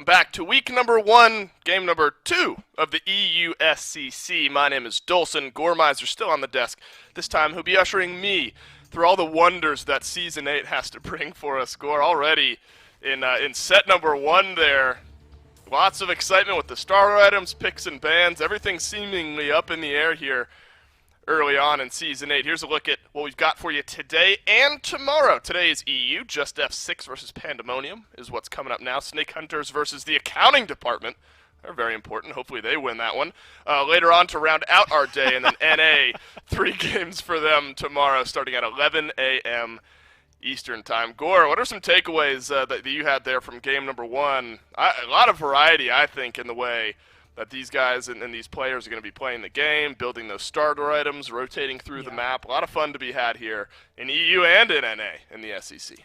welcome back to week number 1, game number 2 of the EU SCC. My name is Dolson. Goremizer still on the desk. This time he'll be ushering me through all the wonders that Season 8 has to bring for us. Gore, already in set number 1 there. Lots of excitement with the starter items, picks and bans, everything seemingly up in the air here early on in Season 8. Here's a look at what we've got for you today and tomorrow. Today is EU. JustF6 versus Pandamonium is what's coming up now. Snake Hunters versus the Accounting Department. They're very important. Hopefully they win that one. Later on to round out our day, and then NA. 3 games for them tomorrow starting at 11 a.m. Eastern Time. Gore, what are some takeaways that you had there from game number 1? A lot of variety, I think, in the way that these guys and these players are going to be playing the game, building those starter items, rotating through the map. A lot of fun to be had here in EU and in NA in the SCC.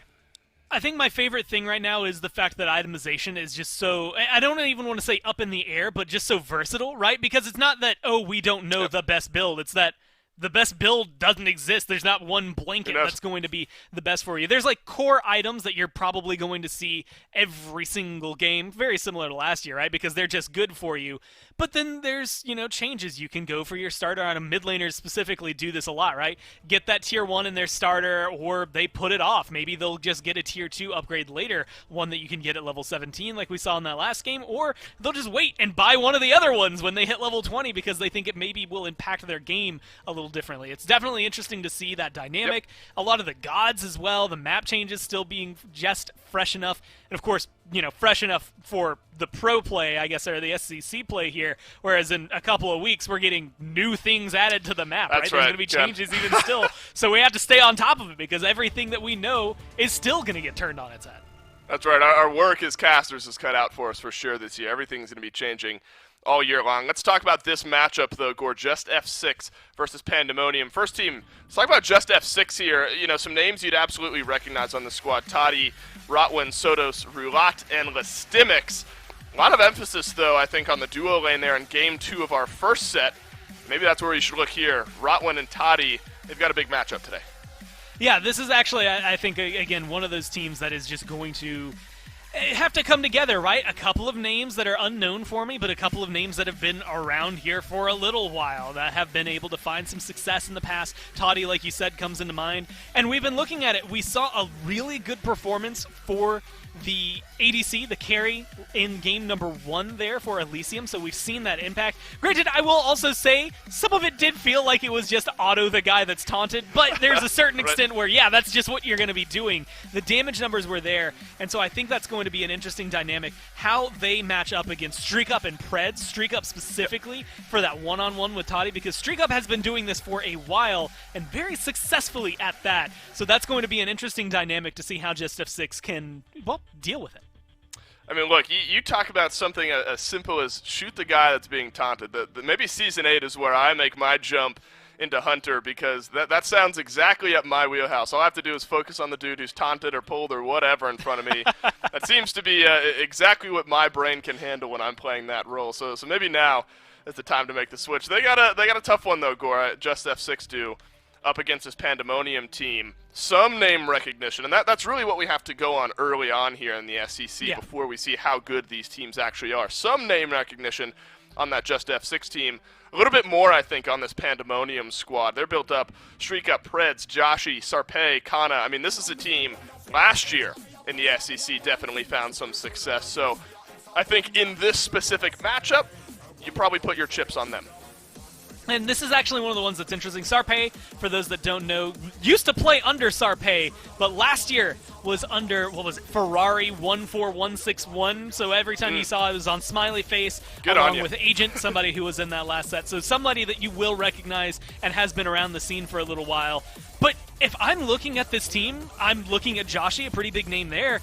I think my favorite thing right now is the fact that itemization is just so, I don't even want to say up in the air, but just so versatile, right? Because it's not that, oh, we don't know the best build. It's that the best build doesn't exist. There's not one blanket that's going to be the best for you. There's like core items that you're probably going to see every single game, very similar to last year, right? Because they're just good for you. But then there's, changes. You can go for your starter item. Mid laners specifically do this a lot, right? Get that tier 1 in their starter, or they put it off. Maybe they'll just get a tier 2 upgrade later, one that you can get at level 17 like we saw in that last game, or they'll just wait and buy one of the other ones when they hit level 20 because they think it maybe will impact their game a little differently. It's definitely interesting to see that dynamic. A lot of the gods as well, the map changes still being just fresh enough, and of course, fresh enough for the pro play, I guess, or the SCC play here, whereas in a couple of weeks, we're getting new things added to the map, right? There's going to be changes even still, so we have to stay on top of it because everything that we know is still going to get turned on its head. That's right. Our work as casters is cut out for us for sure this year. Everything's going to be changing all year long. Let's talk about this matchup, though, Gore. JustF6 versus Pandamonium. First team, let's talk about JustF6 here. Some names you'd absolutely recognize on the squad. Toddy, Rotwin, Sotos, Rulat, and Listimics. A lot of emphasis, though, I think, on the duo lane there in Game 2 of our first set. Maybe that's where you should look here. Rotwin and Toddy, they've got a big matchup today. Yeah, this is actually, I think, again, one of those teams that is just going to have to come together, right? A couple of names that are unknown for me, but a couple of names that have been around here for a little while that have been able to find some success in the past. Toddy, like you said, comes into mind. And we've been looking at it. We saw a really good performance for the ADC, the carry, in game number 1 there for Elysium, so we've seen that impact. Granted, I will also say, some of it did feel like it was just Otto, the guy that's taunted, but there's a certain extent where, yeah, that's just what you're going to be doing. The damage numbers were there, and so I think that's going to be an interesting dynamic, how they match up against Streak Up and Preds, Streak Up specifically for that one-on-one with Toddy, because Streak Up has been doing this for a while, and very successfully at that, so that's going to be an interesting dynamic to see how JustF6 can, well, deal with it. I mean, look, you talk about something as simple as shoot the guy that's being taunted. Maybe Season 8 is where I make my jump into Hunter, because that sounds exactly up my wheelhouse. All I have to do is focus on the dude who's taunted or pulled or whatever in front of me. That seems to be exactly what my brain can handle when I'm playing that role. So maybe now is the time to make the switch. They got a tough one, though, Gore. JustF6 do, up against this Pandamonium team. Some name recognition, and that's really what we have to go on early on here in the SCC before we see how good these teams actually are. Some name recognition on that JustF6 team. A little bit more, I think, on this Pandamonium squad. They're built up Streak Up, Preds, Joshi, Sarpei, Kana. I mean, this is a team last year in the SCC definitely found some success. So I think in this specific matchup, you probably put your chips on them. And this is actually one of the ones that's interesting. Sarpei, for those that don't know, used to play under Sarpei, but last year was under, what was it, Ferrari 14161. So every time you saw it was on Smiley Face, along with Agent, somebody who was in that last set. So somebody that you will recognize and has been around the scene for a little while. But if I'm looking at this team, I'm looking at Joshi, a pretty big name there.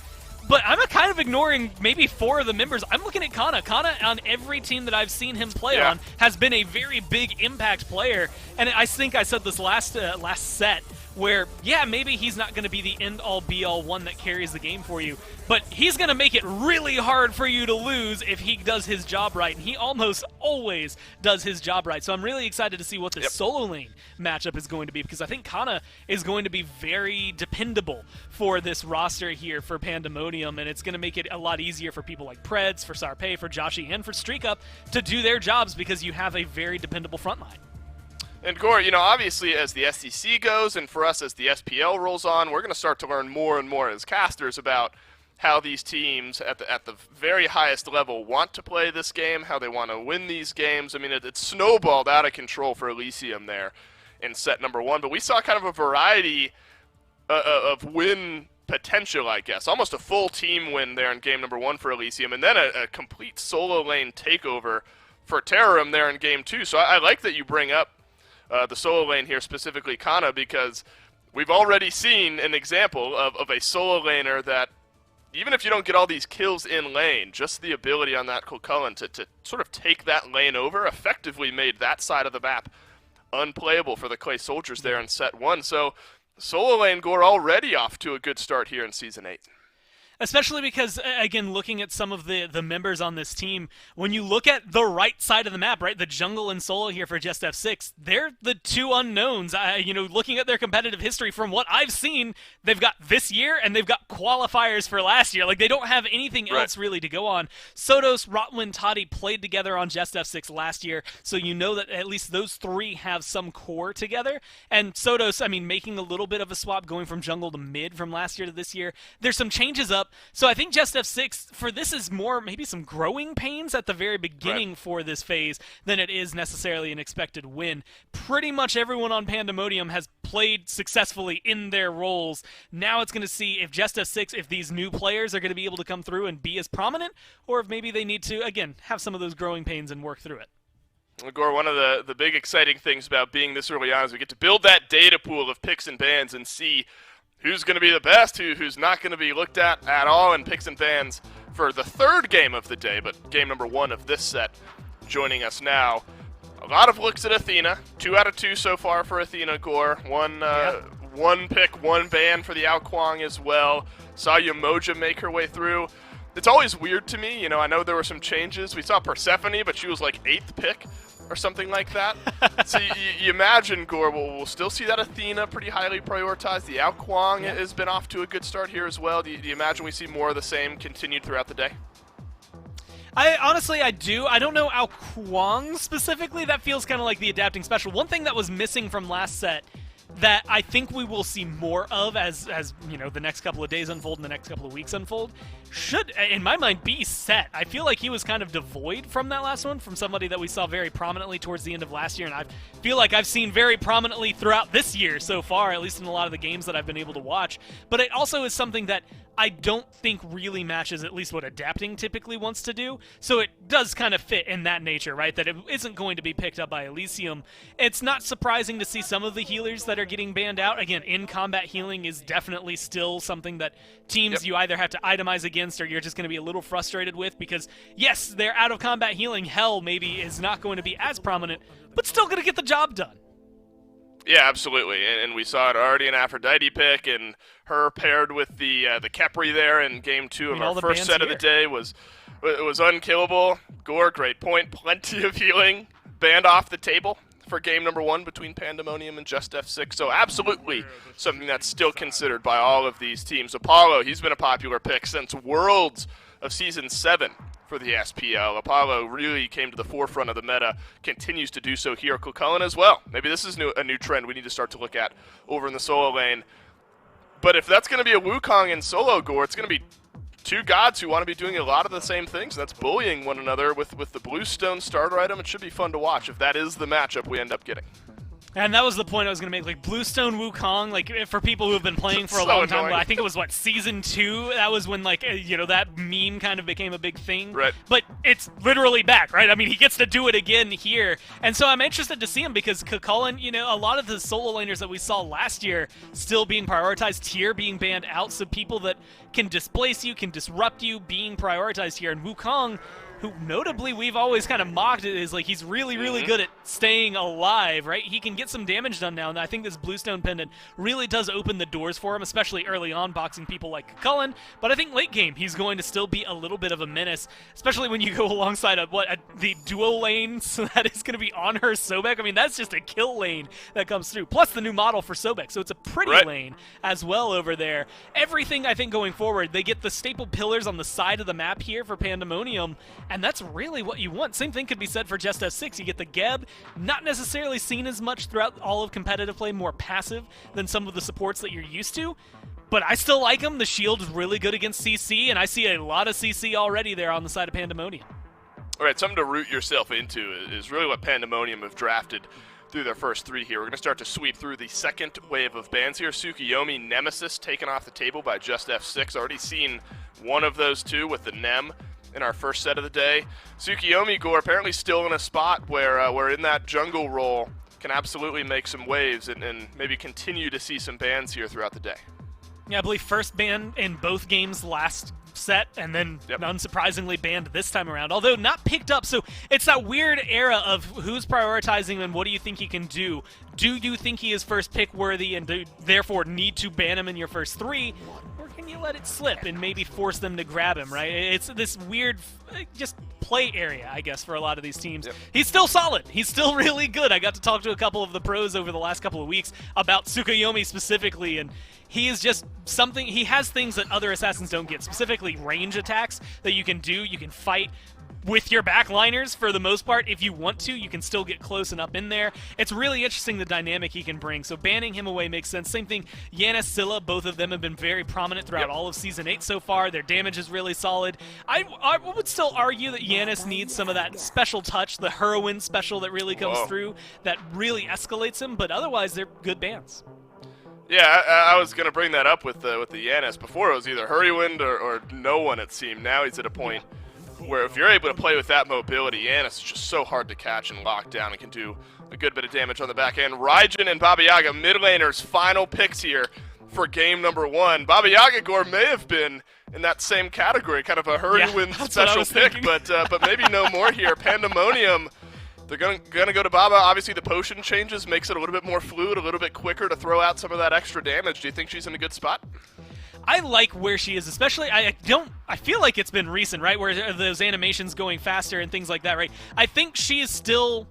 But I'm kind of ignoring maybe 4 of the members. I'm looking at Kana. Kana, on every team that I've seen him play on, has been a very big impact player. And I think I said this last set, where, yeah, maybe he's not going to be the end-all, be-all one that carries the game for you, but he's going to make it really hard for you to lose if he does his job right, and he almost always does his job right. So I'm really excited to see what this solo lane matchup is going to be, because I think Kana is going to be very dependable for this roster here for Pandamonium, and it's going to make it a lot easier for people like Preds, for Sarpei, for Joshi, and for StreakUp to do their jobs because you have a very dependable front line. And Gore, obviously as the SCC goes, and for us as the SPL rolls on, we're going to start to learn more and more as casters about how these teams at the very highest level want to play this game, how they want to win these games. I mean, it snowballed out of control for Elysium there in set number 1, but we saw kind of a variety of win potential, I guess. Almost a full team win there in game number 1 for Elysium, and then a complete solo lane takeover for Terrorum there in game 2. So I like that you bring up the solo lane here, specifically Kana, because we've already seen an example of a solo laner that, even if you don't get all these kills in lane, just the ability on that Kulkullen to sort of take that lane over effectively made that side of the map unplayable for the Clay Soldiers there in set 1. So solo lane Gore already off to a good start here in Season 8. Especially because, again, looking at some of the members on this team, when you look at the right side of the map, right, the jungle and solo here for JustF6, they're the two unknowns. Looking at their competitive history, from what I've seen, they've got this year and they've got qualifiers for last year. Like, they don't have anything else really to go on. Sodos, Rotwin, Toddy played together on JustF6 last year, so you know that at least those three have some core together. And Sodos, I mean, making a little bit of a swap, going from jungle to mid from last year to this year. There's some changes up. So I think JustF6 for this is more maybe some growing pains at the very beginning for this phase than it is necessarily an expected win. Pretty much everyone on Pandamonium has played successfully in their roles. Now it's going to see if JustF6, if these new players are going to be able to come through and be as prominent, or if maybe they need to, again, have some of those growing pains and work through it. Gore, one of the big exciting things about being this early on is we get to build that data pool of picks and bans and see who's going to be the best, who's not going to be looked at all, and picks and bans for the third game of the day, but game number 1 of this set joining us now. A lot of looks at Athena. 2 out of 2 so far for Athena, Gore. One pick, 1 ban for the Ao Kuang as well. Saw Yamoja make her way through. It's always weird to me. I know there were some changes. We saw Persephone, but she was like 8th pick or something like that. So you imagine, Gore, we'll still see that Athena pretty highly prioritized. The Ao Kuang has been off to a good start here as well. Do you imagine we see more of the same continued throughout the day? I do. I don't know Ao Kuang specifically. That feels kind of like the adapting special. One thing that was missing from last set that I think we will see more of as the next couple of days unfold and the next couple of weeks unfold should, in my mind, be Set. I feel like he was kind of devoid from that last one, from somebody that we saw very prominently towards the end of last year, and I feel like I've seen very prominently throughout this year so far, at least in a lot of the games that I've been able to watch. But it also is something that I don't think really matches at least what adapting typically wants to do. So it does kind of fit in that nature, right? That it isn't going to be picked up by Elysium. It's not surprising to see some of the healers that are getting banned out. Again, in-combat healing is definitely still something that teams you either have to itemize against or you're just going to be a little frustrated with because, yes, their out-of-combat healing, hell, maybe is not going to be as prominent, but still going to get the job done. Yeah, absolutely, and we saw it already in Aphrodite pick, and her paired with the Kepri there in game 2 of our first set of the day was unkillable. Gore, great point, plenty of healing, banned off the table for game number 1 between Pandamonium and JustF6, so absolutely something that's still considered by all of these teams. Apollo, he's been a popular pick since Worlds of Season 7 for the SPL. Apollo really came to the forefront of the meta, continues to do so here. Kulkullen as well. Maybe this is a new trend we need to start to look at over in the solo lane. But if that's going to be a Wukong in solo, Gore, it's going to be 2 gods who want to be doing a lot of the same things. That's bullying one another with the Bluestone starter item. It should be fun to watch if that is the matchup we end up getting. And that was the point I was going to make, like, Bluestone Wukong, like, for people who have been playing for a long time, I think it was, Season 2? That was when, that meme kind of became a big thing. Right. But it's literally back, right? I mean, he gets to do it again here. And so I'm interested to see him because Kulkullen, a lot of the solo laners that we saw last year still being prioritized here, being banned out, so people that can displace you, can disrupt you, being prioritized here. And Wukong, who notably we've always kind of mocked it, is like he's really, really good at staying alive, right? He can get some damage done now, and I think this Bluestone Pendant really does open the doors for him, especially early on, boxing people like Cullen. But I think late game, he's going to still be a little bit of a menace, especially when you go alongside the duo lanes that is going to be on her Sobek. I mean, that's just a kill lane that comes through, plus the new model for Sobek, so it's a pretty lane as well over there. Everything, I think, going forward, they get the staple pillars on the side of the map here for Pandamonium, and that's really what you want. Same thing could be said for JustF6. You get the Geb, not necessarily seen as much throughout all of competitive play, more passive than some of the supports that you're used to, but I still like him. The shield is really good against CC, and I see a lot of CC already there on the side of Pandamonium. All right, something to root yourself into is really what Pandamonium have drafted through their first 3 here. We're going to start to sweep through the second wave of bans here. Tsukiyomi, Nemesis, taken off the table by JustF6. Already seen one of those two with the Nem in our first set of the day. Tsukiyomi, Gore, apparently still in a spot where in that jungle role can absolutely make some waves and maybe continue to see some bans here throughout the day. Yeah, I believe first ban in both games last set, and then unsurprisingly banned this time around, although not picked up. So it's that weird era of who's prioritizing and what do you think he can do. Do you think he is first pick worthy and therefore need to ban him in your first 3, or can you let it slip and maybe force them to grab him, right? It's this weird just play area, I guess, for a lot of these teams. He's still solid. He's still really good. I got to talk to a couple of the pros over the last couple of weeks about Tsukiyomi specifically, and he is just something. He has things that other assassins don't get, specifically range attacks that you can do. You can fight with your backliners for the most part. If you want to, you can still get close and up in there. It's really interesting the dynamic he can bring, so banning him away makes sense. Same thing, Yanis, Scylla, both of them have been very prominent throughout all of Season 8 so far. Their damage is really solid. I would still argue that Yanis needs some of that special touch, the heroine special that really comes through, that really escalates him, but otherwise they're good bans. Yeah, I was going to bring that up with the Yanis. Before it was either Hurrywind or no one, it seemed. Now he's at a point where if you're able to play with that mobility, Yanis is just so hard to catch and lock down and can do a good bit of damage on the back end. Raijin and Baba Yaga, mid laners, final picks here for game number 1. Baba Yaga, Gore, may have been in that same category, kind of a Hurrywind special pick, but maybe no more here. Pandamonium, they're gonna go to Baba. Obviously, the potion changes, makes it a little bit more fluid, a little bit quicker to throw out some of that extra damage. Do you think she's in a good spot? I like where she is, especially, I feel like it's been recent, right, where those animations going faster and things like that, right? I think she is still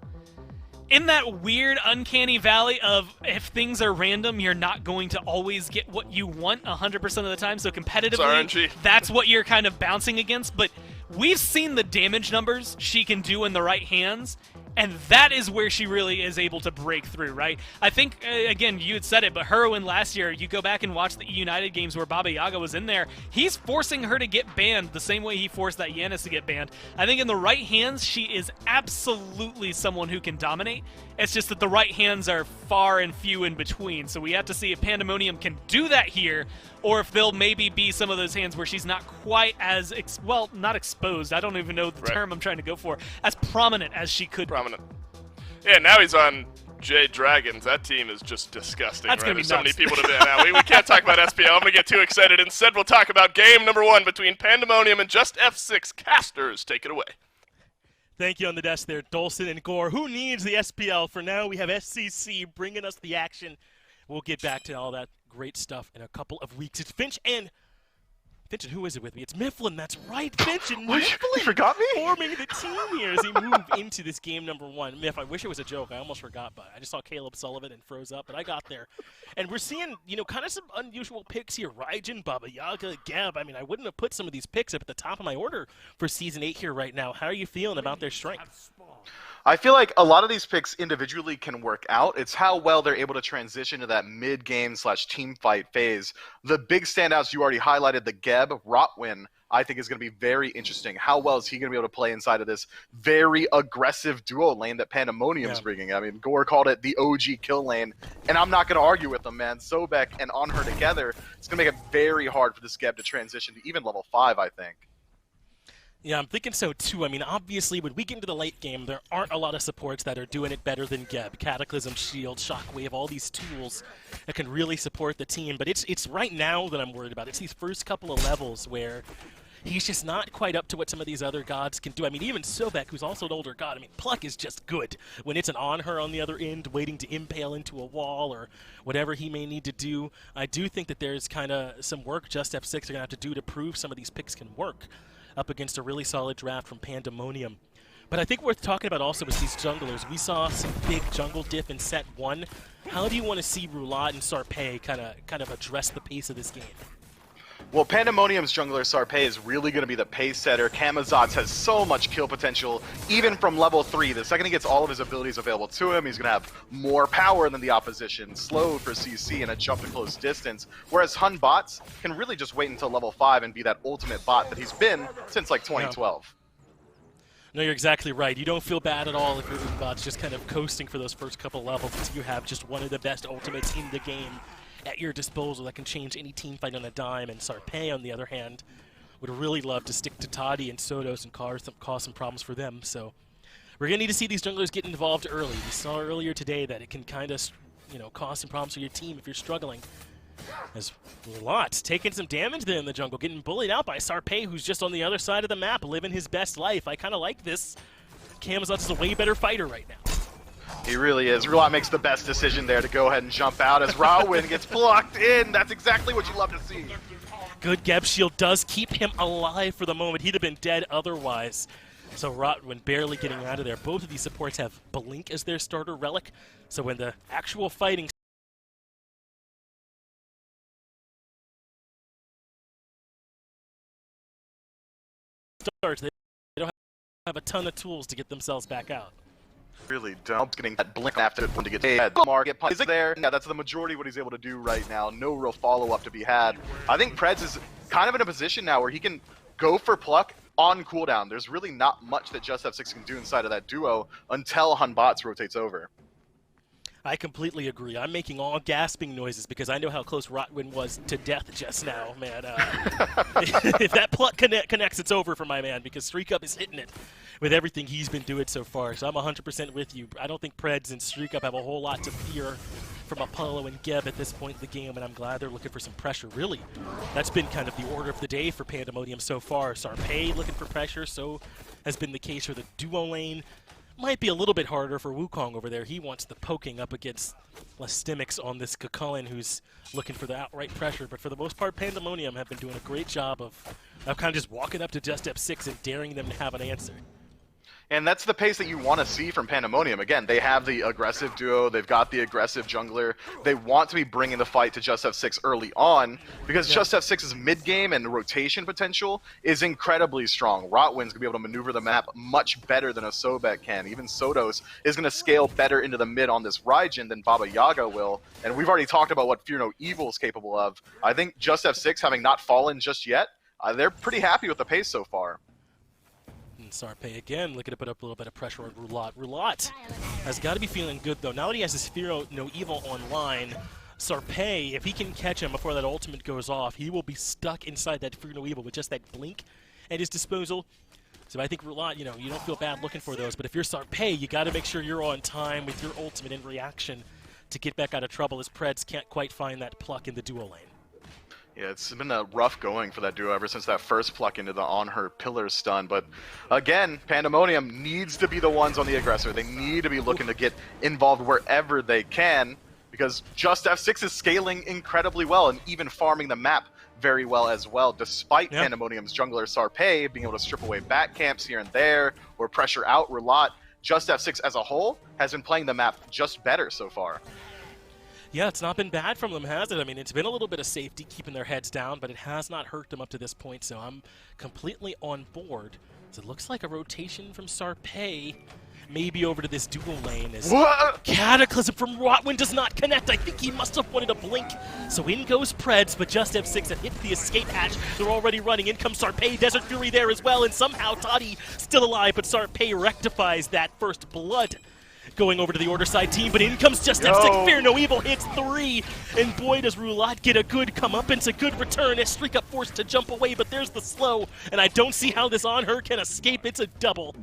in that weird, uncanny valley of if things are random, you're not going to always get what you want 100% of the time, so competitively, that's what you're kind of bouncing against, but we've seen the damage numbers she can do in the right hands, and that is where she really is able to break through, right? I think, again, you had said it, but Heroine last year, you go back and watch the United games where Baba Yaga was in there, he's forcing her to get banned the same way he forced that Yanis to get banned. I think in the right hands, she is absolutely someone who can dominate. It's just that the right hands are far and few in between, so we have to see if Pandamonium can do that here, or if there'll maybe be some of those hands where she's not quite as, well, not exposed, I don't even know the term I'm trying to go for, as prominent as she could be. Yeah, now he's on Jade Dragons. That team is just disgusting. That's right? There's so many people to ban out. We can't talk about SPL. I'm going to get too excited. Instead, we'll talk about game number 1 between Pandamonium and JustF6. Casters, take it away. Thank you on the desk there, Dolson and Gore. Who needs the SPL? For now, we have SCC bringing us the action. We'll get back to all that great stuff in a couple of weeks. It's Finch and who is it with me? It's Mifflin. That's right, Finch and Mifflin. You forgot me? Forming the team here as they move into this game number 1. Miff, I wish it was a joke. I almost forgot, but I just saw Caleb Sullivan and froze up, but I got there. And we're seeing, kind of some unusual picks here. Raijin, Baba Yaga, Gab. I mean, I wouldn't have put some of these picks up at the top of my order for Season 8 here right now. How are you feeling about their strength? I feel like a lot of these picks individually can work out. It's how well they're able to transition to that mid-game / team fight phase. The big standouts you already highlighted, the Geb, Rotwin, I think is going to be very interesting. How well is he going to be able to play inside of this very aggressive duo lane that Pandamonium's bringing? I mean, Gore called it the OG kill lane, and I'm not going to argue with him, man. Sobek and On Her together, it's going to make it very hard for this Geb to transition to even level 5, I think. Yeah, I'm thinking so too. I mean, obviously, when we get into the late game, there aren't a lot of supports that are doing it better than Geb. Cataclysm, Shield, Shockwave, all these tools that can really support the team. But it's right now that I'm worried about. It's these first couple of levels where he's just not quite up to what some of these other gods can do. I mean, even Sobek, who's also an older god, I mean, Pluck is just good. When it's an on her on the other end, waiting to impale into a wall or whatever he may need to do, I do think that there's kind of some work JustF6 are going to have to do to prove some of these picks can work up against a really solid draft from Pandamonium. But I think worth talking about also is these junglers. We saw some big jungle diff in set 1. How do you want to see Roulat and Sarpé kind of address the pace of this game? Well, Pandemonium's jungler Sarpé is really going to be the pace setter. Camazotz has so much kill potential, even from level 3. The second he gets all of his abilities available to him, he's going to have more power than the opposition, slowed for CC and a jump to close distance. Whereas Hun bots can really just wait until level 5 and be that ultimate bot that he's been since like 2012. Yeah. No, you're exactly right. You don't feel bad at all if your bot's just kind of coasting for those first couple levels because you have just one of the best ultimates in the game at your disposal that can change any team fight on a dime. And Sarpé, on the other hand, would really love to stick to Toddy and Sodos and cause some problems for them. So we're going to need to see these junglers get involved early. We saw earlier today that it can kind of, cause some problems for your team if you're struggling. As Roulat taking some damage there in the jungle, getting bullied out by Sarpé, who's just on the other side of the map, living his best life. I kind of like this. Camazotz is a way better fighter right now. He really is. Roulat makes the best decision there to go ahead and jump out as Rawin gets blocked in. That's exactly what you love to see. Good Geb shield does keep him alive for the moment. He'd have been dead otherwise. So Rotwin barely getting out of there. Both of these supports have Blink as their starter relic. So when the actual fighting starts, they don't have a ton of tools to get themselves back out. Really don't. Getting that blink after one to get dead. Mark is there. Yeah, that's the majority of what he's able to do right now. No real follow-up to be had. I think Preds is kind of in a position now where he can go for Pluck on cooldown. There's really not much that JustF6 can do inside of that duo until Hunbots rotates over. I completely agree. I'm making all gasping noises because I know how close Rotwin was to death just now, man. If that Pluck connects, it's over for my man because Streak Up is hitting it with everything he's been doing so far. So I'm 100% with you. I don't think Preds and Streak Up have a whole lot to fear from Apollo and Geb at this point in the game, and I'm glad they're looking for some pressure. Really, that's been kind of the order of the day for Pandamonium so far. Sarpé looking for pressure, so has been the case for the duo lane. Might be a little bit harder for Wukong over there. He wants the poking up against Lastimics on this Kukulin, who's looking for the outright pressure. But for the most part, Pandemonium have been doing a great job of kind of just walking up to JustF6 and daring them to have an answer. And that's the pace that you want to see from Pandemonium. Again, they have the aggressive duo, they've got the aggressive jungler. They want to be bringing the fight to JustF6 early on because JustF6's mid-game and rotation potential is incredibly strong. Rotwin's going to be able to maneuver the map much better than a Sobek can. Even Sodos is going to scale better into the mid on this Raijin than Baba Yaga will. And we've already talked about what Fear No Evil is capable of. I think JustF6, having not fallen just yet, they're pretty happy with the pace so far. Sarpé again looking to put up a little bit of pressure on Roulat. Roulat has got to be feeling good though. Now that he has his Fear No Evil online, Sarpé, if he can catch him before that ultimate goes off, he will be stuck inside that Fear No Evil with just that blink at his disposal. So I think Roulat, you don't feel bad looking for those, but if you're Sarpé, you got to make sure you're on time with your ultimate in reaction to get back out of trouble as Preds can't quite find that Pluck in the duo lane. Yeah, it's been a rough going for that duo ever since that first Pluck into the on her pillar stun. But again, Pandemonium needs to be the ones on the aggressor. They need to be looking to get involved wherever they can because JustF6 is scaling incredibly well and even farming the map very well as well, despite Pandemonium's jungler Sarpé being able to strip away back camps here and there or pressure out Roulat. JustF6 as a whole has been playing the map just better so far. Yeah, it's not been bad from them, has it? I mean, it's been a little bit of safety, keeping their heads down, but it has not hurt them up to this point, so I'm completely on board. So it looks like a rotation from Sarpé, maybe over to this dual lane. As Cataclysm from Rotwin does not connect. I think he must have wanted a blink. So in goes Preds, but JustF6 have hit the escape hatch. They're already running. In comes Sarpé, Desert Fury there as well, and somehow Toddy still alive, but Sarpé rectifies that first blood. Going over to the Order side team, but in comes JustF6. Fear No Evil hits 3, and boy does Roulat get a good comeuppance, a good return as Streak Up forced to jump away, but there's the slow, and I don't see how this on her can escape. It's a double.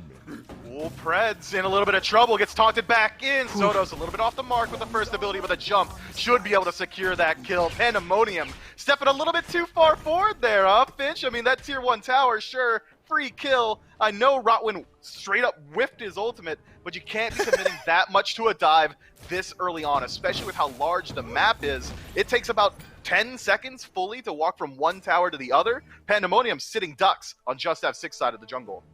Oh, Preds in a little bit of trouble, gets taunted back in. Sodos a little bit off the mark with the first ability with a jump. Should be able to secure that kill. Pandamonium stepping a little bit too far forward there, huh, Finch? I mean, that tier 1 tower, sure, free kill. I know Rotwin straight up whiffed his ultimate, but you can't be committing that much to a dive this early on, especially with how large the map is. It takes about 10 seconds fully to walk from one tower to the other. Pandemonium sitting ducks on JustF6 side of the jungle.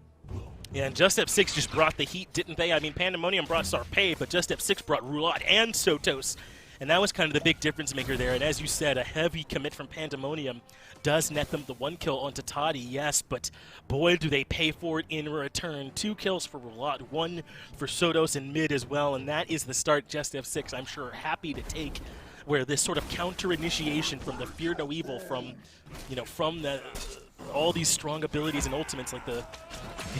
Yeah, and JustF6 just brought the heat, didn't they? I mean, Pandemonium brought Sarpei, but JustF6 brought Roulat and Sotos. And that was kind of the big difference maker there. And as you said, a heavy commit from Pandemonium does net them the 1 kill onto Toddy, yes, but boy, do they pay for it in return. 2 kills for Roulat, 1 for Sotos in mid as well, and that is the start JustF6, I'm sure, happy to take, where this sort of counter-initiation from the Fear No Evil, from, you know, from the all these strong abilities and ultimates, like the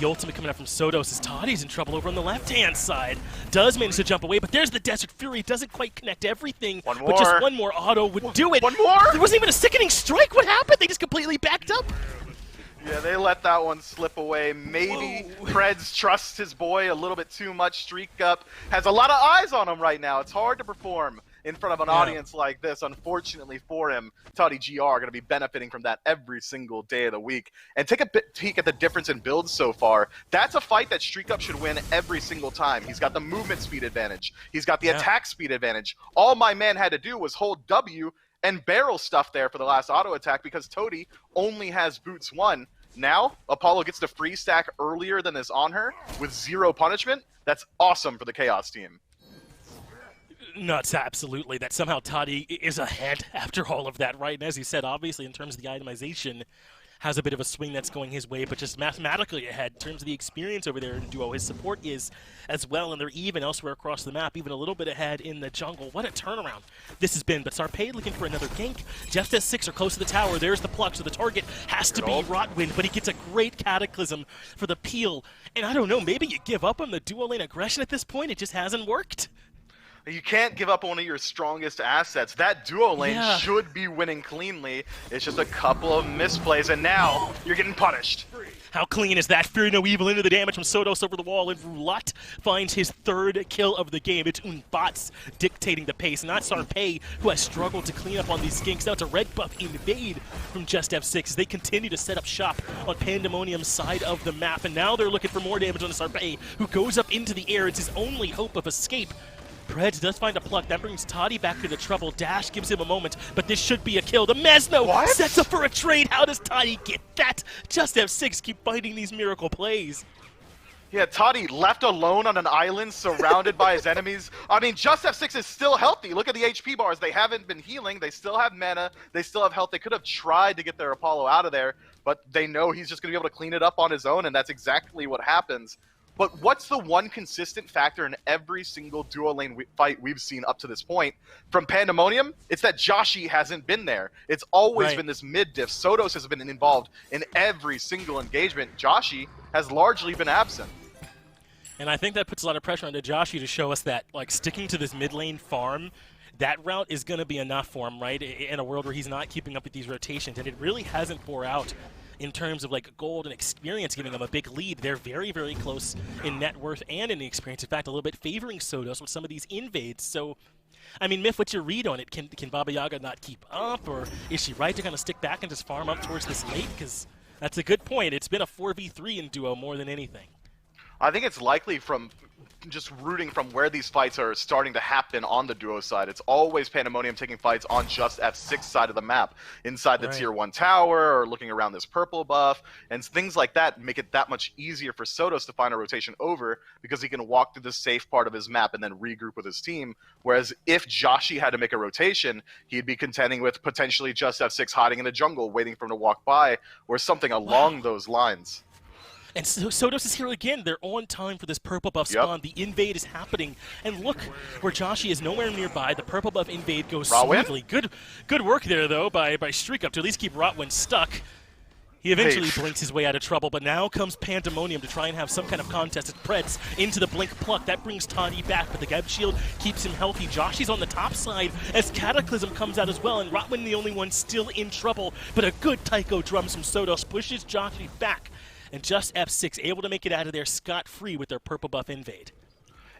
ultimate coming out from Sotos, as Toddy's in trouble over on the left-hand side. Does manage to jump away, but there's the Desert Fury. Doesn't quite connect everything, One but just more. one more auto would do it. One more? There wasn't even a sickening strike. What happened? They just completely backed up. Yeah, they let that one slip away. Maybe Preds trusts his boy a little bit too much. Streak Up has a lot of eyes on him right now. It's hard to perform in front of an audience like this. Unfortunately for him, Toddy GR are going to be benefiting from that every single day of the week. And take a peek at the difference in builds so far. That's a fight that Streak Up should win every single time. He's got the movement speed advantage. He's got the attack speed advantage. All my man had to do was hold W and barrel stuff there for the last auto attack because Toddy only has boots 1. Now, Apollo gets the free stack earlier than is on her with 0 punishment. That's awesome for the Chaos team. Nuts, absolutely. That somehow Toddy is ahead after all of that, right? And as you said, obviously, in terms of the itemization, has a bit of a swing that's going his way, but just mathematically ahead in terms of the experience over there in duo. His support is as well, and they're even elsewhere across the map, even a little bit ahead in the jungle. What a turnaround this has been. But Sarpei looking for another gank. JustF6 are close to the tower. There's the pluck, so the target has to be Rotwind, but he gets a great Cataclysm for the peel. And I don't know, maybe you give up on the duo lane aggression at this point. It just hasn't worked. You can't give up one of your strongest assets. That duo lane should be winning cleanly. It's just a couple of misplays, and now you're getting punished. How clean is that? Fear No Evil into the damage from Sotos over the wall, and Roulat finds his 3rd kill of the game. It's Unbots dictating the pace, not Sarpei, who has struggled to clean up on these skinks. Now it's a red buff invade from JustF6 as they continue to set up shop on Pandemonium's side of the map, and now they're looking for more damage on Sarpei, who goes up into the air. It's his only hope of escape. Preds does find a pluck. That brings Toddy back into trouble. Dash gives him a moment, but this should be a kill. The Mesno sets up for a trade. How does Toddy get that? JustF6 keep finding these miracle plays. Yeah, Toddy left alone on an island surrounded by his enemies. I mean, JustF6 is still healthy. Look at the HP bars. They haven't been healing. They still have mana. They still have health. They could have tried to get their Apollo out of there, but they know he's just going to be able to clean it up on his own, and that's exactly what happens. But what's the one consistent factor in every single duo lane fight we've seen up to this point? From Pandemonium, it's that Joshi hasn't been there. It's always been this mid diff. Sotos has been involved in every single engagement. Joshi has largely been absent. And I think that puts a lot of pressure onto Joshi to show us that, like, sticking to this mid lane farm, that route is going to be enough for him, right? In a world where he's not keeping up with these rotations, and it really hasn't bore out in terms of like gold and experience, giving them a big lead. They're very, very close in net worth and in experience. In fact, a little bit favoring Sotos with some of these invades. So, I mean, Myth, what's your read on it? Can Baba Yaga not keep up, or is she right to kind of stick back and just farm up towards this late? Because that's a good point. It's been a 4v3 in duo more than anything. I think it's likely from just rooting from where these fights are starting to happen on the duo side. It's always Pandemonium taking fights on JustF6 side of the map, inside the tier 1 tower, or looking around this purple buff, and things like that make it that much easier for Sotos to find a rotation over, because he can walk through the safe part of his map and then regroup with his team. Whereas if Joshi had to make a rotation, he'd be contending with potentially JustF6 hiding in the jungle, waiting for him to walk by, or something along those lines. And so Sotos is here again. They're on time for this purple buff spawn. The invade is happening. And look, where Joshi is nowhere nearby, the purple buff invade goes smoothly. Good work there, though, by Streak Up to at least keep Rotwind stuck. He eventually blinks his way out of trouble, but now comes Pandemonium to try and have some kind of contest at Preds into the blink pluck. That brings Toddy back, but the Geb Shield keeps him healthy. Joshi's on the top side as Cataclysm comes out as well, and Rotwind the only one still in trouble. But a good Taiko drums from Sotos pushes Joshi back. and JustF6 able to make it out of there scot-free with their purple buff invade.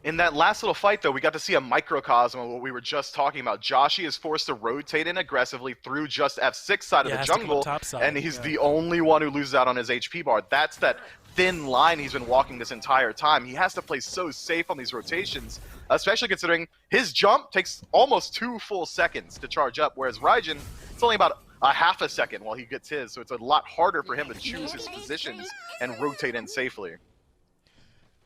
In that last little fight, though, we got to see a microcosm of what we were just talking about. Joshi is forced to rotate in aggressively through JustF6 side of the jungle, and he's the only one who loses out on his HP bar. That's that thin line he's been walking this entire time. He has to play so safe on these rotations, especially considering his jump takes almost 2 full seconds to charge up, whereas Raijin, it's only about a half a second while he gets his, so it's a lot harder for him to choose his positions and rotate in safely.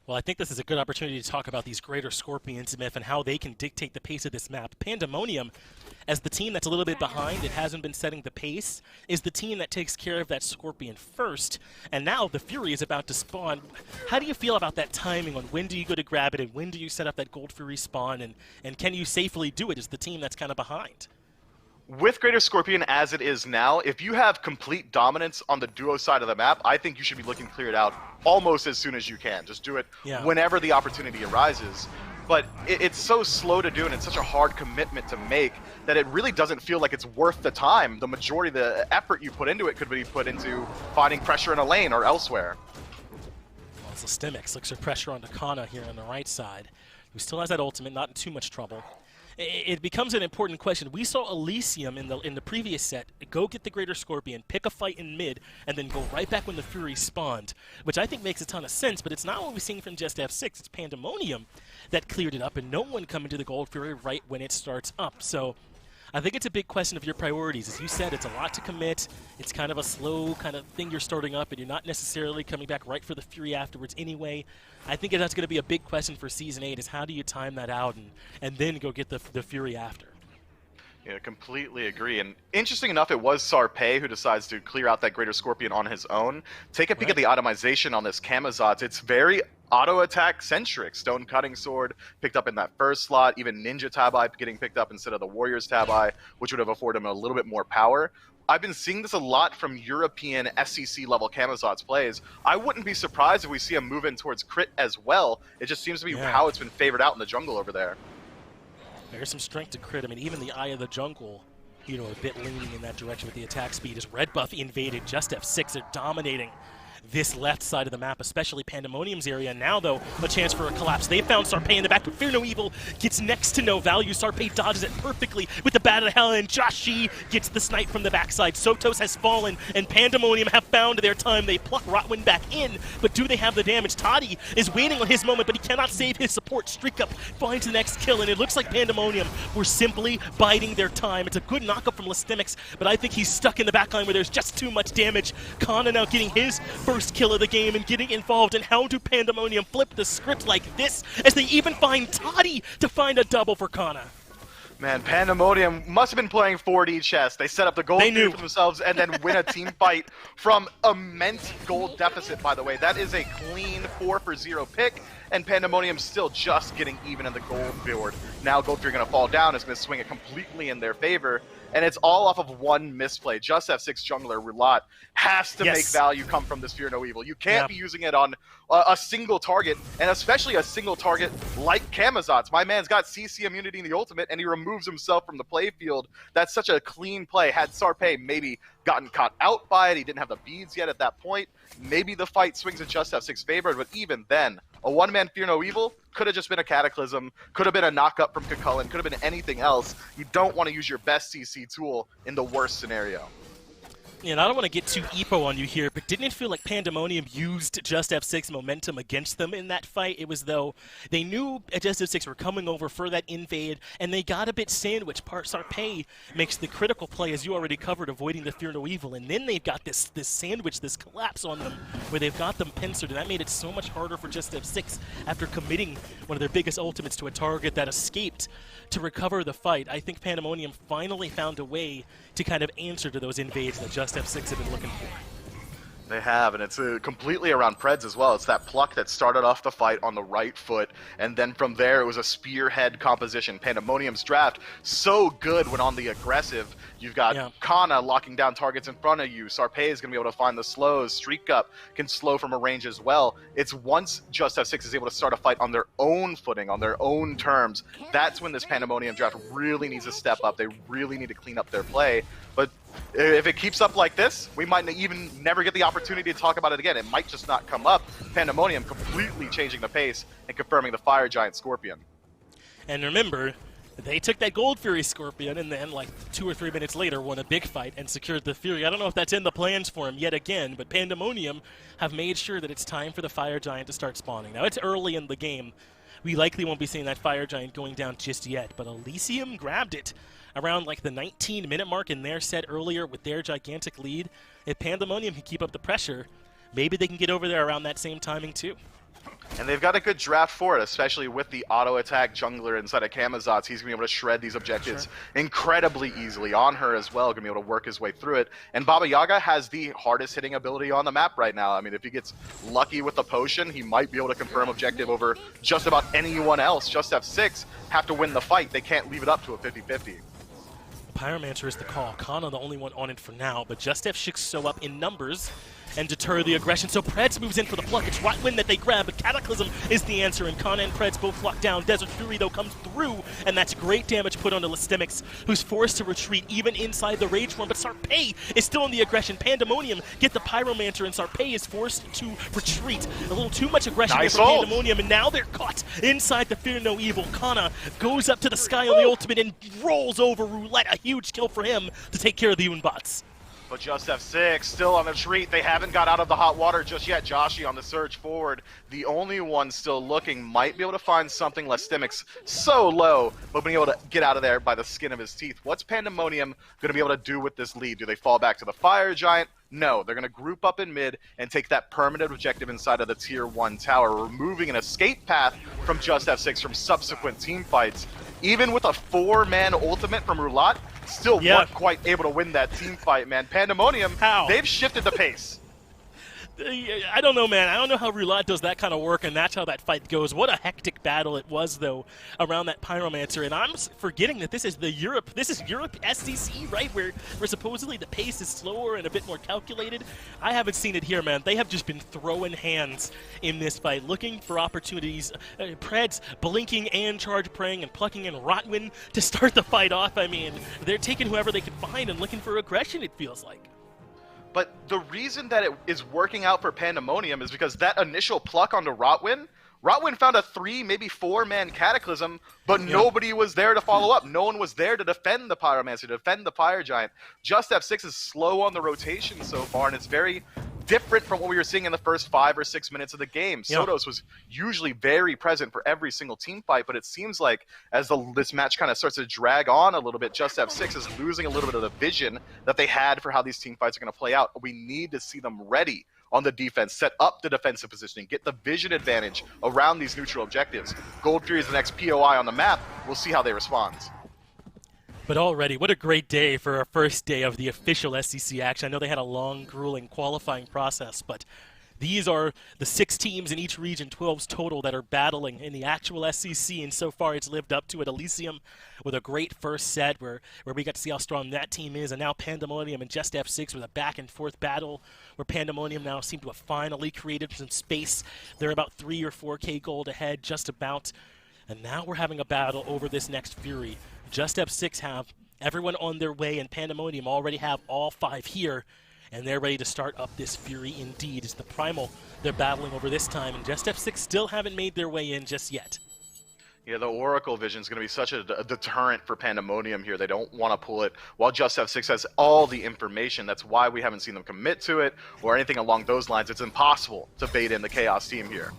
Well, I think this is a good opportunity to talk about these greater Scorpions, Myth, and how they can dictate the pace of this map. Pandamonium, as the team that's a little bit behind, it hasn't been setting the pace, is the team that takes care of that Scorpion first, and now the Fury is about to spawn. How do you feel about that timing on when do you go to grab it and when do you set up that Gold Fury spawn, and can you safely do it as the team that's kind of behind? With Greater Scorpion as it is now, if you have complete dominance on the duo side of the map, I think you should be looking to clear it out almost as soon as you can. Just do it whenever the opportunity arises. But it's so slow to do, and it's such a hard commitment to make that it really doesn't feel like it's worth the time. The majority of the effort you put into it could be put into finding pressure in a lane or elsewhere. Well, Systemix looks for pressure onto Kana here on the right side, who still has that ultimate, not in too much trouble. It becomes an important question. We saw Elysium in the previous set go get the Greater Scorpion, pick a fight in mid, and then go right back when the Fury spawned, which I think makes a ton of sense, but it's not what we're seeing from JustF6. It's Pandamonium that cleared it up, and no one coming to the Gold Fury right when it starts up. So I think it's a big question of your priorities. As you said, it's a lot to commit. It's kind of a slow kind of thing you're starting up, and you're not necessarily coming back right for the Fury afterwards anyway. I think that's going to be a big question for Season 8 is how do you time that out and then go get the Fury after. Yeah, completely agree. And interesting enough, it was Sarpei who decides to clear out that Greater Scorpion on his own. Take a peek at the itemization on this Camazotz. It's very auto-attack centric. Stone Cutting Sword picked up in that first slot. Even Ninja Tabi getting picked up instead of the Warrior's Tabi, which would have afforded him a little bit more power. I've been seeing this a lot from European SCC level Camazotz plays. I wouldn't be surprised if we see him move in towards crit as well. It just seems to be how it's been favored out in the jungle over there. There's some strength to crit. I mean, even the Eye of the Jungle, you know, a bit leaning in that direction with the attack speed. As Red Buff invaded, JustF6 are dominating this left side of the map, especially Pandemonium's area. Now, though, a chance for a collapse. They found Sarpei in the back, but Fear No Evil gets next to no value. Sarpei dodges it perfectly with the Bat of Hell, and Joshi gets the snipe from the backside. Sotos has fallen, and Pandemonium have found their time. They pluck Rotwin back in, but do they have the damage? Toddy is waiting on his moment, but he cannot save his support. Streak Up finds the next kill, and it looks like Pandemonium were simply biding their time. It's a good knockup from Systemix, but I think he's stuck in the backline where there's just too much damage. Kana now getting his first kill of the game and getting involved. And how do Pandemonium flip the script like this as they even find Toddy to find a double for Kana? Man, Pandemonium must have been playing 4D chess. They set up the gold for themselves and then win a team fight from immense gold deficit, by the way. That is a clean 4-for-0 pick, and Pandemonium still just getting even in the gold board. Now gold Fury going to fall down. It's going to swing it completely in their favor, and it's all off of one misplay. JustF6 jungler Roulat has to make value come from this Fear No Evil. You can't be using it on a single target, and especially a single target like Camazotz. My man's got CC immunity in the ultimate, and he removes himself from the playfield. That's such a clean play. Had Sarpei maybe gotten caught out by it, he didn't have the beads yet at that point, maybe the fight swings in JustF6 favor, but even then, a one-man Fear No Evil could have just been a Cataclysm, could have been a knock-up from Kukulkan, could have been anything else. You don't want to use your best CC tool in the worst scenario. And I don't want to get too EPO on you here, but didn't it feel like Pandemonium used JustF6 momentum against them in that fight? It was though they knew JustF6 were coming over for that invade, and they got a bit sandwiched. Sarpei makes the critical play, as you already covered, avoiding the Fear No Evil, and then they've got this sandwich, this collapse on them, where they've got them pincered, and that made it so much harder for JustF6 after committing one of their biggest ultimates to a target that escaped to recover the fight. I think Pandemonium finally found a way to kind of answer to those invades that JustF6 have been looking for. They have, and it's completely around Preds as well. It's that pluck that started off the fight on the right foot, and then from there it was a spearhead composition. Pandemonium's draft so good when on the aggressive You've got Kana locking down targets in front of you. Sarpei is going to be able to find the slows. Streak Up can slow from a range as well. It's once JustF6 is able to start a fight on their own footing, on their own terms, that's when this Pandamonium draft really needs to step up. They really need to clean up their play. But if it keeps up like this, we might even never get the opportunity to talk about it again. It might just not come up. Pandamonium completely changing the pace and confirming the Fire Giant Scorpion. And remember, they took that Gold Fury Scorpion and then, like 2 or 3 minutes later, won a big fight and secured the Fury. I don't know if that's in the plans for him yet again, but Pandamonium have made sure that it's time for the Fire Giant to start spawning. Now, it's early in the game. We likely won't be seeing that Fire Giant going down just yet, but Elysium grabbed it around like the 19-minute mark in their set earlier with their gigantic lead. If Pandamonium can keep up the pressure, maybe they can get over there around that same timing too. And they've got a good draft for it, especially with the auto-attack jungler inside of Kamazotz. He's going to be able to shred these objectives incredibly easily. On her as well, going to be able to work his way through it. And Baba Yaga has the hardest hitting ability on the map right now. I mean, if he gets lucky with the potion, he might be able to confirm objective over just about anyone else. JustF6 have to win the fight. They can't leave it up to a 50-50. Pyromancer is the call. Kana the only one on it for now, but JustF6 show up in numbers and deter the aggression. So Preds moves in for the pluck. It's Rotwin that they grab, but Cataclysm is the answer, and Kana and Preds both lock down. Desert Fury, though, comes through, and that's great damage put onto Listemics, who's forced to retreat even inside the Rage Form, but Sarpei is still in the aggression. Pandamonium get the Pyromancer, and Sarpei is forced to retreat. A little too much aggression here from Pandamonium, and now they're caught inside the Fear No Evil. Kana goes up to the sky on the ultimate and rolls over Roulette. A huge kill for him to take care of the Unbots. But JustF6 still on the retreat. They haven't got out of the hot water just yet. Joshi on the surge forward. The only one still looking might be able to find something. Listemics so low, but being able to get out of there by the skin of his teeth. What's Pandamonium going to be able to do with this lead? Do they fall back to the Fire Giant? No, they're going to group up in mid and take that permanent objective inside of the Tier 1 tower, removing an escape path from JustF6 from subsequent team fights. Even with a 4-man ultimate from Roulette, still weren't quite able to win that team fight, man. Pandamonium, they've shifted the pace. I don't know, man. I don't know how Roulette does that kind of work, and that's how that fight goes. What a hectic battle it was, though, around that Pyromancer. And I'm forgetting that this is Europe SCC, right? Where supposedly the pace is slower and a bit more calculated. I haven't seen it here, man. They have just been throwing hands in this fight, looking for opportunities. Preds blinking and charge praying and plucking in Rotwin to start the fight off. I mean, they're taking whoever they can find and looking for aggression, it feels like. But the reason that it is working out for Pandamonium is because that initial pluck onto Rotwin found a 3, maybe 4-man Cataclysm, but nobody was there to follow up. No one was there to defend the Pyromancer, to defend the Fire Giant. JustF6 is slow on the rotation so far, and it's very different from what we were seeing in the first 5 or 6 minutes of the game. Sodos was usually very present for every single team fight, but it seems like as this match kind of starts to drag on a little bit, JustF6 is losing a little bit of the vision that they had for how these team fights are going to play out. We need to see them ready on the defense, set up the defensive positioning, get the vision advantage around these neutral objectives. Gold Fury is the next POI on the map. We'll see how they respond. But already, what a great day for our first day of the official SCC action. I know they had a long, grueling qualifying process, but these are the 6 teams in each region, 12s total, that are battling in the actual SCC, and so far it's lived up to it. Elysium with a great first set where we got to see how strong that team is, and now Pandamonium and JustF6 with a back-and-forth battle where Pandamonium now seem to have finally created some space. They're about 3 or 4K gold ahead, just about. And now we're having a battle over this next Fury. JustF6 have everyone on their way, and Pandamonium already have all 5 here, and they're ready to start up this Fury indeed. It's the Primal they're battling over this time, and JustF6 still haven't made their way in just yet. Yeah, the Oracle Vision is going to be such a deterrent for Pandamonium here. They don't want to pull it while JustF6 has all the information. That's why we haven't seen them commit to it or anything along those lines. It's impossible to bait in the Chaos team here.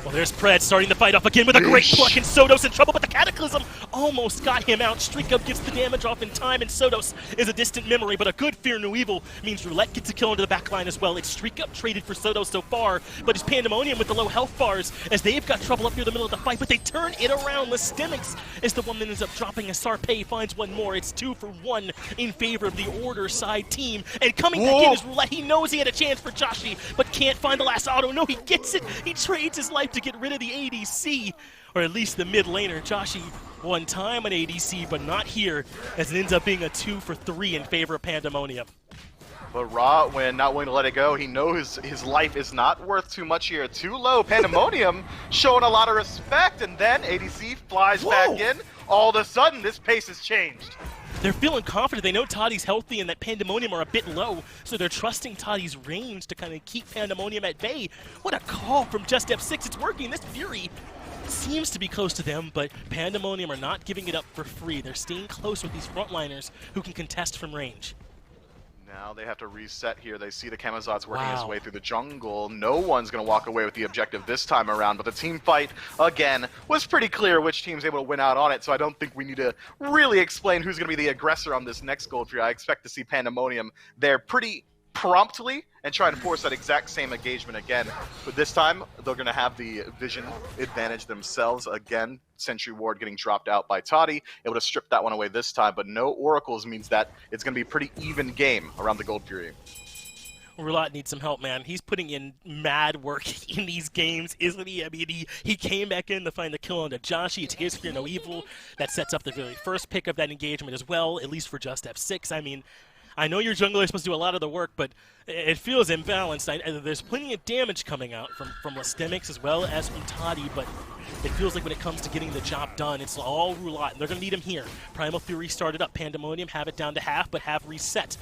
Well, there's Pred starting the fight off again with a great pluck, and Sodos in trouble, but the Cataclysm almost got him out. Streak Up gets the damage off in time, and Sodos is a distant memory, but a good Fear No Evil means Roulette gets a kill into the back line as well. It's Streak Up traded for Sodos so far, but it's Pandamonium with the low health bars as they've got trouble up near the middle of the fight, but they turn it around. Listemics is the one that ends up dropping as Sarpei finds one more. It's 2 for 1 in favor of the Order side team, and coming back in is Roulette. He knows he had a chance for Joshi, but can't find the last auto. No, he gets it. He trades his life to get rid of the ADC. or at least the mid laner. Joshi one time on ADC, but not here, as it ends up being a 2 for 3 in favor of Pandamonium. But Rotwin not willing to let it go. He knows his life is not worth too much here. Too low. Pandemonium showing a lot of respect, and then ADC flies back in. All of a sudden, this pace has changed. They're feeling confident. They know Toddy's healthy and that Pandemonium are a bit low, so they're trusting Toddy's range to kind of keep Pandemonium at bay. What a call from JustF6. It's working. This Fury seems to be close to them, but Pandemonium are not giving it up for free. They're staying close with these frontliners who can contest from range. Now they have to reset here. They see the Camazot's working his way through the jungle. No one's going to walk away with the objective this time around, but the team fight, again, was pretty clear which team's able to win out on it, so I don't think we need to really explain who's going to be the aggressor on this next Gold Fury. I expect to see Pandemonium there pretty promptly and try to force that exact same engagement again. But this time, they're going to have the vision advantage themselves. Again, Sentry Ward getting dropped out by Toddy, able to strip that one away this time, but no Oracles means that it's going to be a pretty even game around the Gold Fury. Roulette needs some help, man. He's putting in mad work in these games, isn't he? I mean, he came back in to find the kill onto Joshi. It's his Fear No Evil. That sets up the very first pick of that engagement as well, at least for JustF6. I mean, I know your jungler is supposed to do a lot of the work, but it feels imbalanced. There's plenty of damage coming out from Lastemics as well as from Toddy, but it feels like when it comes to getting the job done, it's all Roulette, and they're going to need him here. Primal Fury started up. Pandemonium have it down to half, but have reset.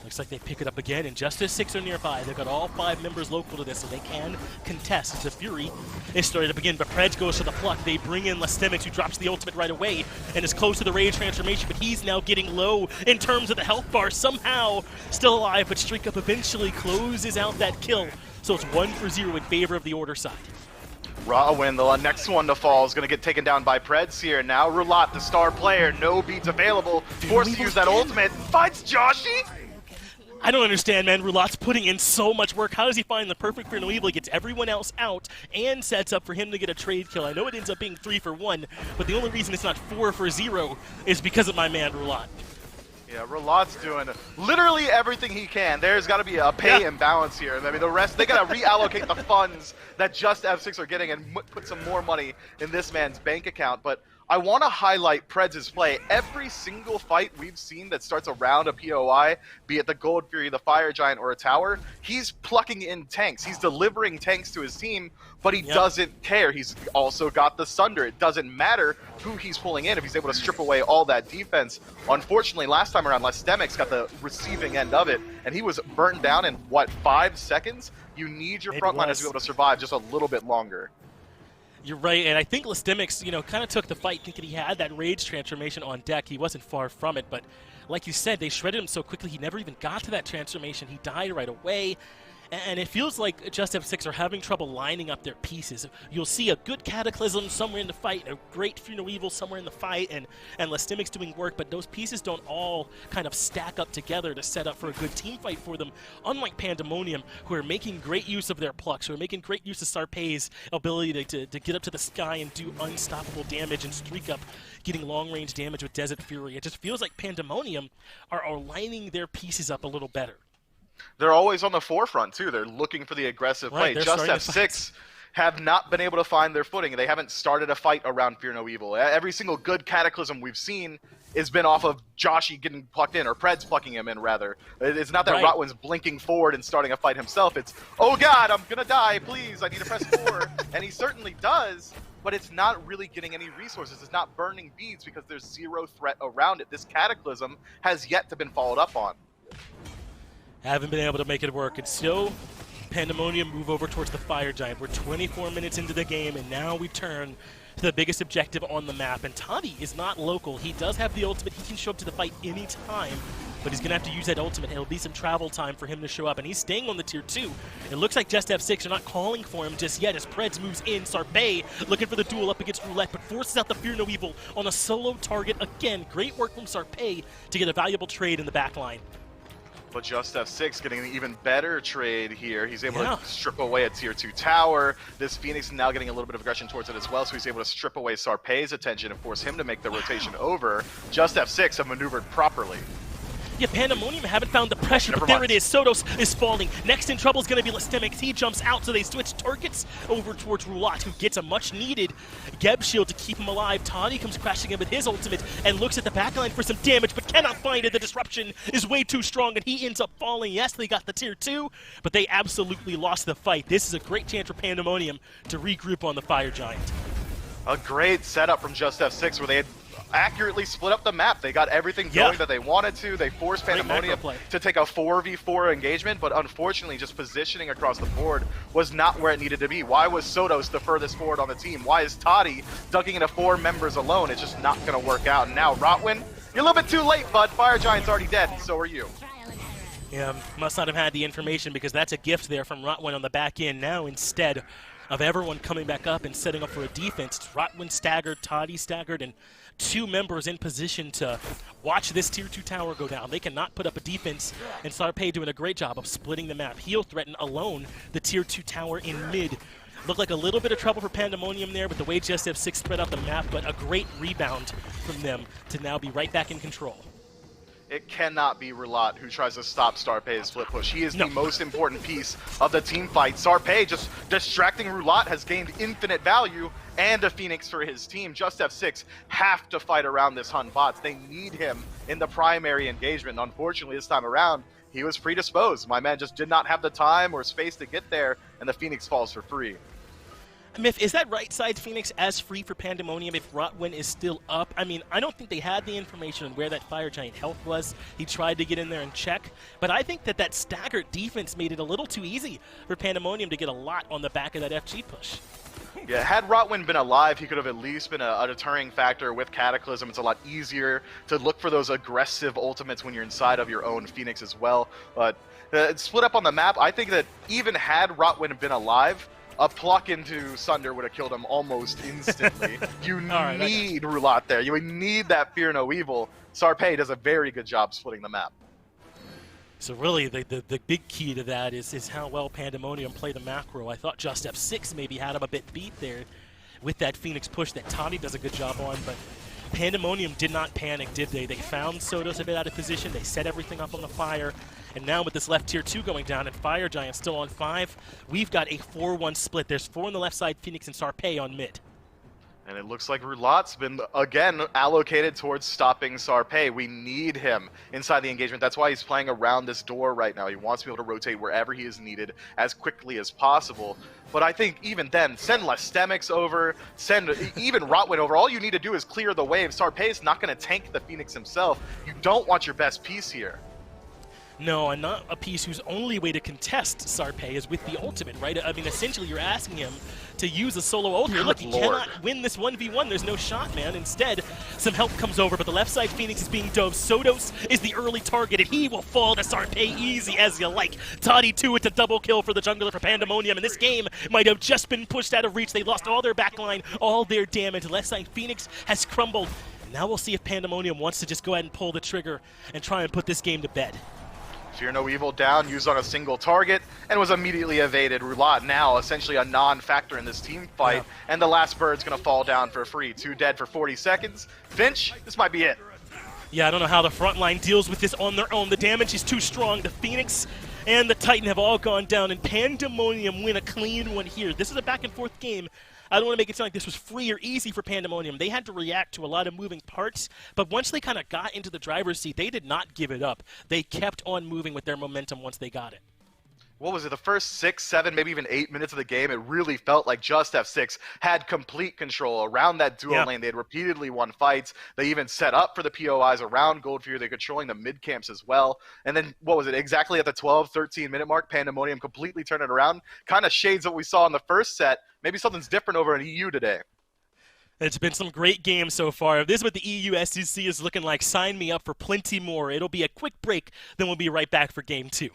Looks like they pick it up again, and JustF6 are nearby. They've got all 5 members local to this, so they can contest. As the Fury is started up again, but Preds goes to the pluck. They bring in Lastemics, who drops the ultimate right away and is close to the Rage transformation, but he's now getting low in terms of the health bar. Somehow still alive, but Streak Up eventually closes out that kill. So it's 1 for 0 in favor of the Order side. Rawwin, the next one to fall, is going to get taken down by Preds here. Now Roulette, the star player, no beats available, forced to use that ultimate, fights Joshi. I don't understand, man. Roulette's putting in so much work. How does he find the perfect Fear No Evil? He gets everyone else out and sets up for him to get a trade kill. I know it ends up being 3 for 1, but the only reason it's not 4 for 0 is because of my man, Roulette. Yeah, Roulette's doing literally everything he can. There's got to be a pay imbalance here. I mean, the rest, they got to reallocate the funds that JustF6 are getting and put some more money in this man's bank account. But I want to highlight Preds' play. Every single fight we've seen that starts around a POI, be it the Gold Fury, the Fire Giant, or a tower, he's plucking in tanks. He's delivering tanks to his team, but he doesn't care. He's also got the Sunder. It doesn't matter who he's pulling in if he's able to strip away all that defense. Unfortunately, last time around, Lastemics got the receiving end of it, and he was burnt down in, what, 5 seconds? You need your frontliners to be able to survive just a little bit longer. You're right, and I think Lastemics, kind of took the fight thinking he had that Rage transformation on deck. He wasn't far from it, but like you said, they shredded him so quickly he never even got to that transformation. He died right away. And it feels like JustF6 are having trouble lining up their pieces. You'll see a good Cataclysm somewhere in the fight, a great Fear No Evil somewhere in the fight, and Lastemics doing work, but those pieces don't all kind of stack up together to set up for a good team fight for them, unlike Pandemonium, who are making great use of their plucks, who are making great use of Sarpei's ability to get up to the sky and do unstoppable damage and streak up, getting long-range damage with Desert Fury. It just feels like Pandemonium are lining their pieces up a little better. They're always on the forefront, too. They're looking for the aggressive play. JustF6 have not been able to find their footing. They haven't started a fight around Fear No Evil. Every single good Cataclysm we've seen has been off of Joshi getting plucked in, or Preds plucking him in, rather. It's not that Rotwin's blinking forward and starting a fight himself. It's, oh god, I'm gonna die, please, I need to press 4. And he certainly does, but it's not really getting any resources. It's not burning beads because there's zero threat around it. This Cataclysm has yet to been followed up on. Haven't been able to make it work, and so Pandemonium move over towards the Fire Giant. We're 24 minutes into the game, and now we turn to the biggest objective on the map. And Toddy is not local. He does have the ultimate. He can show up to the fight anytime, but he's going to have to use that ultimate. It'll be some travel time for him to show up, and he's staying on the tier 2. It looks like JustF6 are not calling for him just yet as Preds moves in. Sarpei looking for the duel up against Roulette, but forces out the Fear No Evil on a solo target. Again, great work from Sarpei to get a valuable trade in the back line. But JustF6 getting an even better trade here. He's able to strip away a tier 2 tower. This Phoenix is now getting a little bit of aggression towards it as well, so he's able to strip away Sarpei's attention and force him to make the rotation over. JustF6 have maneuvered properly. Yeah, Pandamonium haven't found the pressure, Never but there mind. it is. Sodos is falling. Next in trouble is going to be Lastemics. He jumps out, so they switch targets over towards Roulat, who gets a much-needed Geb shield to keep him alive. Toddy comes crashing in with his ultimate and looks at the backline for some damage, but cannot find it. The disruption is way too strong, and he ends up falling. Yes, they got the tier 2, but they absolutely lost the fight. This is a great chance for Pandamonium to regroup on the Fire Giant. A great setup from JustF6 where they had accurately split up the map. They got everything going that they wanted to. They forced Great Pandemonium macro play. to take a 4v4 engagement, but unfortunately just positioning across the board was not where it needed to be. Why was Sodos the furthest forward on the team? Why is Toddy dunking into 4 members alone? It's just not going to work out. And now Rotwin, you're a little bit too late, bud. Fire Giant's already dead, and so are you. Yeah, must not have had the information because that's a gift there from Rotwin on the back end. Now instead of everyone coming back up and setting up for a defense, it's Rotwin staggered, Toddy staggered, and 2 members in position to watch this tier 2 tower go down. They cannot put up a defense, and Sarpei doing a great job of splitting the map. He'll threaten alone the tier 2 tower in mid. Looked like a little bit of trouble for Pandamonium there with the way JustF6 spread out the map, but a great rebound from them to now be right back in control. It cannot be Roulat who tries to stop Sarpei's flip push. He is the most important piece of the team fight. Sarpei just distracting Roulat has gained infinite value and a Phoenix for his team. JustF6 have to fight around this Hun bots. They need him in the primary engagement. Unfortunately, this time around, he was predisposed. My man just did not have the time or space to get there, and the Phoenix falls for free. Myth, is that right side Phoenix as free for Pandemonium if Rotwin is still up? I mean, I don't think they had the information on where that Fire Giant health was. He tried to get in there and check, but I think that staggered defense made it a little too easy for Pandemonium to get a lot on the back of that FG push. Yeah, had Rotwin been alive, he could have at least been a deterring factor with Cataclysm. It's a lot easier to look for those aggressive ultimates when you're inside of your own Phoenix as well. But split up on the map, I think that even had Rotwin been alive, a pluck into Sunder would have killed him almost instantly. You need Roulat there. You need that Fear No Evil. Sarpei does a very good job splitting the map. So really, the big key to that is how well Pandemonium played the macro. I thought JustF6 maybe had him a bit beat there with that Phoenix push that Toddy does a good job on, but Pandemonium did not panic, did they? They found Sodos a bit out of position, they set everything up on the fire, and now with this left tier 2 going down and Fire Giant still on 5, we've got a 4-1 split. There's 4 on the left side, Phoenix and Sarpei on mid. And it looks like Roulat's been, again, allocated towards stopping Sarpei. We need him inside the engagement. That's why he's playing around this door right now. He wants to be able to rotate wherever he is needed as quickly as possible. But I think even then, send Lastemics over, send even Rotwin over. All you need to do is clear the wave. Sarpei is not going to tank the Phoenix himself. You don't want your best piece here. No, and not a piece whose only way to contest Sarpei is with the ultimate, right? I mean, essentially you're asking him to use a solo ultimate. Look, he cannot win this 1v1. There's no shot, man. Instead, some help comes over, but the left side Phoenix is being dove. Sodos is the early target, and he will fall to Sarpei easy as you like. Toddy 2, it's a double kill for the jungler for Pandemonium, and this game might have just been pushed out of reach. They lost all their backline, all their damage. Left side Phoenix has crumbled. Now we'll see if Pandemonium wants to just go ahead and pull the trigger and try and put this game to bed. Fear No Evil down, used on a single target, and was immediately evaded. Roulat now essentially a non-factor in this team fight, and the last bird's going to fall down for free. 2 dead for 40 seconds. Finch, this might be it. Yeah, I don't know how the front line deals with this on their own. The damage is too strong. The Phoenix and the Titan have all gone down, and Pandemonium win a clean one here. This is a back-and-forth game. I don't want to make it sound like this was free or easy for Pandemonium. They had to react to a lot of moving parts, but once they kind of got into the driver's seat, they did not give it up. They kept on moving with their momentum once they got it. What was it, the first 6, 7, maybe even 8 minutes of the game, it really felt like JustF6 had complete control around that duo lane. They had repeatedly won fights. They even set up for the POIs around Goldfear. They're controlling the mid camps as well. And then, what was it, exactly at the 12, 13 minute mark, Pandemonium completely turned it around. Kind of shades what we saw in the first set. Maybe something's different over in EU today. It's been some great games so far. If this is what the EU SCC is looking like, sign me up for plenty more. It'll be a quick break, then we'll be right back for Game 2.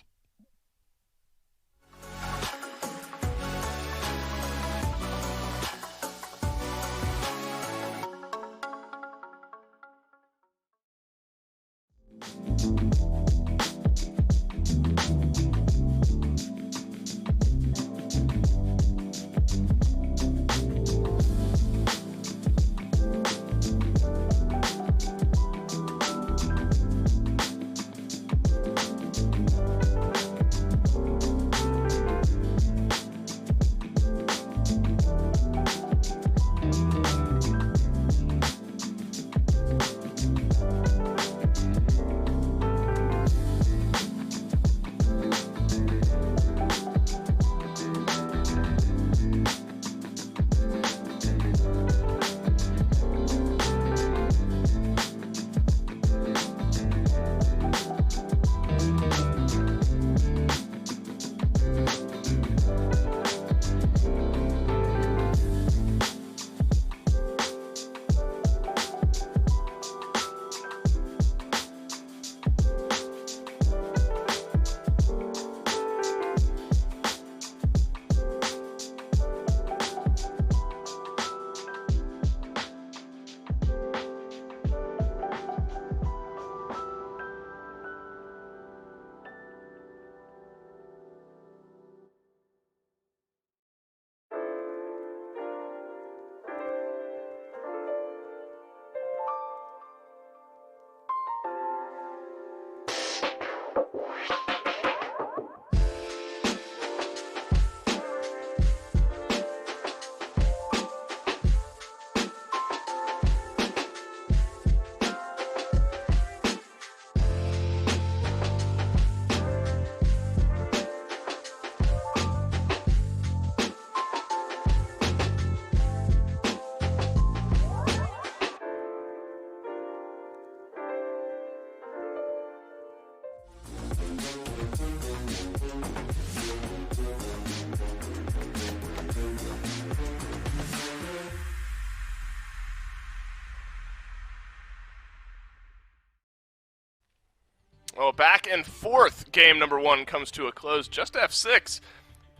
Well, back and forth game number 1 comes to a close. JustF6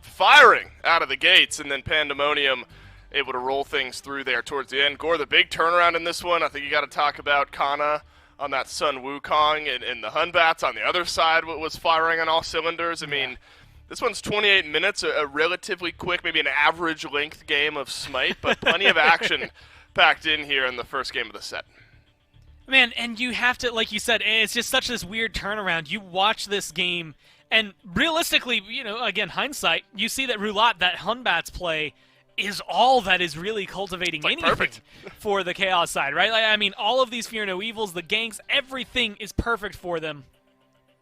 firing out of the gates, and then Pandamonium able to roll things through there towards the end. Gore, the big turnaround in this one, I think you got to talk about Kana on that Sun Wukong, and the Hunbats on the other side was firing on all cylinders. I mean, this one's 28 minutes, a relatively quick, maybe an average length game of Smite, but plenty of action packed in here in the first game of the set. Man, and you have to, like you said, it's just such this weird turnaround. You watch this game, and realistically, again, hindsight, you see that Roulette, that Hunbats play, is all that is really cultivating anything perfect for the Chaos side, right? I mean, all of these Fear No Evils, the ganks, everything is perfect for them.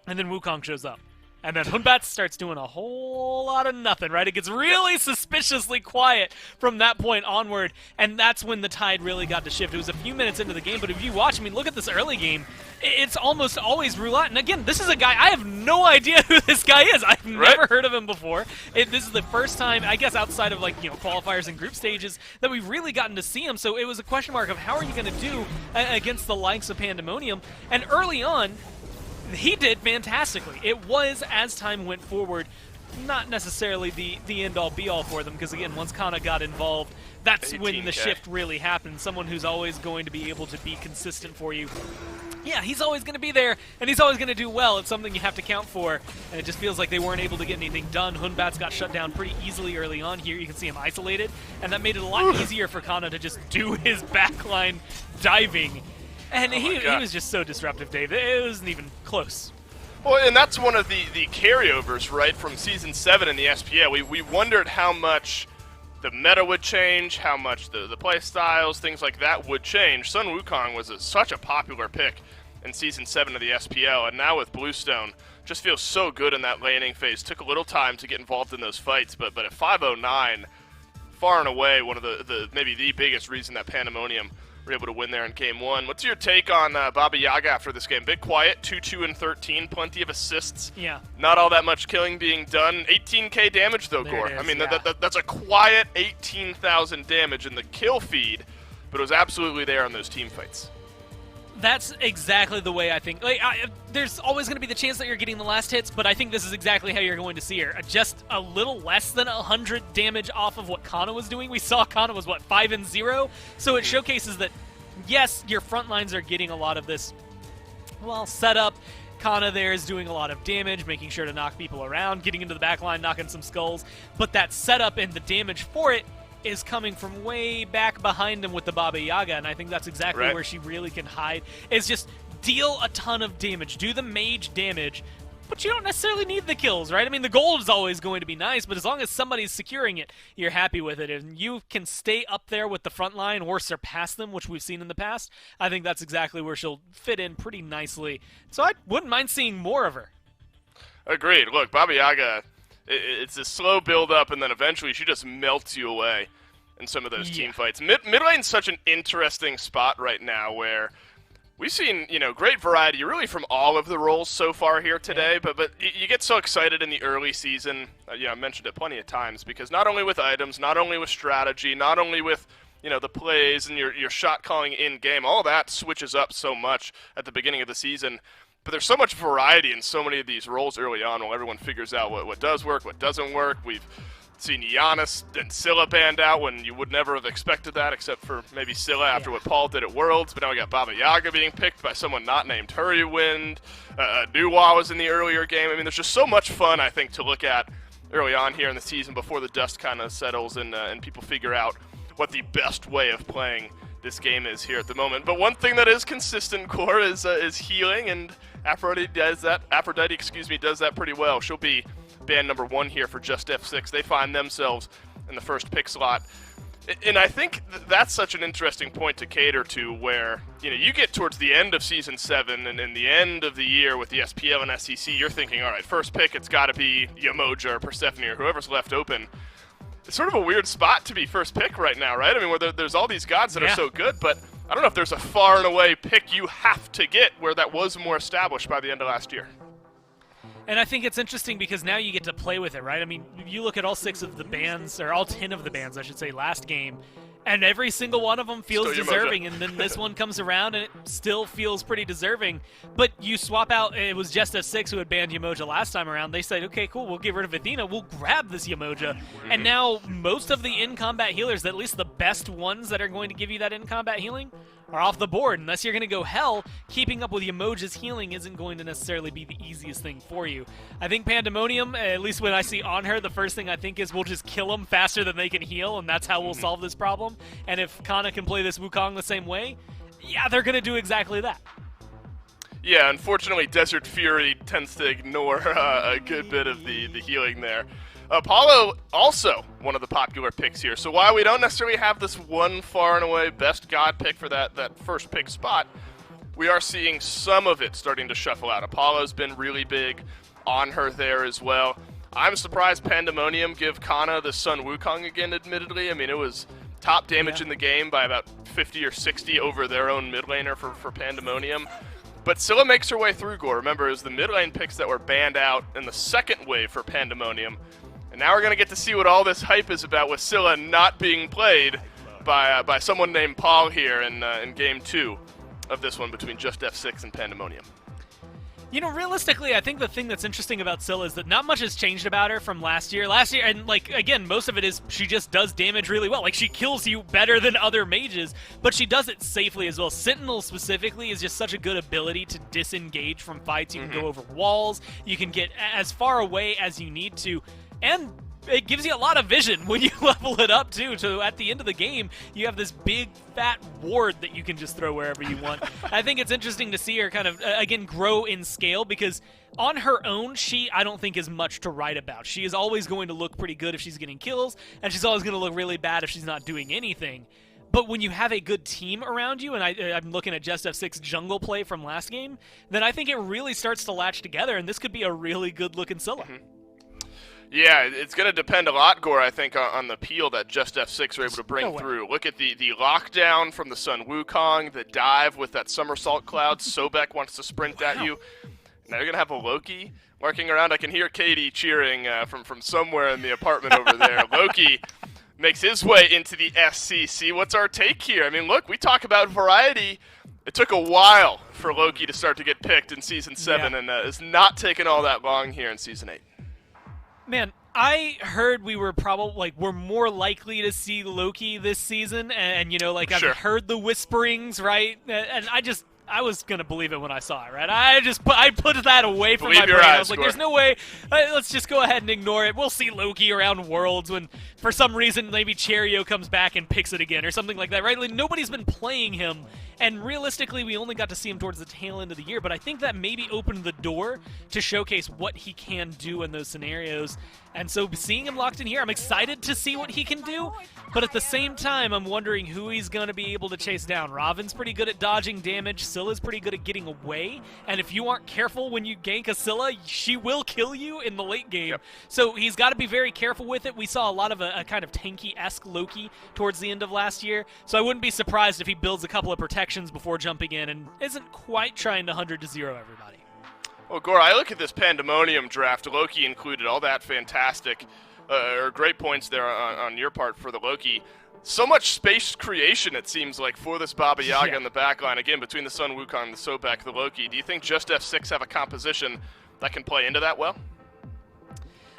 And then Wukong shows up. And then Hunbats starts doing a whole lot of nothing, right? It gets really suspiciously quiet from that point onward, and that's when the tide really got to shift. It was a few minutes into the game, but if you watch, I mean, look at this early game. It's almost always Roulette. And again, this is a guy, I have no idea who this guy is. I've never heard of him before. This is the first time, I guess, outside of, qualifiers and group stages, that we've really gotten to see him. So it was a question mark of how are you going to do against the likes of Pandamonium. And early on, he did fantastically. It was, as time went forward, not necessarily the end-all be-all for them, because again, once Kana got involved, that's when the shift really happened. Someone who's always going to be able to be consistent for you. Yeah, he's always going to be there, and he's always going to do well. It's something you have to count for, and it just feels like they weren't able to get anything done. Hunbats got shut down pretty easily early on here. You can see him isolated, and that made it a lot easier for Kana to just do his backline diving. And he was just so disruptive, Dave. It wasn't even close. Well, and that's one of the carryovers, right, from Season 7 in the SPL. We wondered how much the meta would change, how much the play styles, things like that would change. Sun Wukong was such a popular pick in Season 7 of the SPL, and now with Bluestone, just feels so good in that laning phase. Took a little time to get involved in those fights, but at 509, far and away one of the maybe the biggest reason that Pandemonium were able to win there in Game 1. What's your take on Baba Yaga after this game? Bit quiet, 2-2-13, plenty of assists. Yeah. Not all that much killing being done. 18k damage, though, There Gore. it is, I mean, yeah. that's a quiet 18,000 damage in the kill feed, but it was absolutely there in those team fights. That's exactly the way I think. There's always going to be the chance that you're getting the last hits, but I think this is exactly how you're going to see her. Just a little less than 100 damage off of what Kana was doing. We saw Kana was, 5-0? So it showcases that, yes, your front lines are getting a lot of this, setup. Kana there is doing a lot of damage, making sure to knock people around, getting into the back line, knocking some skulls. But that setup and the damage for it is coming from way back behind him with the Baba Yaga, and I think that's exactly where she really can hide, is just deal a ton of damage, do the mage damage, but you don't necessarily need the kills, right? I mean, the gold is always going to be nice, but as long as somebody's securing it, you're happy with it, and you can stay up there with the front line or surpass them, which we've seen in the past. I think that's exactly where she'll fit in pretty nicely, so I wouldn't mind seeing more of her. Agreed. Look, Baba Yaga, it's a slow build-up, and then eventually she just melts you away in some of those team fights. Mid lane's such an interesting spot right now where we've seen, great variety really from all of the roles so far here today, but you get so excited in the early season. I mentioned it plenty of times, because not only with items, not only with strategy, not only with the plays and your shot calling in-game, all that switches up so much at the beginning of the season. But there's so much variety in so many of these roles early on while everyone figures out what does work, what doesn't work. We've seen Giannis and Scylla banned out when you would never have expected that, except for maybe Scylla after what Paul did at Worlds. But now we got Baba Yaga being picked by someone not named Hurrywind. Nuwa was in the earlier game. I mean, there's just so much fun, I think, to look at early on here in the season before the dust kind of settles and people figure out what the best way of playing this game is here at the moment. But one thing that is consistent, Core, is healing, and Aphrodite does that pretty well. She'll be ban number 1 here for JustF6. They find themselves in the first pick slot. And I think that's such an interesting point to cater to, where you get towards the end of Season 7 and in the end of the year with the SPL and SCC, you're thinking, all right, first pick, it's got to be Yamoja or Persephone or whoever's left open. It's sort of a weird spot to be first pick right now, right? I mean, where there's all these gods that are so good, but I don't know if there's a far and away pick you have to get where that was more established by the end of last year. And I think it's interesting because now you get to play with it, right? I mean, you look at all 6 of the bans, or all 10 of the bans, I should say, last game, And every single one of them feels Still deserving, Yamoja. and then this one comes around and it still feels pretty deserving. But you swap out, it was JustF6 who had banned Yamoja last time around. They said, okay, cool, we'll get rid of Athena, we'll grab this Yamoja. And now most of the in-combat healers, at least the best ones that are going to give you that in-combat healing, are off the board. Unless you're going to go hell, keeping up with Yamoja's healing isn't going to necessarily be the easiest thing for you. I think Pandamonium, at least when I see on her, the first thing I think is we'll just kill them faster than they can heal, and that's how we'll solve this problem. And if Kana can play this Wukong the same way, yeah, they're going to do exactly that. Yeah, unfortunately, Desert Fury tends to ignore a good bit of the healing there. Apollo, also one of the popular picks here. So while we don't necessarily have this one far and away best god pick for that first pick spot, we are seeing some of it starting to shuffle out. Apollo's been really big on her there as well. I'm surprised Pandamonium give Kana the Sun Wukong again, admittedly. I mean, it was top damage in the game by about 50 or 60 over their own mid laner for Pandamonium. But Scylla makes her way through, Gore. Remember, it was the mid lane picks that were banned out in the second wave for Pandamonium. And now we're going to get to see what all this hype is about with Scylla not being played by someone named Paul here in Game 2 of this one between JustF6 and Pandamonium. You know, realistically, I think the thing that's interesting about Scylla is that not much has changed about her from last year. Last year, and like, again, most of it is she just does damage really well. Like, she kills you better than other mages, but she does it safely as well. Sentinel specifically is just such a good ability to disengage from fights. You can go over walls. You can get as far away as you need to. And it gives you a lot of vision when you level it up, too. So at the end of the game, you have this big, fat ward that you can just throw wherever you want. I think it's interesting to see her kind of, again, grow in scale, because on her own, I don't think is much to write about. She is always going to look pretty good if she's getting kills, and she's always going to look really bad if she's not doing anything. But when you have a good team around you, and I'm looking at JustF6 jungle play from last game, then I think it really starts to latch together, and this could be a really good-looking Scylla. Yeah, it's going to depend a lot, Gore, I think, on the peel that JustF6 are able to bring through. Look at the lockdown from the Sun Wukong, the dive with that somersault cloud. Sobek wants to sprint at you. Now you're going to have a Loki lurking around. I can hear Katie cheering from somewhere in the apartment over there. Loki makes his way into the SCC. What's our take here? I mean, look, we talk about variety. It took a while for Loki to start to get picked in Season 7, and it's not taken all that long here in Season 8. Man, I heard we were we're more likely to see Loki this season, and you know, like, I've heard the whisperings, right? And I was gonna believe it when I saw it, right? I put that away from my brain. I was like, there's no way. Let's just go ahead and ignore it. We'll see Loki around Worlds when, for some reason, maybe Cherio comes back and picks it again or something like that, right? Like, nobody's been playing him, and realistically, we only got to see him towards the tail end of the year. But I think that maybe opened the door to showcase what he can do in those scenarios. And so seeing him locked in here, I'm excited to see what he can do. But at the same time, I'm wondering who he's going to be able to chase down. Raven's pretty good at dodging damage. Scylla's pretty good at getting away. And if you aren't careful when you gank a Scylla, she will kill you in the late game. So he's got to be very careful with it. We saw a lot of a kind of tanky-esque Loki towards the end of last year. So I wouldn't be surprised if he builds a couple of protections before jumping in and isn't quite trying to 100-0 everybody. Well, Gore, I look at this Pandamonium draft, Loki included, all that fantastic, or great points there on your part for the Loki. So much space creation, it seems like, for this Baba Yaga in the backline. Again, between the Sun Wukong, the Sobek, the Loki. Do you think JustF6 have a composition that can play into that well?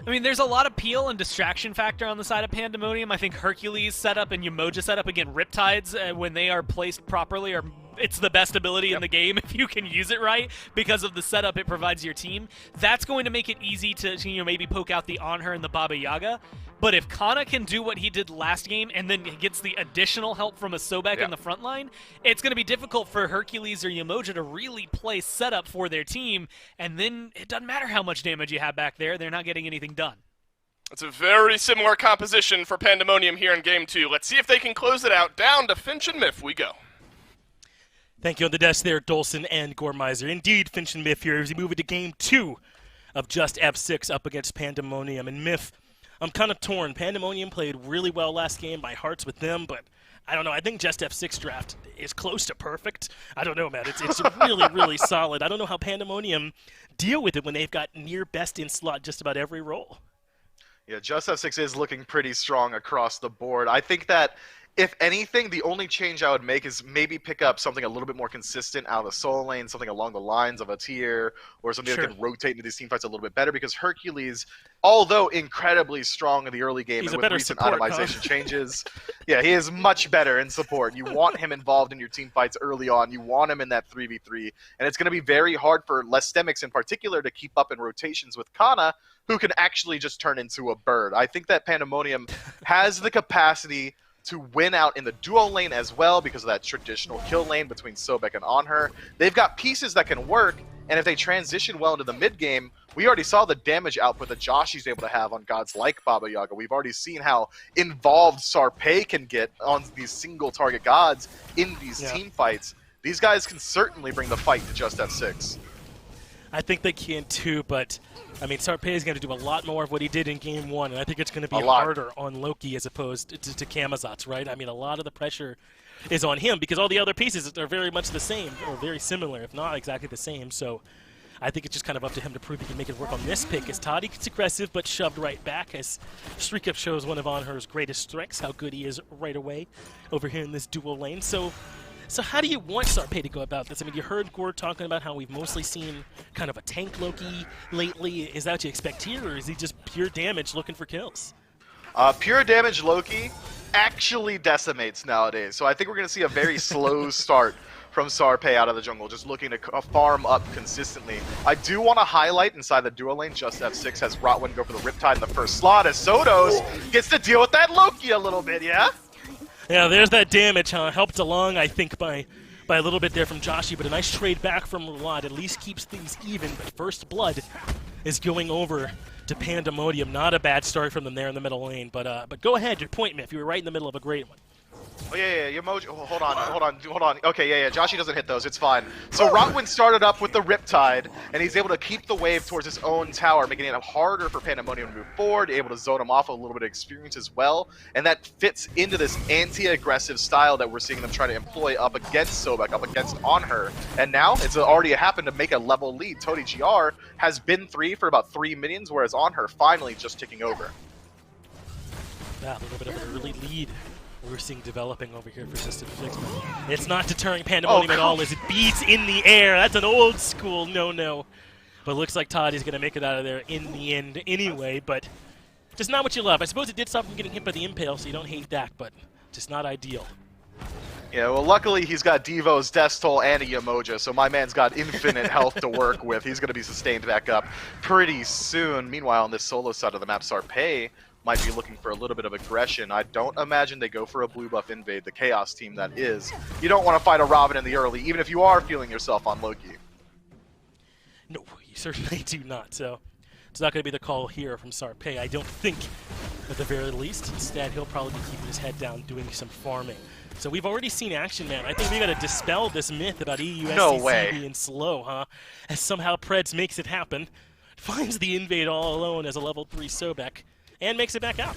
I mean, there's a lot of peel and distraction factor on the side of Pandamonium. I think Hercules setup and Yamoja setup, again, Riptides, when they are placed properly, it's the best ability in the game if you can use it right because of the setup it provides your team. That's going to make it easy to maybe poke out the On Her and the Baba Yaga. But if Kana can do what he did last game and then gets the additional help from a Sobek in the front line, it's going to be difficult for Hercules or Yamoja to really play setup for their team, and then it doesn't matter how much damage you have back there, they're not getting anything done. It's a very similar composition for Pandamonium here in Game 2. Let's see if they can close it out. Down to Finch and Myth we go. Thank you on the desk there, Dolson and Gormizer. Indeed, Finch and Myth here as we move into Game 2 of JustF6 up against Pandamonium. And Myth, I'm kind of torn. Pandamonium played really well last game. My heart's with them, but I don't know. I think JustF6 draft is close to perfect. I don't know, man. It's really, really solid. I don't know how Pandamonium deal with it when they've got near best in slot just about every role. Yeah, JustF6 is looking pretty strong across the board. I think that If anything, the only change I would make is maybe pick up something a little bit more consistent out of the solo lane, something along the lines of a tier, or something Sure. that can rotate into these teamfights a little bit better, because Hercules, although incredibly strong in the early game He's and a with better recent support, huh? itemization changes, yeah, he is much better in support. You want him involved in your teamfights early on. You want him in that 3v3, and it's going to be very hard for Lestemics in particular to keep up in rotations with Kana, who can actually just turn into a bird. I think that Pandamonium has the capacity to win out in the duo lane as well because of that traditional kill lane between Sobek and Onher. They've got pieces that can work, and if they transition well into the mid game, we already saw the damage output that Joshi's able to have on gods like Baba Yaga. We've already seen how involved Sarpei can get on these single target gods in these team fights. These guys can certainly bring the fight to JustF6. I think they can too, but I mean, Sarpei is going to do a lot more of what he did in Game 1, and I think it's going to be harder on Loki as opposed to Camazotz, right? I mean, a lot of the pressure is on him because all the other pieces are very much the same, or very similar, if not exactly the same, so I think it's just kind of up to him to prove he can make it work on this pick, as Toddy gets aggressive but shoved right back, as Streakup shows one of Onher's greatest strengths, how good he is right away over here in this dual lane. So how do you want Sarpei to go about this? I mean, you heard Gore talking about how we've mostly seen kind of a tank Loki lately. Is that what you expect here, or is he just pure damage looking for kills? Pure damage Loki actually decimates nowadays, so I think we're going to see a very slow start from Sarpei out of the jungle, just looking to farm up consistently. I do want to highlight inside the duo lane, JustF6 has Rotwin go for the Riptide in the first slot, as Sodos gets to deal with that Loki a little bit, yeah? Yeah, there's that damage, huh? Helped along, I think, by a little bit there from Joshi, but a nice trade back from Rulad. At least keeps things even, but First Blood is going over to Pandamonium. Not a bad start from them there in the middle lane, but go ahead, your point, Miff. You were right in the middle of a great one. Oh, yeah, your Mojo. Oh, hold on. Okay, yeah, Joshi doesn't hit those. It's fine. So Rotwin started up with the Riptide, and he's able to keep the wave towards his own tower, making it harder for Pandamonium to move forward, able to zone him off with a little bit of experience as well. And that fits into this anti-aggressive style that we're seeing them try to employ up against Sobek, up against Onher. And now it's already happened to make a level lead. Todi GR has been 3 for about 3 minions, whereas Onher finally just ticking over. Yeah, a little bit of an early lead we're seeing developing over here for JustF6. It's not deterring Pandemonium at all as it beats in the air. That's an old school no-no. But looks like Todd is going to make it out of there in the end anyway, but just not what you love. I suppose it did stop him getting hit by the Impale, so you don't hate that, but just not ideal. Yeah, well, luckily he's got Devo's Death Toll and a Yamoja, so my man's got infinite health to work with. He's going to be sustained back up pretty soon. Meanwhile, on this solo side of the map, Sarpei might be looking for a little bit of aggression. I don't imagine they go for a blue buff invade, the Chaos team that is. You don't want to fight a Robin in the early, even if you are feeling yourself on Loki. No, you certainly do not, so it's not going to be the call here from Sarpei, I don't think, at the very least. Instead, he'll probably be keeping his head down, doing some farming. So we've already seen action, man. I think we got to dispel this myth about EU SCC being slow, huh? As somehow Preds makes it happen, finds the invade all alone as a level 3 Sobek, and makes it back out.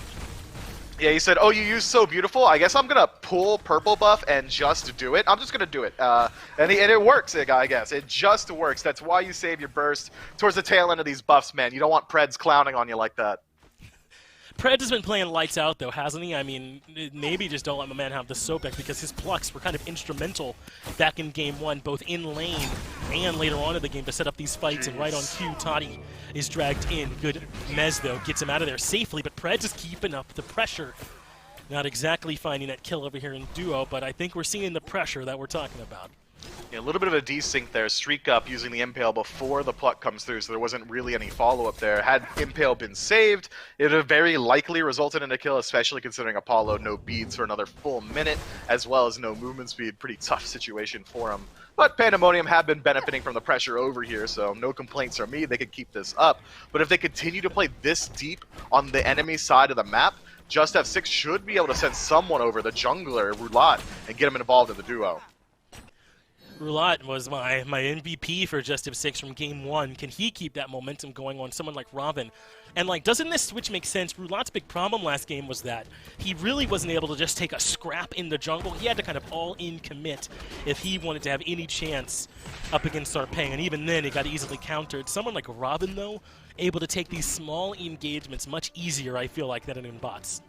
Yeah, he said, oh, you use So Beautiful? I guess I'm going to pull purple buff and just do it. I'm just going to do it. And it works, I guess. It just works. That's why you save your burst towards the tail end of these buffs, man. You don't want Preds clowning on you like that. Preds has been playing lights out, though, hasn't he? I mean, maybe just don't let my man have the Sobek because his plucks were kind of instrumental back in Game 1, both in lane and later on in the game to set up these fights. And right on cue, Toddy is dragged in. Good Mez, though, gets him out of there safely, but Preds is keeping up the pressure. Not exactly finding that kill over here in duo, but I think we're seeing the pressure that we're talking about. Yeah, a little bit of a desync there. Streak up using the Impale before the pluck comes through, so there wasn't really any follow-up there. Had Impale been saved, it would have very likely resulted in a kill, especially considering Apollo no beads for another full minute, as well as no movement speed. Pretty tough situation for him. But Pandemonium have been benefiting from the pressure over here, so no complaints from me. They could keep this up. But if they continue to play this deep on the enemy side of the map, JustF6 should be able to send someone over, the jungler, Roulat, and get him involved in the duo. Roulat was my MVP for JustF6 from Game 1. Can he keep that momentum going on someone like Robin? And, like, doesn't this switch make sense? Roulat's big problem last game was that he really wasn't able to just take a scrap in the jungle. He had to kind of all-in commit if he wanted to have any chance up against Sarpei, and even then, he got easily countered. Someone like Robin, though, able to take these small engagements much easier, I feel like, than in bots.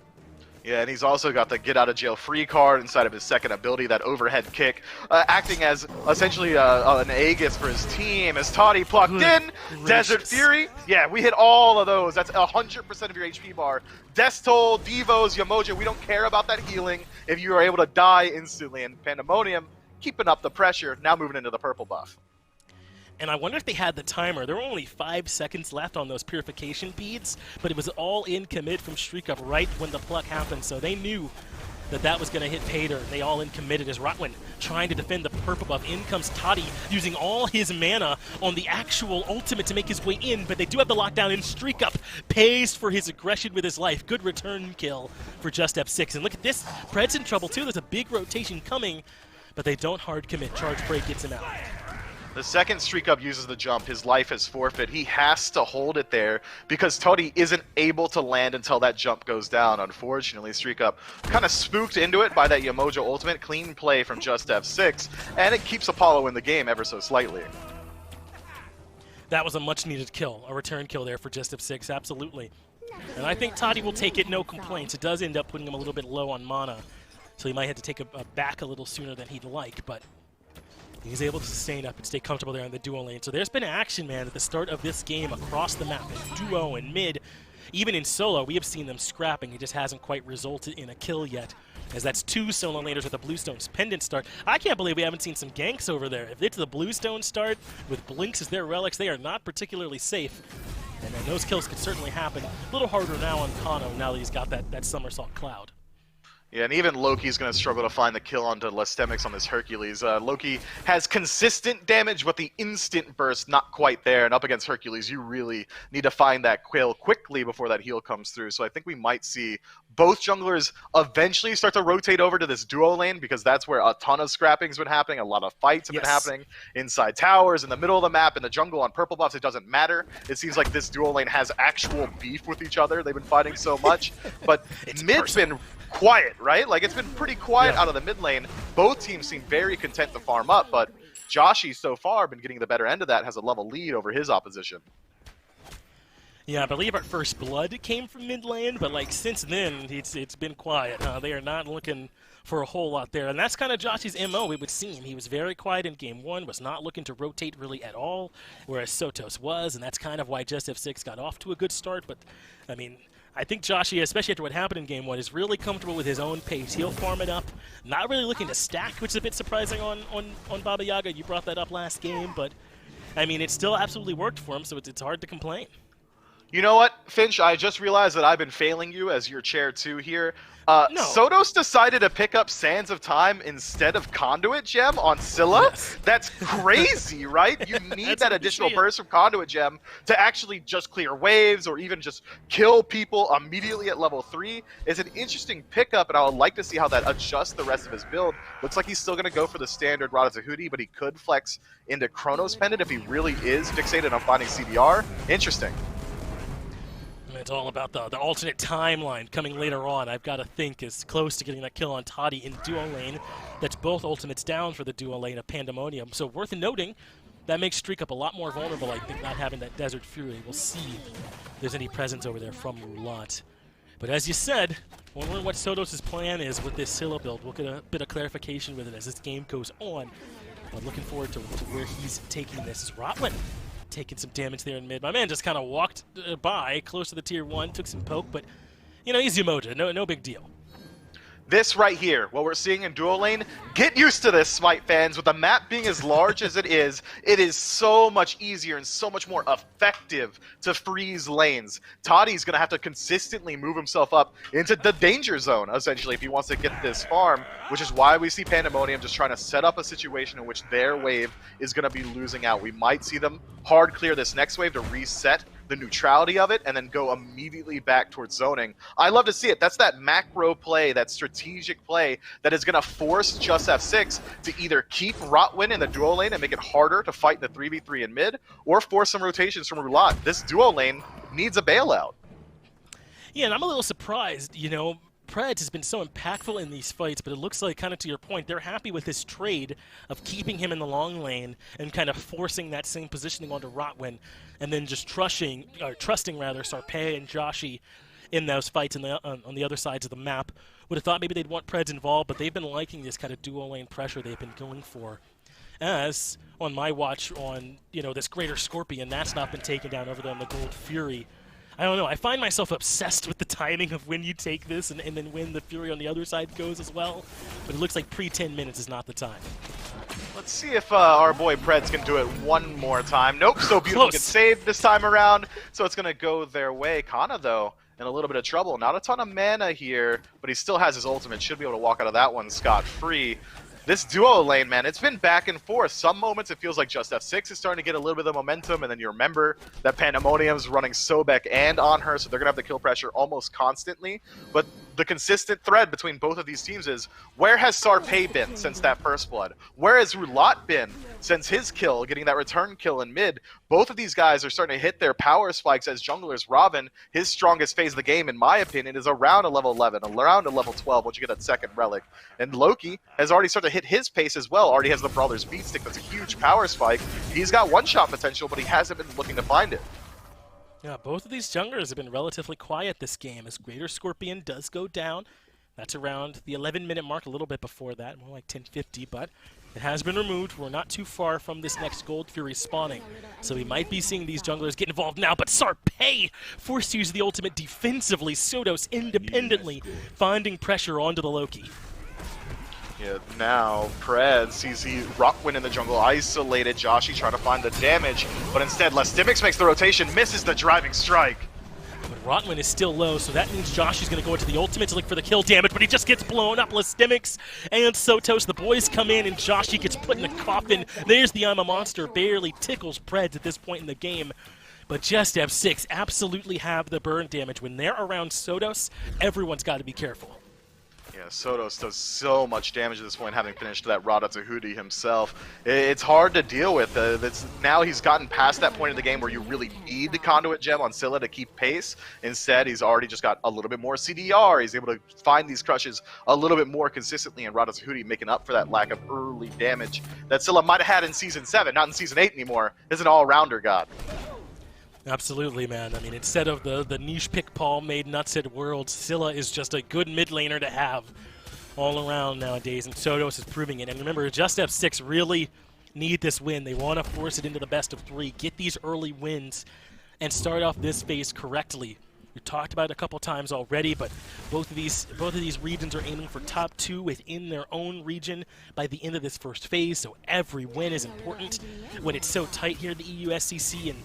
Yeah, and he's also got the get-out-of-jail-free card inside of his second ability, that overhead kick, acting as essentially an Aegis for his team. As Toddy plucked in, Desert Fury. Yeah, we hit all of those. That's 100% of your HP bar. Death Toll, Devos, Yamoja, we don't care about that healing if you are able to die instantly. And Pandamonium keeping up the pressure, now moving into the purple buff. And I wonder if they had the timer. There were only 5 seconds left on those purification beads, but it was all in commit from Streak Up right when the pluck happened, so they knew that that was going to hit Pater. They all in committed as Rotwin trying to defend the purple buff. In comes Toddy using all his mana on the actual ultimate to make his way in, but they do have the lockdown, and Streak Up pays for his aggression with his life. Good return kill for JustF6. And look at this, Pred's in trouble too. There's a big rotation coming, but they don't hard commit. Charge Break gets him out. The second Streak Up uses the jump, his life is forfeit. He has to hold it there because Toddy isn't able to land until that jump goes down. Unfortunately, Streak Up kind of spooked into it by that Yamoja ultimate. Clean play from JustF6, and it keeps Apollo in the game ever so slightly. That was a much-needed kill, a return kill there for JustF6, absolutely. And I think Toddy will take it, no complaints. It does end up putting him a little bit low on mana, so he might have to take a back a little sooner than he'd like, but he's able to sustain up and stay comfortable there in the duo lane. So there's been action, man, at the start of this game across the map, in duo and mid. Even in solo, we have seen them scrapping. It just hasn't quite resulted in a kill yet, as that's 2 solo laners with the Bluestone's Pendant start. I can't believe we haven't seen some ganks over there. If it's the Bluestone start with Blinks as their relics, they are not particularly safe. And then those kills could certainly happen. A little harder now on Kano, now that he's got that Somersault Cloud. Yeah, and even Loki's going to struggle to find the kill onto Lestemix on this Hercules. Loki has consistent damage, but the instant burst not quite there. And up against Hercules, you really need to find that kill quickly before that heal comes through. So I think we might see both junglers eventually start to rotate over to this duo lane, because that's where a ton of scrapping's been happening. A lot of fights have been happening inside towers, in the middle of the map, in the jungle, on purple buffs. It doesn't matter. It seems like this duo lane has actual beef with each other. They've been fighting so much. But mid's been quiet, right? Like, it's been pretty quiet out of the mid lane. Both teams seem very content to farm up, but Joshi so far been getting the better end of that, has a level lead over his opposition. Yeah, I believe our first blood came from mid lane, but like since then, it's been quiet. They are not looking for a whole lot there, and that's kind of Joshi's MO, it would seem. He was very quiet in game 1, was not looking to rotate really at all, whereas Sotos was, and that's kind of why JustF6 got off to a good start. But, I mean, I think Joshi, especially after what happened in game 1, is really comfortable with his own pace. He'll farm it up, not really looking to stack, which is a bit surprising on Baba Yaga. You brought that up last game, but, I mean, it still absolutely worked for him, so it's hard to complain. You know what, Finch? I just realized that I've been failing you as your chair 2 here. No. Sotos decided to pick up Sands of Time instead of Conduit Gem on Scylla? Yes. That's crazy, right? You need that additional burst from Conduit Gem to actually just clear waves or even just kill people immediately at level 3. It's an interesting pickup, and I would like to see how that adjusts the rest of his build. Looks like he's still going to go for the standard Radazahudi, but he could flex into Chronos Pendant if he really is fixated on finding CDR. Interesting. It's all about the alternate timeline coming later on. I've got to think is close to getting that kill on Toddy in duo lane. That's both ultimates down for the duo lane of Pandamonium. So worth noting, that makes Streak Up a lot more vulnerable, I think, not having that Desert Fury. We'll see if there's any presence over there from Roulat. But as you said, wondering what Sotos' plan is with this Scylla build. We'll get a bit of clarification with it as this game goes on. But looking forward to where he's taking this. Is Rotwin taking some damage there in mid. My man just kind of walked by close to the tier 1, took some poke, but, you know, he's Yamoja. No big deal. This right here, what we're seeing in duo lane, get used to this, Smite fans. With the map being as large as it is so much easier and so much more effective to freeze lanes. Toddy's going to have to consistently move himself up into the danger zone, essentially, if he wants to get this farm, which is why we see Pandemonium just trying to set up a situation in which their wave is going to be losing out. We might see them hard clear this next wave to reset the neutrality of it and then go immediately back towards zoning. I love to see it. That's that macro play, that strategic play that is going to force JustF6 to either keep Rotwin in the duo lane and make it harder to fight the 3v3 in mid, or force some rotations from Roulat. This duo lane needs a bailout. Yeah, and I'm a little surprised, you know, Preds has been so impactful in these fights, but it looks like, kind of to your point, they're happy with this trade of keeping him in the long lane and kind of forcing that same positioning onto Rotwin, and then just trusting Sarpei and Joshi in those fights on the other sides of the map. Would have thought maybe they'd want Preds involved, but they've been liking this kind of dual lane pressure they've been going for. As on my watch on, this Greater Scorpion, that's not been taken down over there on the Gold Fury. I don't know, I find myself obsessed with the timing of when you take this and then when the Fury on the other side goes as well. But it looks like pre-10 minutes is not the time. Let's see if our boy Preds can do it one more time. Nope, so beautiful Close. gets saved this time around, so it's going to go their way. Kana, though, in a little bit of trouble. Not a ton of mana here, but he still has his ultimate. Should be able to walk out of that one scot-free. This duo lane, man, it's been back and forth. Some moments it feels like JustF6 is starting to get a little bit of momentum, and then you remember that Pandamonium's running Sobek and on her, so they're going to have the kill pressure almost constantly. But the consistent thread between both of these teams is, where has Sarpei been since that first blood? Where has Roulat been since his kill, getting that return kill in mid? Both of these guys are starting to hit their power spikes as junglers. Robin, his strongest phase of the game, in my opinion, is around a level 11, around a level 12 once you get that second relic. And Loki has already started to hit his pace as well. Already has the Brawler's Beat Stick. That's a huge power spike. He's got one-shot potential, but he hasn't been looking to find it. Yeah, both of these junglers have been relatively quiet this game as Greater Scorpion does go down. That's around the 11-minute mark, a little bit before that, more like 10:50, but it has been removed. We're not too far from this next Gold Fury spawning, so we might be seeing these junglers get involved now, but Sarpei forced to use the ultimate defensively, Sodos independently finding pressure onto the Loki. Yeah, now Preds sees Rockwin in the jungle, isolated. Joshi trying to find the damage, but instead Lestimics makes the rotation, misses the driving strike. But Rotman is still low, so that means Josh is going to go into the ultimate to look for the kill damage, but he just gets blown up. Lestimics and Sotos, the boys come in, and Joshi gets put in a coffin. There's the I'm a Monster, barely tickles Preds at this point in the game. But JustF6 absolutely have the burn damage. When they're around Sotos, everyone's got to be careful. Yeah, Sotos does so much damage at this point, having finished that Ratatouille himself. It's hard to deal with. Now he's gotten past that point in the game where you really need the Conduit Gem on Scylla to keep pace. Instead, he's already just got a little bit more CDR. He's able to find these crushes a little bit more consistently, and Ratatouille making up for that lack of early damage that Scylla might have had in Season 7, not in Season 8 anymore. Is an all-rounder god. Absolutely, man. I mean, instead of the niche pick Paul made nuts at Worlds, Scylla is just a good mid laner to have all around nowadays, and Sotos is proving it. And remember, JustF6 really need this win. They want to force it into the best of 3, get these early wins, and start off this phase correctly. We talked about it a couple times already, but both of these regions are aiming for top 2 within their own region by the end of this first phase, so every win is important when it's so tight here in the EU SCC, and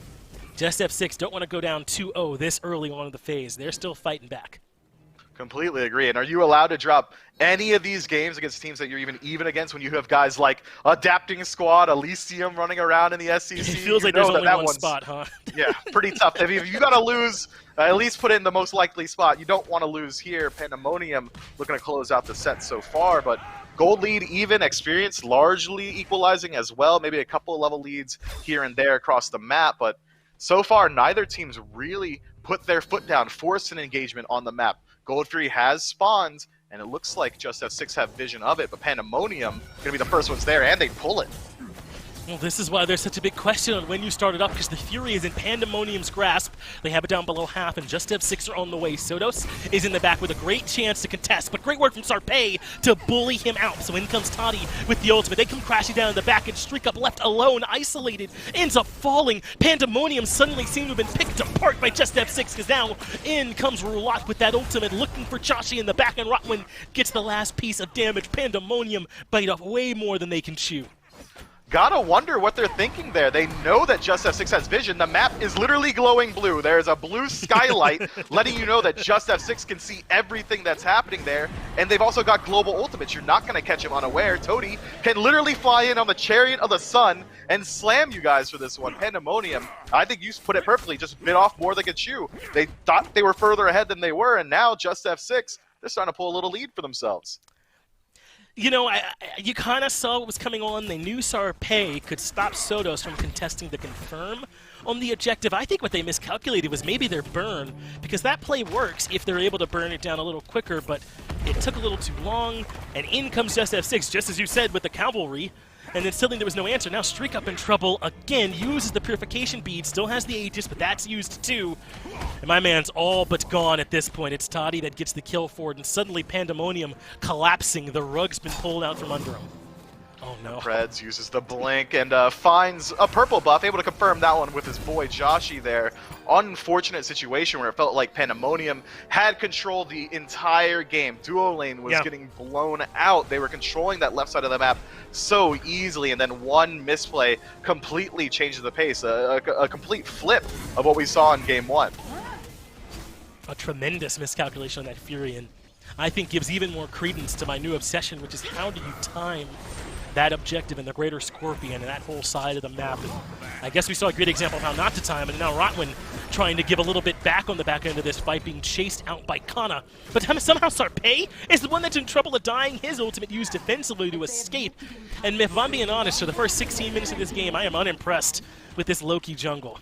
JustF6 don't want to go down 2-0 this early on in the phase. They're still fighting back. Completely agree. And are you allowed to drop any of these games against teams that you're even against when you have guys like Adapting Squad, Elysium running around in the SCC? It feels like there's only one spot, huh? Yeah, pretty tough. If you got to lose, at least put it in the most likely spot. You don't want to lose here. Pandamonium looking to close out the set so far, but gold lead, even experience largely equalizing as well. Maybe a couple of level leads here and there across the map, but so far neither team's really put their foot down, forced an engagement on the map. Gold Fury has spawned, and it looks like JustF6 have vision of it, but Pandemonium going to be the first ones there, and they pull it. Well, this is why there's such a big question on when you start it up, because the Fury is in Pandemonium's grasp. They have it down below half, and JustF6 are on the way. Sotos is in the back with a great chance to contest, but great work from Sarpei to bully him out. So in comes Toddy with the ultimate. They come crashing down in the back, and Streak Up left alone, isolated, ends up falling. Pandemonium suddenly seemed to have been picked apart by JustF6, because now in comes Roulat with that ultimate, looking for Joshi in the back, and Rotwin gets the last piece of damage. Pandemonium bite off way more than they can chew. Gotta wonder what they're thinking there. They know that JustF6 has vision. The map is literally glowing blue. There's a blue skylight letting you know that JustF6 can see everything that's happening there. And they've also got global ultimates. You're not going to catch him unaware. Toady can literally fly in on the Chariot of the Sun and slam you guys for this one. Pandemonium, I think you put it perfectly, just bit off more than could chew. They thought they were further ahead than they were, and now JustF6, they're starting to pull a little lead for themselves. You know, you kind of saw what was coming on. They knew Sarpei could stop Sotos from contesting the confirm on the objective. I think what they miscalculated was maybe their burn, because that play works if they're able to burn it down a little quicker, but it took a little too long, and in comes JustF6, just as you said, with the cavalry. And then suddenly there was no answer. Now Streak Up in trouble again, uses the Purification Bead, still has the Aegis, but that's used too. And my man's all but gone at this point. It's Toddy that gets the kill for it, and suddenly Pandamonium collapsing. The rug's been pulled out from under him. Oh no. Preds uses the blink and finds a purple buff, able to confirm that one with his boy Joshi there. Unfortunate situation where it felt like Pandemonium had controlled the entire game. Duo lane was getting blown out. They were controlling that left side of the map so easily, and then one misplay completely changes the pace. A complete flip of what we saw in game one. A tremendous miscalculation on that Furion. I think gives even more credence to my new obsession, which is how do you time that objective in the Greater Scorpion and that whole side of the map. And I guess we saw a great example of how not to time, and now Rotwin trying to give a little bit back on the back end of this fight, being chased out by Kana. But somehow Sarpei is the one that's in trouble of dying, his ultimate used defensively to escape. And if I'm being honest, for the first 16 minutes of this game, I am unimpressed with this Loki jungle.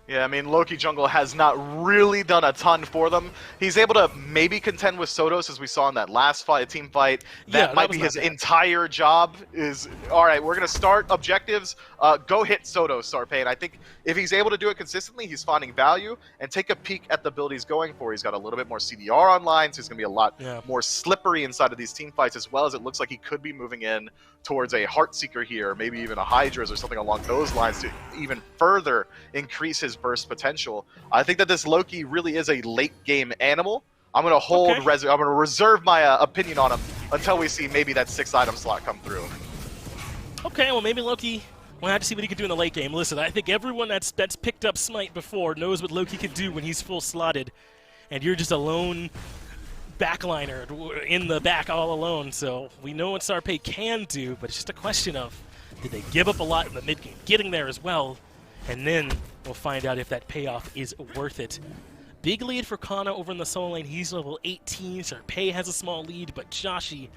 Yeah, I mean, Loki Jungle has not really done a ton for them. He's able to maybe contend with Sotos, as we saw in that last fight, team fight. That might be his entire job is, all right, we're going to start objectives, go hit Sotos, Sarpei. And I think if he's able to do it consistently, he's finding value. And take a peek at the build he's going for. He's got a little bit more CDR online, so he's going to be a lot more slippery inside of these team fights, as well as it looks like he could be moving in towards a Heartseeker here, maybe even a hi-rez or something along those lines to even further increase his burst potential. I think that this Loki really is a late game animal. I'm going to hold, I'm going to reserve my opinion on him until we see maybe that 6 item slot come through. Okay, well maybe Loki, we'll have to see what he can do in the late game. Listen, I think everyone that's picked up Smite before knows what Loki can do when he's full slotted, and you're just a lone backliner in the back all alone, so we know what Sarpei can do, but it's just a question of, did they give up a lot in the mid game, getting there as well, and then we'll find out if that payoff is worth it. Big lead for Kana over in the solo lane. He's level 18. Sarpei has a small lead, but Joshi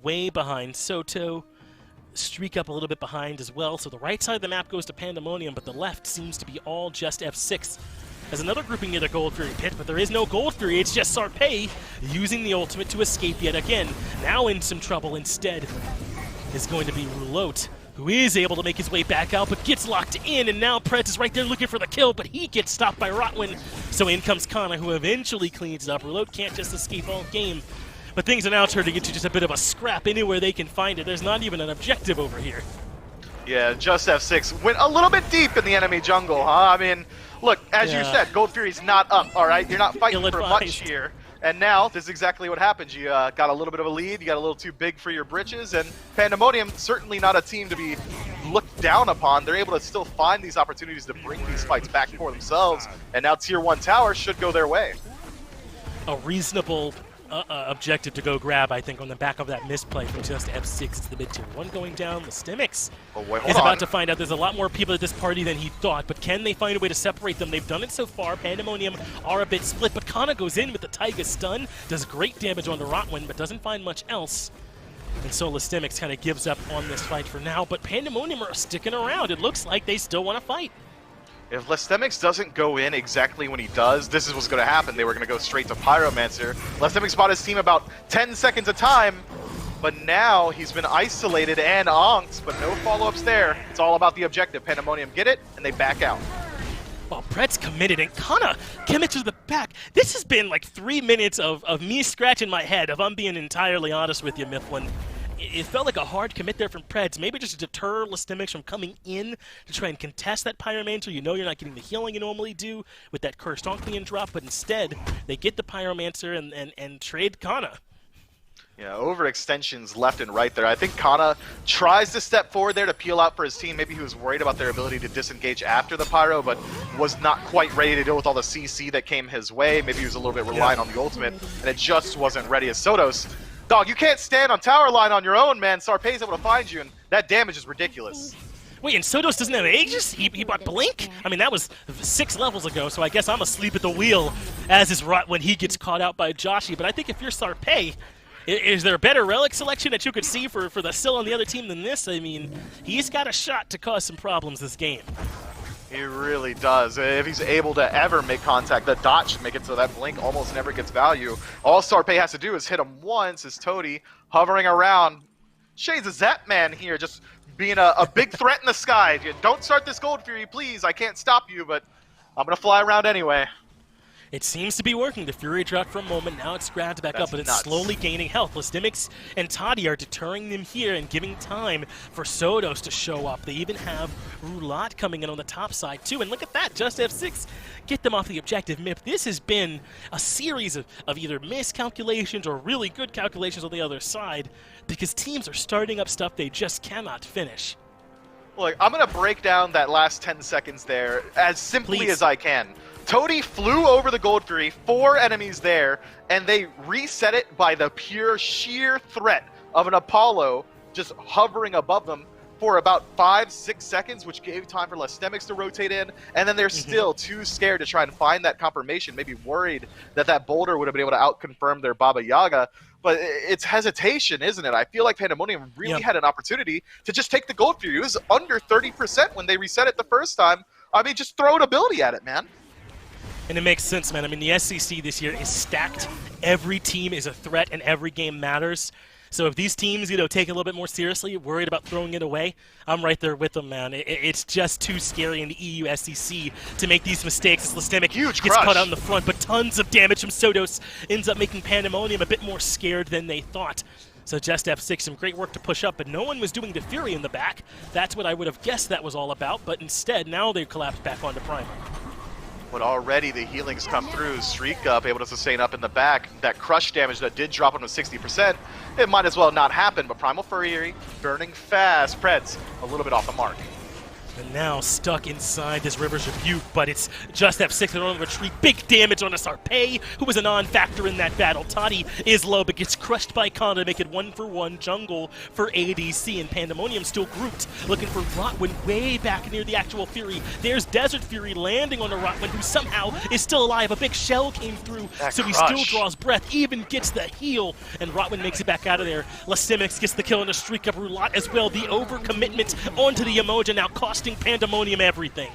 way behind Soto. Streak Up a little bit behind as well, so the right side of the map goes to Pandamonium, but the left seems to be all JustF6. There's another grouping near the Gold Fury pit, but there is no Gold Fury. It's just Sarpei using the ultimate to escape yet again. Now in some trouble instead is going to be Roulotte, who is able to make his way back out, but gets locked in, and now Preds is right there looking for the kill, but he gets stopped by Rotwin. So in comes Kana, who eventually cleans it up. Roulotte can't just escape all game, but things are now turning into just a bit of a scrap anywhere they can find it. There's not even an objective over here. Yeah, JustF6 went a little bit deep in the enemy jungle, huh? I mean, look, as you said, Gold Fury's not up, all right? You're not fighting for much here. And now, this is exactly what happens. You got a little bit of a lead, you got a little too big for your britches, and Pandemonium, certainly not a team to be looked down upon. They're able to still find these opportunities to bring these fights back for themselves, and now Tier 1 tower should go their way. A reasonable objective to go grab, I think, on the back of that misplay from JustF6. It's the mid-tier 1 going down. Lystemix is about to find out there's a lot more people at this party than he thought, but can they find a way to separate them? They've done it so far. Pandemonium are a bit split, but Kana goes in with the Taiga stun, does great damage on the Rotwin, but doesn't find much else. And so Lystemix kind of gives up on this fight for now, but Pandemonium are sticking around. It looks like they still want to fight. If Lystemix doesn't go in exactly when he does, this is what's going to happen. They were going to go straight to Pyromancer. Lystemix bought his team about 10 seconds of time, but now he's been isolated and onked, but no follow-ups there. It's all about the objective. Pandemonium get it, and they back out. Well, Brett's committed, and Kana commits to the back. This has been like 3 minutes of me scratching my head, if I'm being entirely honest with you, Mifflin. It felt like a hard commit there from Preds, maybe just to deter Lystemix from coming in to try and contest that Pyromancer. You know you're not getting the healing you normally do with that Cursed Onclean drop, but instead, they get the Pyromancer and trade Kana. Yeah, overextensions left and right there. I think Kana tries to step forward there to peel out for his team. Maybe he was worried about their ability to disengage after the Pyro, but was not quite ready to deal with all the CC that came his way. Maybe he was a little bit reliant on the ultimate, and it just wasn't ready as Sotos. Dog, you can't stand on tower line on your own, man. Sarpei's able to find you, and that damage is ridiculous. Wait, and Sotos doesn't have Aegis? He bought Blink? I mean, that was 6 levels ago, so I guess I'm asleep at the wheel as is Rot when he gets caught out by Joshi. But I think if you're Sarpei, is there a better relic selection that you could see for the Syl on the other team than this? I mean, he's got a shot to cause some problems this game. He really does. If he's able to ever make contact, the dot should make it so that Blink almost never gets value. All Sarpei has to do is hit him once, is Toady hovering around. Shades of Zapman here, just being a big threat in the sky. Don't start this Gold Fury, please. I can't stop you, but I'm going to fly around anyway. It seems to be working. The Fury dropped for a moment. Now it's grabbed back up, but it's nuts. slowly gaining health. Lastimics and Toddy are deterring them here and giving time for Sodos to show up. They even have Roulat coming in on the top side, too. And look at that. JustF6 get them off the objective MIP. This has been a series of either miscalculations or really good calculations on the other side because teams are starting up stuff they just cannot finish. Look, I'm going to break down that last 10 seconds there as simply as I can. Toady flew over the Gold Fury, 4 enemies there, and they reset it by the pure sheer threat of an Apollo just hovering above them for about 5-6 seconds, which gave time for Lastemics to rotate in, and then they're still too scared to try and find that confirmation, maybe worried that that boulder would have been able to out-confirm their Baba Yaga. But it's hesitation, isn't it? I feel like Pandamonium really had an opportunity to just take the Gold Fury. It was under 30% when they reset it the first time. I mean, just throw an ability at it, man. And it makes sense, man. I mean, the SCC this year is stacked. Every team is a threat, and every game matters. So if these teams, take it a little bit more seriously, worried about throwing it away, I'm right there with them, man. It's just too scary in the EU SCC to make these mistakes. Lastemic gets caught out in the front, but tons of damage from Sodos ends up making Pandamonium a bit more scared than they thought. So JustF6, some great work to push up, but no one was doing the Fury in the back. That's what I would have guessed that was all about, but instead, now they've collapsed back onto Primal. But already the healings come through. Streak up, able to sustain up in the back. That crush damage that did drop him to 60%, it might as well not happen. But Primal Fury burning fast. Preds a little bit off the mark. And now stuck inside this River's Rebuke, but it's JustF6 that on the retreat. Big damage on a Sarpei, who was a non-factor in that battle. Toddy is low, but gets crushed by Khan to make it 1-for-1 jungle for ADC. And Pandamonium still grouped, looking for Rotwin way back near the actual Fury. There's Desert Fury landing on a Rotwin, who somehow is still alive. A big shell came through, so he still draws breath, even gets the heal, and Rotwin makes it back out of there. Lastemics gets the kill on a streak up. Roulat as well. The overcommitment onto the Emoja now costing Pandamonium everything.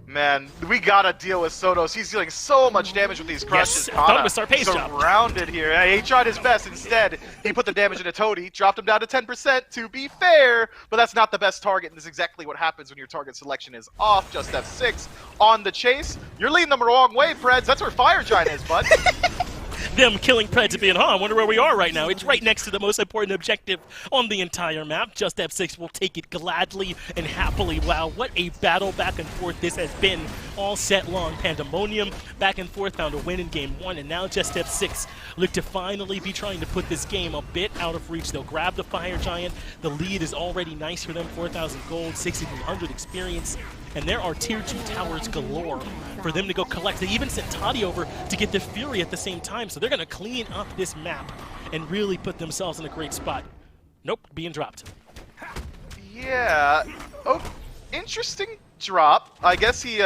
Man, we gotta deal with Sodos. He's dealing so much damage with these crushes. Yes, thought it was Sarpei's job. Surrounded here. He tried his best. Instead, he put the damage into Toady, dropped him down to 10%, to be fair, but that's not the best target, and this is exactly what happens when your target selection is off. JustF6 on the chase. You're leading them the wrong way, Preds. That's where Fire Giant is, bud. Them killing Preds and being, I wonder where we are right now. It's right next to the most important objective on the entire map. JustF6 will take it gladly and happily. Wow, what a battle back and forth this has been all set long. Pandamonium back and forth, found a win in game 1, and now JustF6 look to finally be trying to put this game a bit out of reach. They'll grab the Fire Giant. The lead is already nice for them, 4,000 gold, 6,300 experience. And there are tier 2 towers galore for them to go collect. They even sent Toddy over to get the Fury at the same time, so they're going to clean up this map and really put themselves in a great spot. Nope, being dropped. Yeah. Oh, interesting drop. I guess he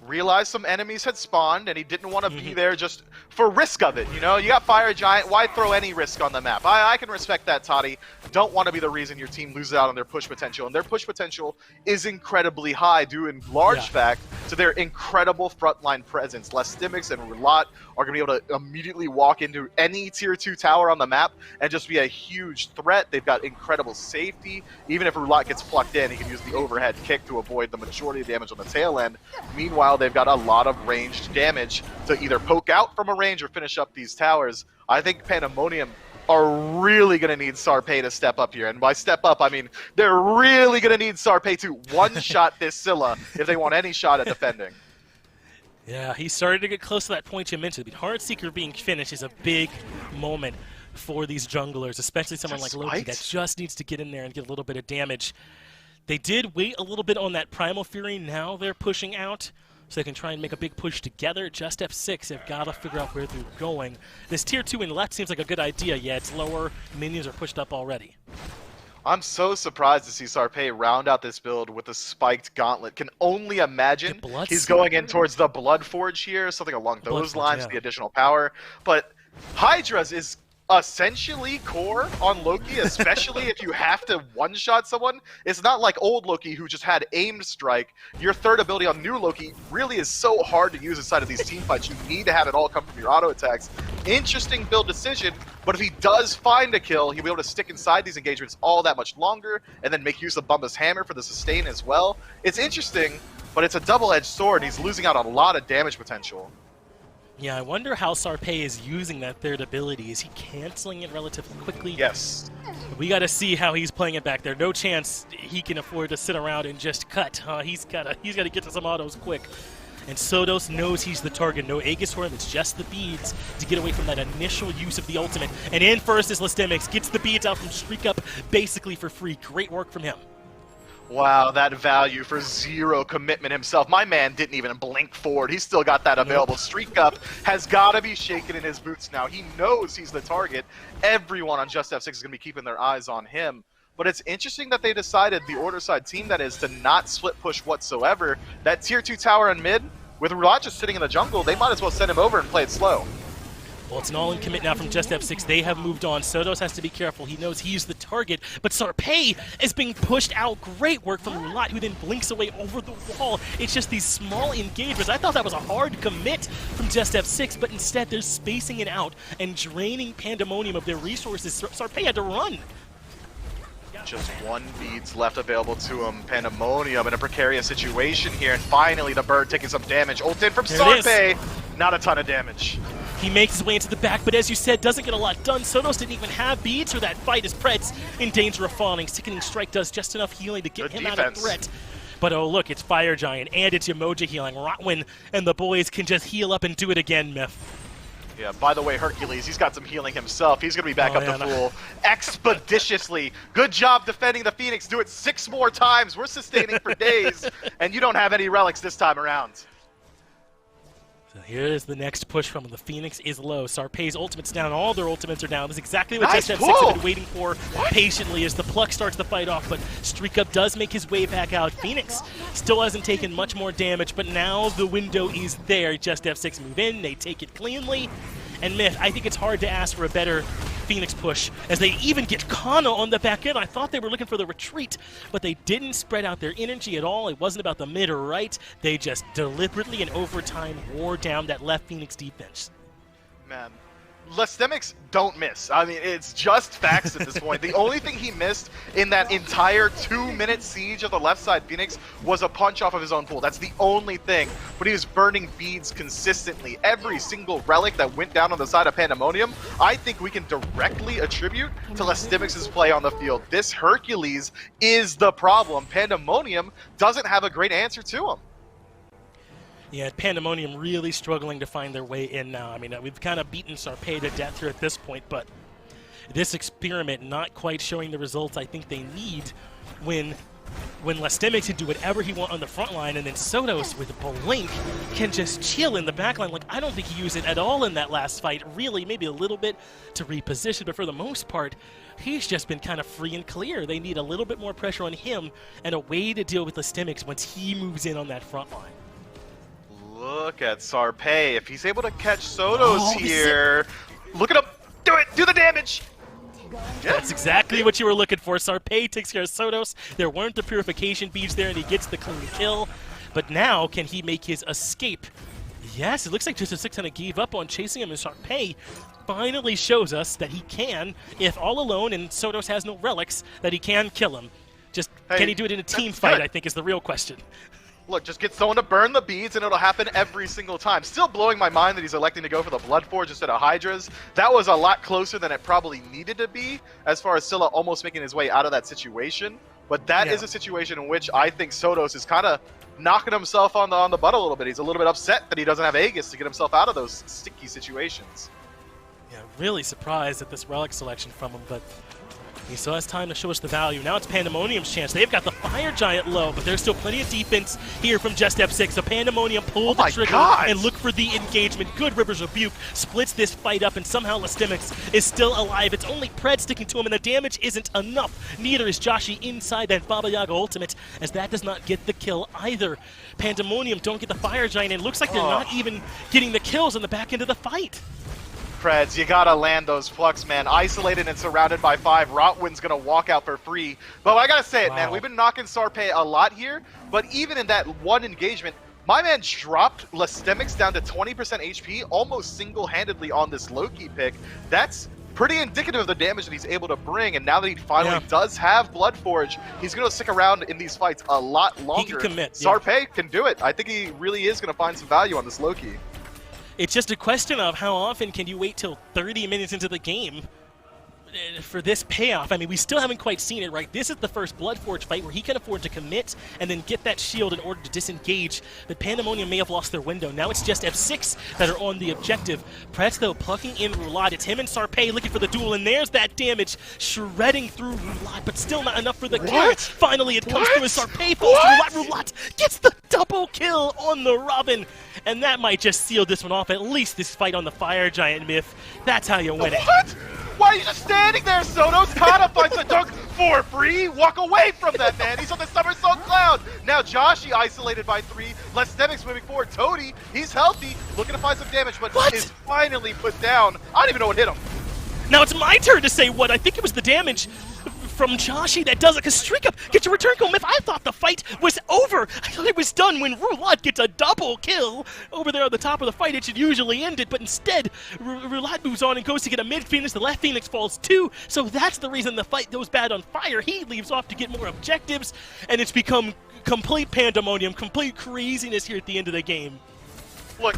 realized some enemies had spawned and he didn't want to be there just for risk of it, You got Fire Giant, why throw any risk on the map? I can respect that, Toddy. Don't want to be the reason your team loses out on their push potential, and their push potential is incredibly high due in large fact to their incredible frontline presence. Lastimics and Roulat are going to be able to immediately walk into any tier 2 tower on the map and just be a huge threat. They've got incredible safety. Even if Roulat gets plucked in, he can use the overhead kick to avoid the majority of damage on the tail end. Meanwhile, they've got a lot of ranged damage to either poke out from a range or finish up these towers. I think Pandamonium are really going to need Sarpei to step up here. And by step up, I mean they're really going to need Sarpei to one-shot this Scylla if they want any shot at defending. Yeah, he started to get close to that point you mentioned. But Heartseeker being finished is a big moment for these junglers, especially someone like Loki that just needs to get in there and get a little bit of damage. They did wait a little bit on that Primal Fury. Now they're pushing out, so they can try and make a big push together. JustF6 have got to figure out where they're going. This tier 2 in left seems like a good idea. Yeah, it's lower. Minions are pushed up already. I'm so surprised to see Sarpei round out this build with a spiked gauntlet. Can only imagine he's going in towards the Blood Forge here, something along those lines, the additional power. But hi-rez is essentially core on Loki, especially if you have to one-shot someone. It's not like old Loki who just had aimed strike. Your third ability on new Loki really is so hard to use inside of these team fights. You need to have it all come from your auto attacks. Interesting build decision. But if he does find a kill, he'll be able to stick inside these engagements all that much longer, and then make use of Bumba's hammer for the sustain as well. It's interesting, but it's a double-edged sword. He's losing out on a lot of damage potential. Yeah, I wonder how Sarpei is using that third ability. Is he canceling it relatively quickly? Yes. We got to see how he's playing it back there. No chance he can afford to sit around and just cut. He's got to get to some autos quick. And Sodos knows he's the target. No Aegis for him. It's just the beads to get away from that initial use of the ultimate. And in first is Lastemics. Gets the beads out from Streak Up basically for free. Great work from him. Wow, that value for 0 commitment himself. My man didn't even blink forward. He's still got that available. Streak Up has got to be shaking in his boots now. He knows he's the target. Everyone on JustF6 is going to be keeping their eyes on him. But it's interesting that they decided, the Order side team that is, to not split push whatsoever. That tier 2 tower in mid, with Rulot just sitting in the jungle, they might as well send him over and play it slow. Well, it's an all-in commit now from JustF6. They have moved on. Sodos has to be careful. He knows he's the target, but Sarpei is being pushed out. Great work from Rulot, who then blinks away over the wall. It's just these small engagements. I thought that was a hard commit from JustF6, but instead they're spacing it out and draining Pandamonium of their resources. Sarpei had to run. Just 1 beads left available to him. Pandamonium in a precarious situation here, and finally the bird taking some damage. Ult in from Sarpei. Not a ton of damage. He makes his way into the back, but as you said, doesn't get a lot done. Sodos didn't even have beads for that fight as Pred's in danger of falling. Sickening Strike does just enough healing to get him out of threat. But oh look, it's Fire Giant and it's Emoji healing. Rotwin and the boys can just heal up and do it again, Myth. Yeah, by the way, Hercules, he's got some healing himself. He's going to be back up to full expeditiously. Good job defending the Phoenix. Do it 6 more times. We're sustaining for days, and you don't have any relics this time around. So here's the next push from him. The Phoenix is low. Sarpei's ultimate's down. All their ultimates are down. This is exactly what Nice JustF6 have been waiting for patiently as the Pluck starts the fight off, but Streak Up does make his way back out. Phoenix still hasn't taken much more damage, but now the window is there. JustF6 move in. They take it cleanly. And Myth, I think it's hard to ask for a better Phoenix push, as they even get Kana on the back end. I thought they were looking for the retreat, but they didn't spread out their energy at all. It wasn't about the mid or right. They just deliberately and over time wore down that left Phoenix defense. Man, Lastemics don't miss. I mean, it's just facts at this point. The only thing he missed in that entire 2-minute siege of the left side Phoenix was a punch off of his own pool. That's the only thing. But he was burning beads consistently. Every single relic that went down on the side of Pandamonium, I think we can directly attribute to Lastemics' play on the field. This Hercules is the problem. Pandamonium doesn't have a great answer to him. Yeah, Pandamonium really struggling to find their way in now. I mean, we've kind of beaten Sarpei to death here at this point, but this experiment not quite showing the results I think they need when Lastemics can do whatever he wants on the front line, and then Sodos with Blink can just chill in the back line. Like, I don't think he used it at all in that last fight, really, maybe a little bit to reposition, but for the most part, he's just been kind of free and clear. They need a little bit more pressure on him and a way to deal with Lastemics once he moves in on that front line. Look at Sarpei. If he's able to catch Sodos here, look at him. Do it. Do the damage. That's exactly what you were looking for. Sarpei takes care of Sodos. There weren't the purification beads there, and he gets the clean kill. But now, can he make his escape? Yes, it looks like JustF6 kind of gave up on chasing him, and Sarpei finally shows us that he can, if all alone and Sodos has no relics, that he can kill him. Just, can he do it in a team fight, I think is the real question. Look, just get someone to burn the beads and it'll happen every single time. Still blowing my mind that he's electing to go for the Bloodforge instead of hi-rez. That was a lot closer than it probably needed to be, as far as Scylla almost making his way out of that situation. But that is a situation in which I think Sodos is kind of knocking himself on the butt a little bit. He's a little bit upset that he doesn't have Aegis to get himself out of those sticky situations. Yeah, really surprised at this relic selection from him, but he still has time to show us the value. Now it's Pandamonium's chance. They've got the Fire Giant low, but there's still plenty of defense here from JustF6. So Pandamonium pull the trigger and look for the engagement. Good River's Rebuke splits this fight up, and somehow Lastemics is still alive. It's only Pred sticking to him, and the damage isn't enough. Neither is Joshi inside that Baba Yaga ultimate, as that does not get the kill either. Pandamonium don't get the Fire Giant, and it looks like they're not even getting the kills on the back end of the fight. Preds, you gotta land those plucks, man. Isolated and surrounded by 5. Rotwin's gonna walk out for free. But I gotta say it, man. We've been knocking Sarpei a lot here, but even in that one engagement, my man dropped Lastemics down to 20% HP almost single-handedly on this Loki pick. That's pretty indicative of the damage that he's able to bring. And now that he finally does have Bloodforge, he's going to stick around in these fights a lot longer. He can commit. Sarpe can do it. I think he really is going to find some value on this Loki. It's just a question of how often can you wait till 30 minutes into the game for this payoff. I mean, we still haven't quite seen it, right? This is the first Bloodforge fight where he can afford to commit and then get that shield in order to disengage. But Pandamonium may have lost their window. Now it's just F6 that are on the objective. Pretz, though, plucking in Roulade. It's him and Sarpe looking for the duel, and there's that damage shredding through Roulade, but still not enough for the kill. Finally, it comes through as Sarpe falls to Roulade. Roulade gets the double kill on the Robin, and that might just seal this one off, at least this fight on the Fire Giant, Myth. That's how you win it. What? Why are you just standing there, Sonos? Kana finds a dunk for free. Walk away from that, man. He's on the somersault cloud. Now Joshi isolated by 3. Lestemix moving forward. Toady, he's healthy, looking to find some damage, but is finally put down. I don't even know what hit him. Now it's my turn to say what. I think it was the damage from Joshi that does it, because Streak Up gets a return kill. Myth, I thought the fight was over. I thought it was done when Roulade gets a double kill over there at the top of the fight. It should usually end it, but instead, Roulade moves on and goes to get a mid Phoenix. The left Phoenix falls too, so that's the reason the fight goes bad on Fire. He leaves off to get more objectives, and it's become complete pandemonium, complete craziness here at the end of the game. Look,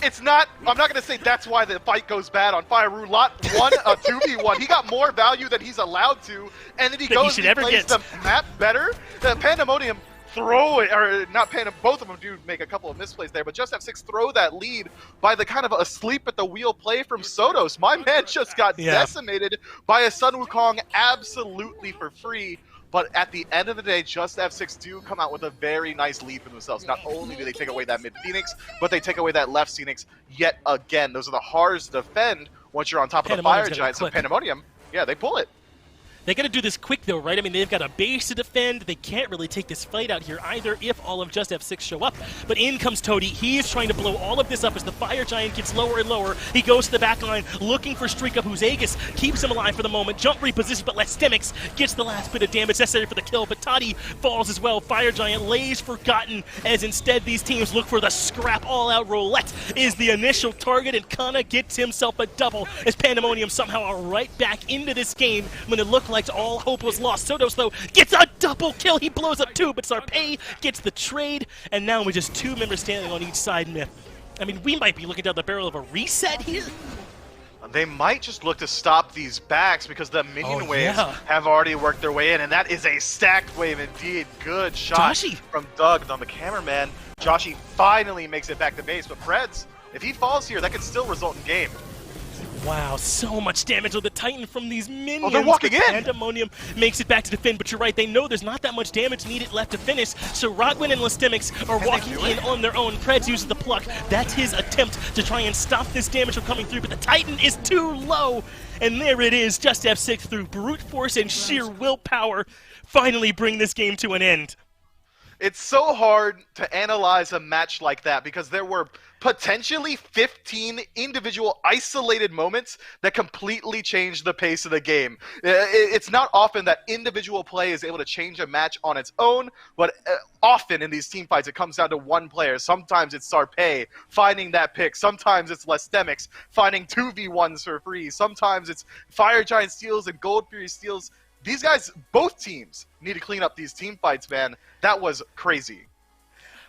it's not, I'm not going to say that's why the fight goes bad on Fire. Roulade won a 2v1. He got more value than he's allowed to, and then he goes and plays the map better. The Pandemonium throw it, or not Pandem, both of them do make a couple of misplays there, but JustF6 throw that lead by the kind of asleep at the wheel play from Sotos. My man just got decimated by a Sun Wukong absolutely for free. But at the end of the day, JustF6 do come out with a very nice lead for themselves. Not only do they take away that mid Phoenix, but they take away that left Phoenix yet again. Those are the hardest to defend once you're on top of the Fire Giants. So Pandemonium, yeah, they pull it. They got to do this quick, though, right? I mean, they've got a base to defend. They can't really take this fight out here either if all of JustF6 show up. But in comes Toady. He is trying to blow all of this up as the Fire Giant gets lower and lower. He goes to the back line looking for Streak Up, whose Aegis keeps him alive for the moment. Jump reposition, but Lestemix gets the last bit of damage necessary for the kill. But Toddy falls as well. Fire Giant lays forgotten as instead these teams look for the scrap. All-out roulette is the initial target, and Kana gets himself a double as Pandemonium somehow are right back into this game when it looked like all hope was lost. Sotos, though, gets a double kill. He blows up 2, but Sarpe gets the trade, and now with just 2 members standing on each side. Myth, I mean, we might be looking down the barrel of a reset here. They might just look to stop these backs because the minion waves have already worked their way in, and that is a stacked wave indeed. Good shot from Doug on the cameraman. Joshi finally makes it back to base, but Preds, if he falls here, that could still result in game. Wow, so much damage on the Titan from these minions. Oh, they're walking in! Pandemonium makes it back to defend, but you're right, they know there's not that much damage needed left to finish, so Rodwin and Lestemix are walking in on their own. Preds uses the pluck. That's his attempt to try and stop this damage from coming through, but the Titan is too low, and there it is. JustF6 through brute force and sheer willpower finally bring this game to an end. It's so hard to analyze a match like that because there were potentially 15 individual isolated moments that completely changed the pace of the game. It's not often that individual play is able to change a match on its own, but often in these team fights it comes down to one player. Sometimes it's Sarpe finding that pick. Sometimes it's Lestemix finding 2v1s for free. Sometimes it's Fire Giant steals and Gold Fury steals. These guys, both teams, need to clean up these team fights, man. That was crazy.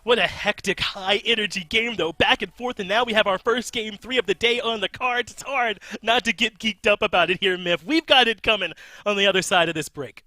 What a hectic, high-energy game, though. Back and forth, and now we have our first game 3 of the day on the cards. It's hard not to get geeked up about it here, Myth. We've got it coming on the other side of this break.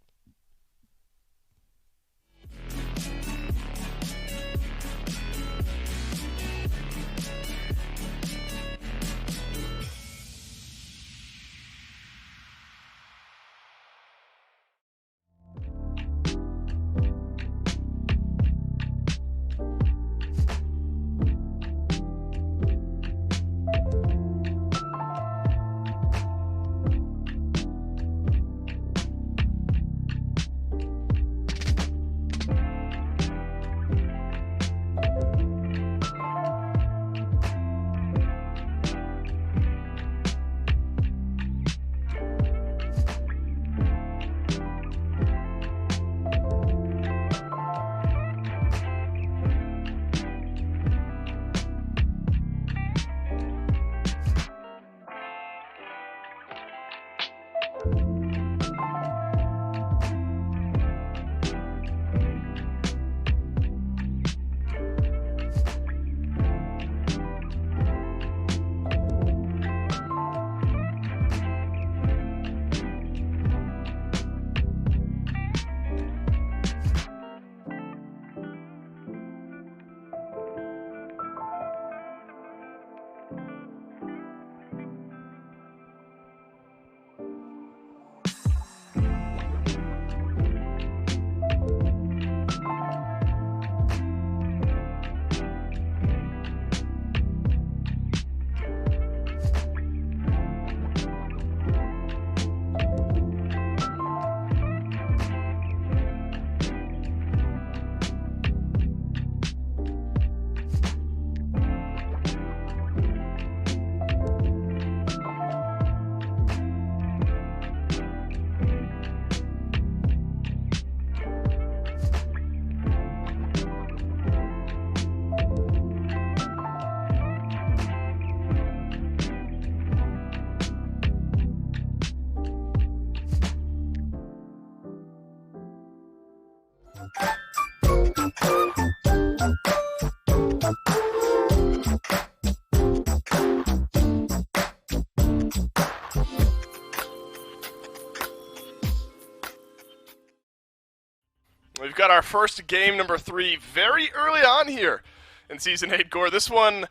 got our first game number 3 very early on here in Season 8, Gore. This one,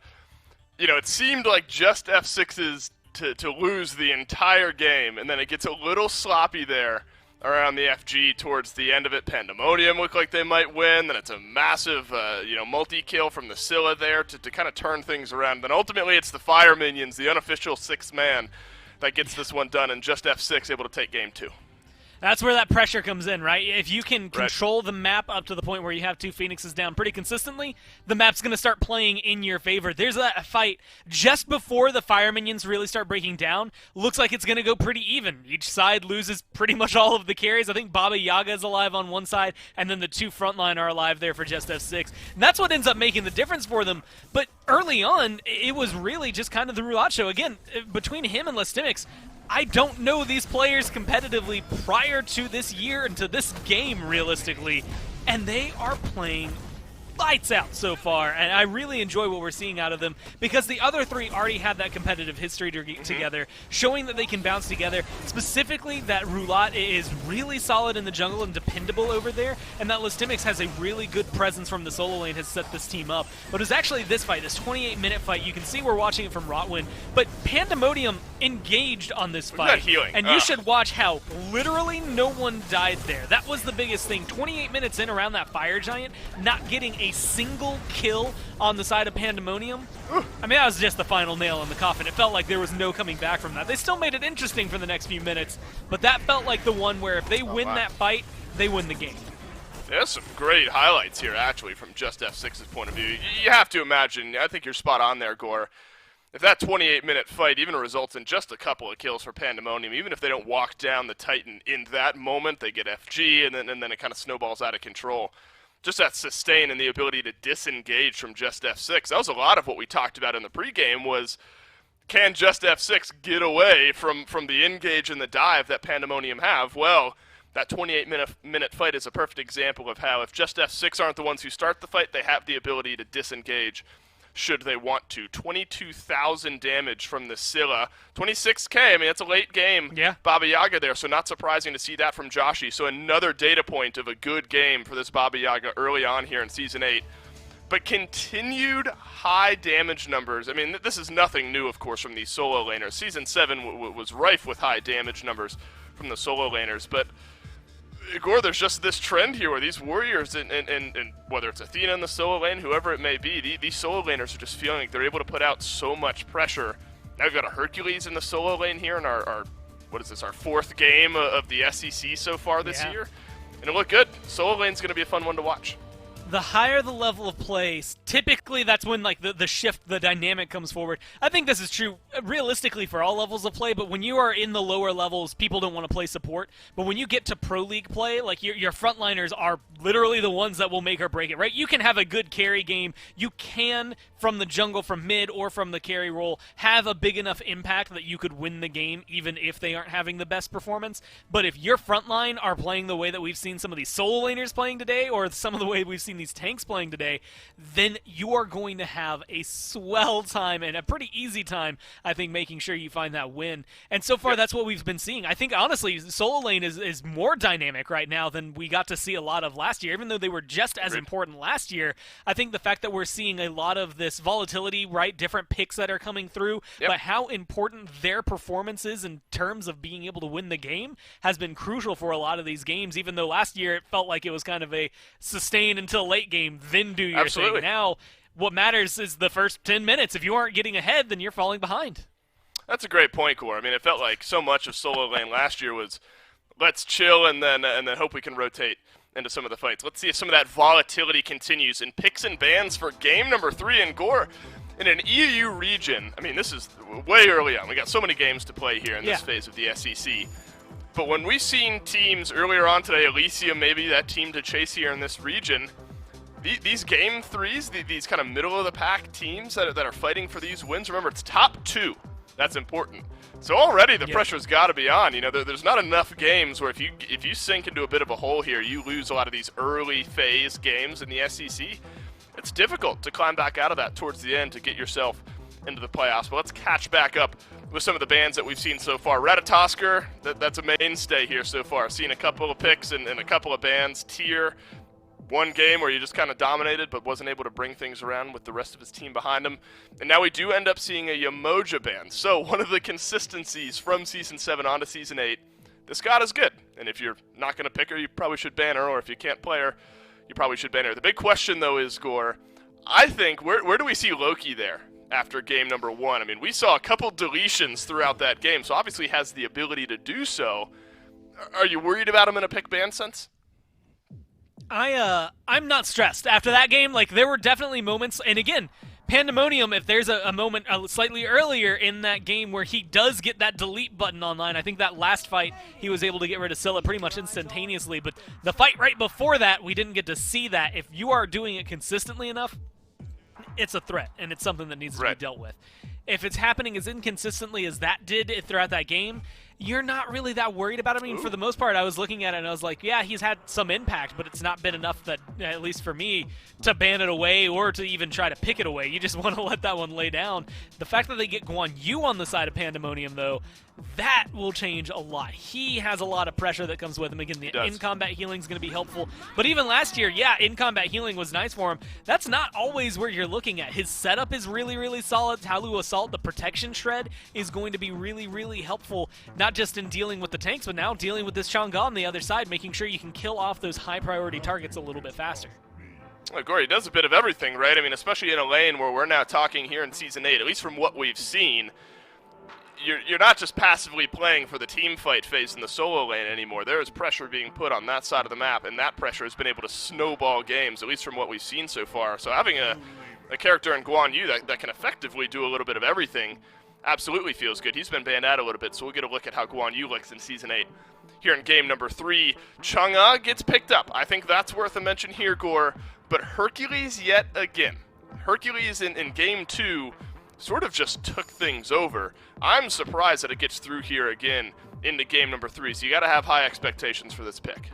you know, it seemed like JustF6's to lose the entire game, and then it gets a little sloppy there around the FG towards the end of it. Pandamonium looked like they might win, then it's a massive, multi-kill from the Scylla there to kind of turn things around. Then ultimately it's the Fire Minions, the unofficial 6th man, that gets this one done, and JustF6 able to take game 2. That's where that pressure comes in, right? If you can control the map up to the point where you have 2 Phoenixes down pretty consistently, the map's going to start playing in your favor. There's that fight just before the Fire Minions really start breaking down. Looks like it's going to go pretty even. Each side loses pretty much all of the carries. I think Baba Yaga is alive on one side, and then the 2 frontline are alive there for JustF6. And that's what ends up making the difference for them. But early on, it was really just kind of the roulette show. Again, between him and Lestimix, I don't know these players competitively prior to this year and to this game, realistically, and they are playing lights out so far, and I really enjoy what we're seeing out of them because the other 3 already had that competitive history together, showing that they can bounce together. Specifically, that Roulette is really solid in the jungle and dependable over there, and that Lestimix has a really good presence from the solo lane, has set this team up. But it's actually this fight, this 28-minute fight. You can see we're watching it from Rotwin, but Pandamonium engaged on this fight. Healing. And you should watch how literally no one died there. That was the biggest thing. 28 minutes in around that Fire Giant, not getting a single kill on the side of Pandamonium. I mean, that was just the final nail in the coffin. It felt like there was no coming back from that. They still made it interesting for the next few minutes, but that felt like the one where if they win that fight, they win the game. There's some great highlights here, actually, from JustF6's point of view. You have to imagine, I think you're spot on there, Gore. If that 28-minute fight even results in just a couple of kills for Pandamonium, even if they don't walk down the Titan in that moment, they get FG, and then it kind of snowballs out of control. Just that sustain and the ability to disengage from JustF6. That was a lot of what we talked about in the pregame was, can JustF6 get away from the engage and the dive that Pandamonium have? Well, that 28-minute fight is a perfect example of how if JustF6 aren't the ones who start the fight, they have the ability to disengage should they want to. 22,000 damage from the Scylla. 26k, I mean, it's a late game Baba Yaga there, so not surprising to see that from Joshi. So another data point of a good game for this Baba Yaga early on here in Season 8. But continued high damage numbers. I mean, this is nothing new, of course, from these solo laners. Season 7 was rife with high damage numbers from the solo laners, but Gore, there's just this trend here where these warriors, and whether it's Athena in the solo lane, whoever it may be, these solo laners are just feeling like they're able to put out so much pressure. Now we've got a Hercules in the solo lane here in our what is this, our 4th game of the SCC so far this year. And it looked good. Solo lane's going to be a fun one to watch. The higher the level of play, typically that's when like the shift, the dynamic comes forward. I think this is true realistically for all levels of play, but when you are in the lower levels, people don't want to play support. But when you get to Pro League play, like your frontliners are literally the ones that will make or break it, right? You can have a good carry game. You can, from the jungle, from mid, or from the carry role, have a big enough impact that you could win the game even if they aren't having the best performance. But if your frontline are playing the way that we've seen some of these solo laners playing today, or some of the way we've seen these tanks playing today, then you are going to have a swell time and a pretty easy time, I think, making sure you find that win. And so far, that's what we've been seeing. I think, honestly, solo lane is more dynamic right now than we got to see a lot of last year. Even though they were just as important last year, I think the fact that we're seeing a lot of this volatility, right, different picks that are coming through, but how important their performance is in terms of being able to win the game has been crucial for a lot of these games, even though last year it felt like it was kind of a sustain until late game, then do your thing. Now, what matters is the first 10 minutes. If you aren't getting ahead, then you're falling behind. That's a great point, Core. I mean, it felt like so much of solo lane last year was let's chill and then hope we can rotate into some of the fights. Let's see if some of that volatility continues in picks and bans for game number 3. And Gore, in an EU region, I mean, this is way early on. We got so many games to play here in this phase of the SCC. But when we've seen teams earlier on today, Elysium maybe that team to chase here in this region, these game 3s, these kind of middle-of-the-pack teams that are fighting for these wins, remember, it's top 2. That's important. So already the pressure's got to be on. You know, there's not enough games where if you sink into a bit of a hole here, you lose a lot of these early phase games in the SCC. It's difficult to climb back out of that towards the end to get yourself into the playoffs. But let's catch back up with some of the bans that we've seen so far. Ratatosker, that's a mainstay here so far. Seen a couple of picks and a couple of bans. Tyr, one game where he just kind of dominated but wasn't able to bring things around with the rest of his team behind him. And now we do end up seeing a Yamoja ban. So one of the consistencies from Season 7 onto Season 8, this god is good. And if you're not going to pick her, you probably should ban her, or if you can't play her, you probably should ban her. The big question, though, is, Gore, I think, where do we see Loki there after game number 1? I mean, we saw a couple deletions throughout that game, so obviously has the ability to do so. Are you worried about him in a pick ban sense? I'm not stressed after that game. Like, there were definitely moments, and again, Pandamonium, if there's a moment slightly earlier in that game where he does get that delete button online, I think that last fight he was able to get rid of Scylla pretty much instantaneously, but the fight right before that, we didn't get to see that. If you are doing it consistently enough, it's a threat, and it's something that needs to be dealt with. If it's happening as inconsistently as that did throughout that game, you're not really that worried about it. I mean, for the most part, I was looking at it and I was like, yeah, he's had some impact, but it's not been enough that, at least for me, to ban it away or to even try to pick it away. You just want to let that one lay down. The fact that they get Guan Yu on the side of Pandamonium, though, that will change a lot. He has a lot of pressure that comes with him. Again, the in-combat healing is going to be helpful. But even last year, yeah, in-combat healing was nice for him. That's not always where you're looking at. His setup is really, really solid. Talu Assault, the protection shred, is going to be really, really helpful, not just in dealing with the tanks, but now dealing with this Chang'e on the other side, making sure you can kill off those high-priority targets a little bit faster. Well, Gory does a bit of everything, right? I mean, especially in a lane where we're now talking here in Season 8, at least from what we've seen, you're not just passively playing for the team fight phase in the solo lane anymore. There is pressure being put on that side of the map, and that pressure has been able to snowball games, at least from what we've seen so far. So having a character in Guan Yu that can effectively do a little bit of everything absolutely feels good. He's been banned out a little bit, so we'll get a look at how Guan Yu looks in Season 8. Here in game number 3, Chang'e gets picked up. I think that's worth a mention here, Gore, but Hercules yet again. Hercules in game 2 sort of just took things over. I'm surprised that it gets through here again into game number 3, so you got to have high expectations for this pick.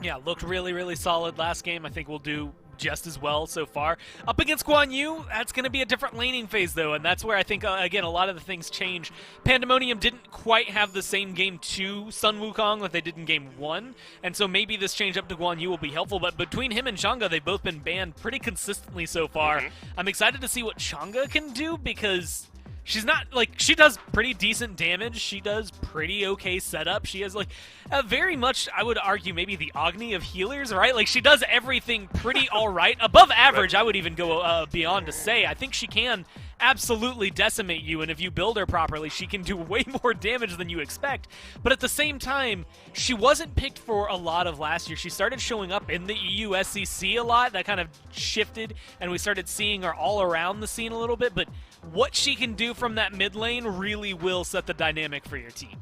Yeah, looked really, really solid last game. I think we'll do just as well so far. Up against Guan Yu, that's going to be a different laning phase, though, and that's where I think, again, a lot of the things change. Pandamonium didn't quite have the same game 2 Sun Wukong that they did in game 1, and so maybe this change up to Guan Yu will be helpful, but between him and Chang'e, they've both been banned pretty consistently so far. I'm excited to see what Chang'e can do, because she's not, like, she does pretty decent damage. She does pretty okay setup. She has, like, a very much, I would argue, maybe the Agni of healers, right? Like, she does everything pretty all right. Above average, I would even go beyond to say. I think she can absolutely decimate you, and if you build her properly, she can do way more damage than you expect. But at the same time, she wasn't picked for a lot of last year. She started showing up in the EU SCC a lot. That kind of shifted, and we started seeing her all around the scene a little bit, but what she can do from that mid lane really will set the dynamic for your team.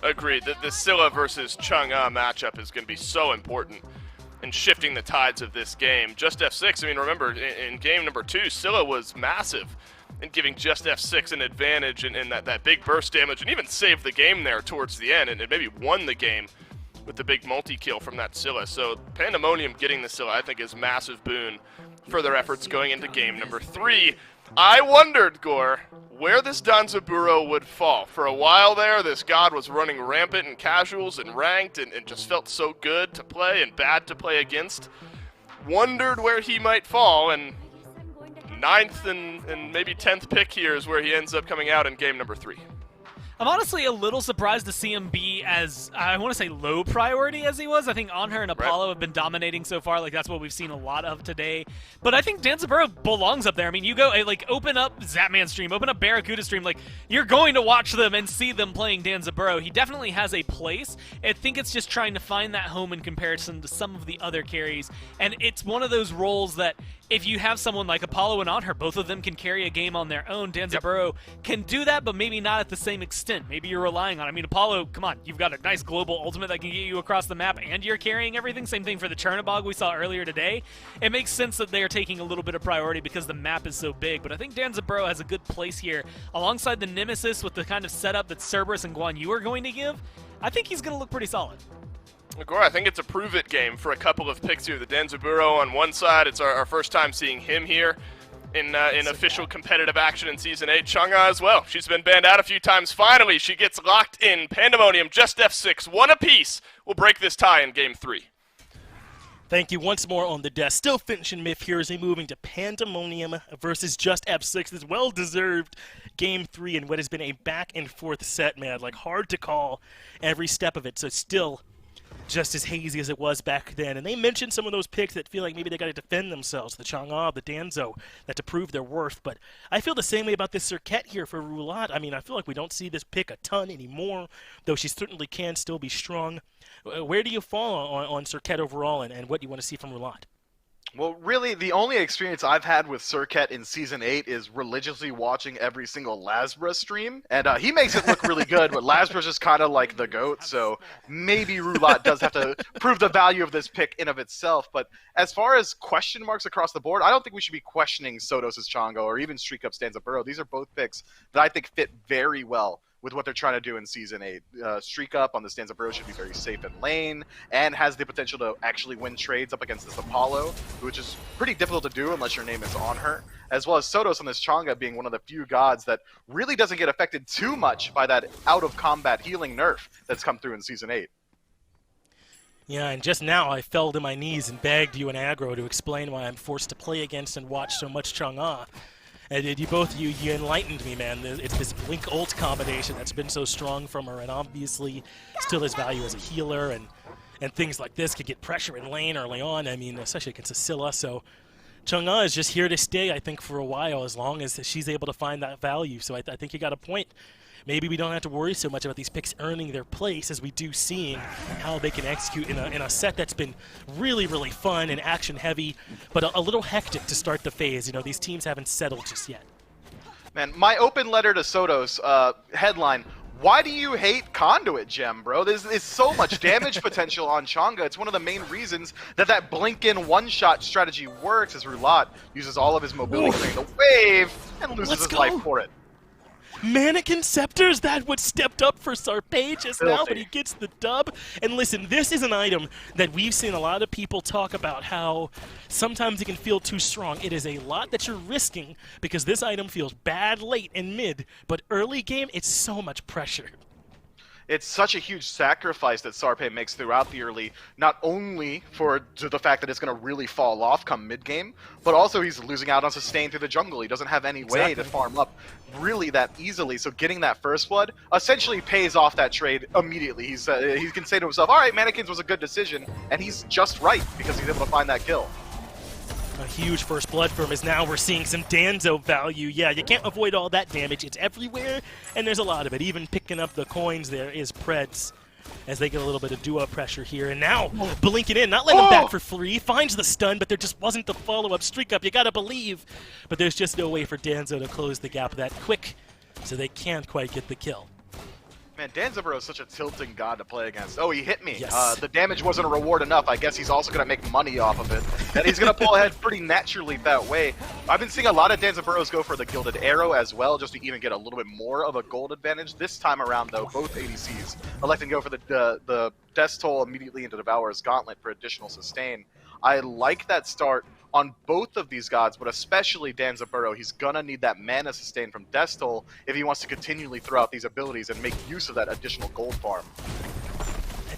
Agreed. The Scylla versus Chang'e matchup is going to be so important in shifting the tides of this game. JustF6, I mean, remember, in game number 2, Scylla was massive in giving JustF6 an advantage in that big burst damage, and even saved the game there towards the end, and it maybe won the game with the big multi-kill from that Scylla. So Pandamonium getting the Scylla, I think, is massive boon for their efforts going into game number 3. I wondered, Gore, where this Danzaburo would fall. For a while there, this god was running rampant in casuals and ranked and just felt so good to play and bad to play against. Wondered where he might fall, and 9th and maybe 10th pick here is where he ends up coming out in game number 3. I'm honestly a little surprised to see him be as, I want to say, low priority as he was. I think Anher and Apollo have been dominating so far. Like, that's what we've seen a lot of today. But I think Danzaburo belongs up there. I mean, you go, like, open up Zapman stream, open up Barracuda stream. Like, you're going to watch them and see them playing Danzaburo. He definitely has a place. I think it's just trying to find that home in comparison to some of the other carries. And it's one of those roles that if you have someone like Apollo and Anher, both of them can carry a game on their own. Danzaburo can do that, but maybe not at the same extent. Maybe you're relying on, I mean, Apollo, come on, you've got a nice global ultimate that can get you across the map, and you're carrying everything. Same thing for the Chernobog we saw earlier today. It makes sense that they're taking a little bit of priority because the map is so big, but I think Danzaburo has a good place here. Alongside the Nemesis with the kind of setup that Cerberus and Guan Yu are going to give, I think he's going to look pretty solid. Gore, I think it's a prove-it game for a couple of picks here. The Danzaburo on one side, it's our first time seeing him here in official competitive action in Season 8. Chang'e as well. She's been banned out a few times. Finally, she gets locked in. Pandamonium, JustF6, one apiece will break this tie in Game 3. Thank you once more on the desk. Still finishing Myth here as they moving to Pandamonium versus JustF6. This well-deserved Game 3 in what has been a back-and-forth set, man. Like, hard to call every step of it, so still just as hazy as it was back then. And they mentioned some of those picks that feel like maybe they got to defend themselves, the Chang'e, the Danzo, that to prove their worth. But I feel the same way about this Cirquette here for Roulat. I mean, I feel like we don't see this pick a ton anymore, though she certainly can still be strong. Where do you fall on Cirquette overall, and what do you want to see from Roulat? Well, really, the only experience I've had with Cirquette in Season 8 is religiously watching every single Lasbra stream. And he makes it look really good, but Lasbra's just kind of like the GOAT, so maybe Roulat does have to prove the value of this pick in of itself. But as far as question marks across the board, I don't think we should be questioning Sotos' Chongo or even Streak Up Stanza Burrow. These are both picks that I think fit very well with what they're trying to do in Season 8. Streak Up on the Stanza Burrow should be very safe in lane and has the potential to actually win trades up against this Apollo, which is pretty difficult to do unless your name is on her, as well as Sotos on this Chang'e being one of the few gods that really doesn't get affected too much by that out-of-combat healing nerf that's come through in Season 8. Yeah, and just now I fell to my knees and begged you and Aggro to explain why I'm forced to play against and watch so much Chang'e. And you enlightened me, man. It's this Blink ult combination that's been so strong from her, and obviously still has value as a healer, and things like this could get pressure in lane early on. I mean, especially against Scylla. So Chang'e is just here to stay, I think, for a while, as long as she's able to find that value. So I think you got a point. Maybe we don't have to worry so much about these picks earning their place as we do seeing how they can execute in a set that's been really, really fun and action-heavy, but a little hectic to start the phase. You know, these teams haven't settled just yet. Man, my open letter to Sotos, headline, why do you hate Conduit Gem, bro? There's so much damage potential on Chang'e. It's one of the main reasons that blink-in one-shot strategy works, as Roulat uses all of his mobility during the wave and loses his life for it. Mannequin Scepters, that what stepped up for Sarpé just now, but he gets the dub. And listen, this is an item that we've seen a lot of people talk about, how sometimes it can feel too strong. It is a lot that you're risking because this item feels bad late and mid, but early game, it's so much pressure. It's such a huge sacrifice that Sarpé makes throughout the early, not only to the fact that it's going to really fall off come mid-game, but also he's losing out on sustain through the jungle. He doesn't have any way to farm up really that easily, so getting that first blood essentially pays off that trade immediately. He can say to himself, all right, Mannequins was a good decision, and he's just right because he's able to find that kill. A huge first blood for him, as now we're seeing some Danzo value. Yeah, you can't avoid all that damage. It's everywhere, and there's a lot of it. Even picking up the coins there is Preds as they get a little bit of duo pressure here. And now, blinking in, not letting him back for free. Finds the stun, but there just wasn't the follow-up streak up. You gotta believe. But there's just no way for Danzo to close the gap that quick, so they can't quite get the kill. Man, Danzaburo is such a tilting god to play against. Oh, he hit me. Yes. The damage wasn't a reward enough. I guess he's also going to make money off of it. And he's going to pull ahead pretty naturally that way. I've been seeing a lot of Danzaburos go for the Gilded Arrow as well, just to even get a little bit more of a gold advantage. This time around, though, both ADCs electing to go for the Death Toll immediately into Devourer's Gauntlet for additional sustain. I like that start on both of these gods, but especially Danzaburo. He's gonna need that mana sustain from Death Toll if he wants to continually throw out these abilities and make use of that additional gold farm.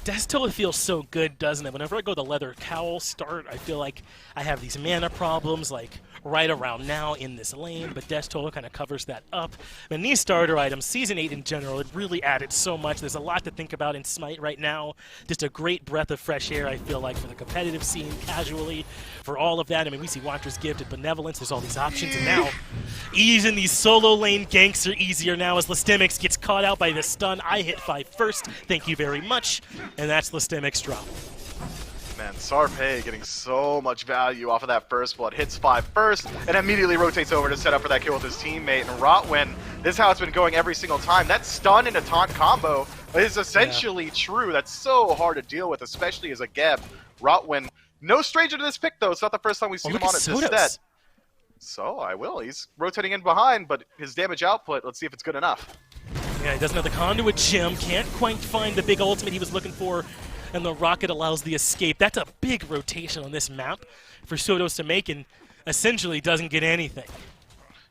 Death Toll feels so good, doesn't it? Whenever I go the Leather Cowl start, I feel like I have these mana problems, like right around now in this lane, but Death Toll kind of covers that up. And these starter items, Season 8 in general, it really added so much. There's a lot to think about in Smite right now. Just a great breath of fresh air, I feel like, for the competitive scene, casually, for all of that. I mean, we see Wander's Gifted Benevolence, there's all these options, and now easing these solo lane ganks are easier now as Lystemix gets caught out by the stun. I hit 5 first, thank you very much. And that's Lystemix drop. Man, Sarpé getting so much value off of that first blood. Hits 5 first, and immediately rotates over to set up for that kill with his teammate. And Rotwin, this is how it's been going every single time. That stun into taunt combo is essentially true. That's so hard to deal with, especially as a Geb. Rotwin, no stranger to this pick, though. It's not the first time we've seen him on it this set. So I will. He's rotating in behind, but his damage output, let's see if it's good enough. Yeah, he doesn't have the Conduit Gem, can't quite find the big ultimate he was looking for, and the rocket allows the escape. That's a big rotation on this map for Sotos to make, and essentially doesn't get anything.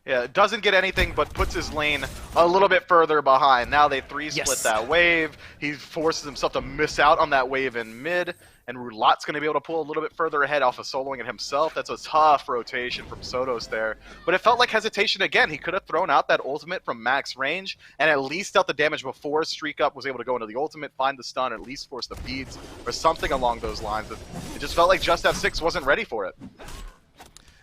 Yeah, doesn't get anything, but puts his lane a little bit further behind. Now they 3-split Yes. that wave. He forces himself to miss out on that wave in mid, and Roulatte's going to be able to pull a little bit further ahead off of soloing it himself. That's a tough rotation from Sotos there. But it felt like hesitation again. He could have thrown out that ultimate from max range and at least dealt the damage before Streak Up was able to go into the ultimate, find the stun, at least force the beads or something along those lines. But it just felt like JustF6 wasn't ready for it.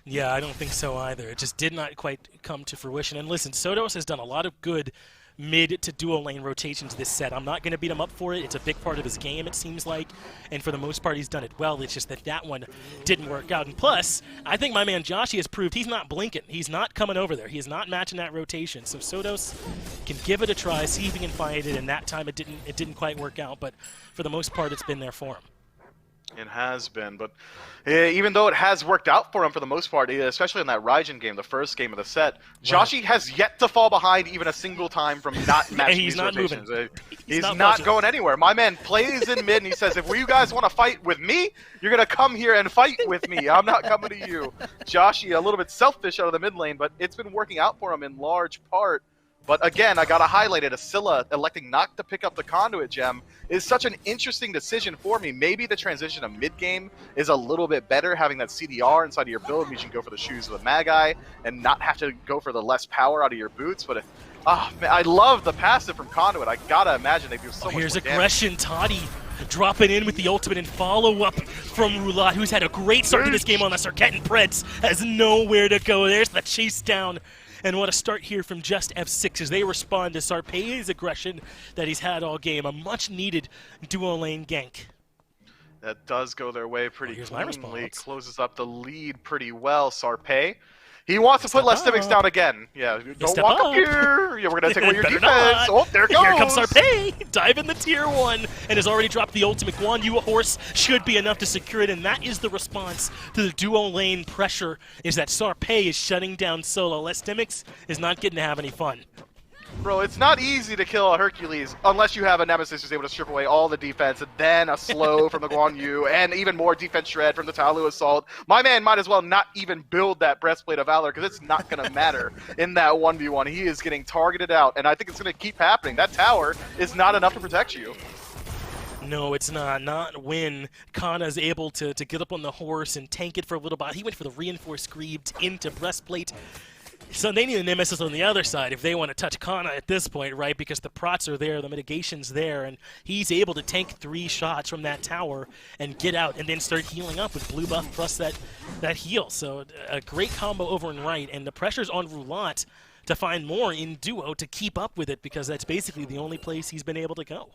Yeah, I don't think so either. It just did not quite come to fruition. And listen, Sotos has done a lot of good mid to dual lane rotations this set. I'm not going to beat him up for it. It's a big part of his game, it seems like. And for the most part, he's done it well. It's just that that one didn't work out. And plus, I think my man Joshi has proved he's not blinking. He's not coming over there. He is not matching that rotation. So Sotos can give it a try, see if he can find it. And that time it didn't quite work out. But for the most part, it's been there for him. It has been, but even though it has worked out for him for the most part, especially in that Raijin game, the first game of the set, Joshi has yet to fall behind even a single time from not matching he's these not rotations. moving. He's not going anywhere. My man plays in mid and he says, if you guys want to fight with me, you're going to come here and fight with me. I'm not coming to you. Joshi, a little bit selfish out of the mid lane, but it's been working out for him in large part. But again, I got to highlight it. Ascilla electing not to pick up the Conduit gem is such an interesting decision for me. Maybe the transition to mid-game is a little bit better, having that CDR inside of your build means you can go for the shoes of the Magi and not have to go for the less power out of your boots. But man, I love the passive from Conduit. I got to imagine they do so much Here's more damage. aggression. Toddy dropping in with the ultimate and follow-up from Roulade, who's had a great start to this game on the Circuit, and Preds has nowhere to go. There's the chase down. And what a start here from JustF6 as they respond to Sarpei's aggression that he's had all game. A much-needed dual lane gank. That does go their way pretty here's my cleanly. response. Closes up the lead pretty well. Sarpei. He wants to put less Stimix down again. Yeah, don't step walk up up. here. Yeah, we're going to take away your Better defense. not. Oh, there it goes. Here comes Sarpei, dive in the tier 1, and has already dropped the ultimate. Guan Yu horse should be enough to secure it, and that is the response to the duo lane pressure, is that Sarpei is shutting down solo. Les Stimix is not getting to have any fun. Bro, it's not easy to kill a Hercules unless you have a Nemesis who's able to strip away all the defense, and then a slow from the Guan Yu, and even more defense shred from the Talu Assault. My man might as well not even build that Breastplate of Valor, because it's not going to matter in that 1v1. He is getting targeted out, and I think it's going to keep happening. That tower is not enough to protect you. No, it's not. Not when Kana is able to get up on the horse and tank it for a little bit. He went for the reinforced greaves into Breastplate. So they need a Nemesis on the other side if they want to touch Kana at this point, right? Because the prots are there, the mitigation's there, and he's able to tank 3 shots from that tower and get out and then start healing up with blue buff plus that heal. So a great combo over and right, and the pressure's on Roulade to find more in duo to keep up with it, because that's basically the only place he's been able to go.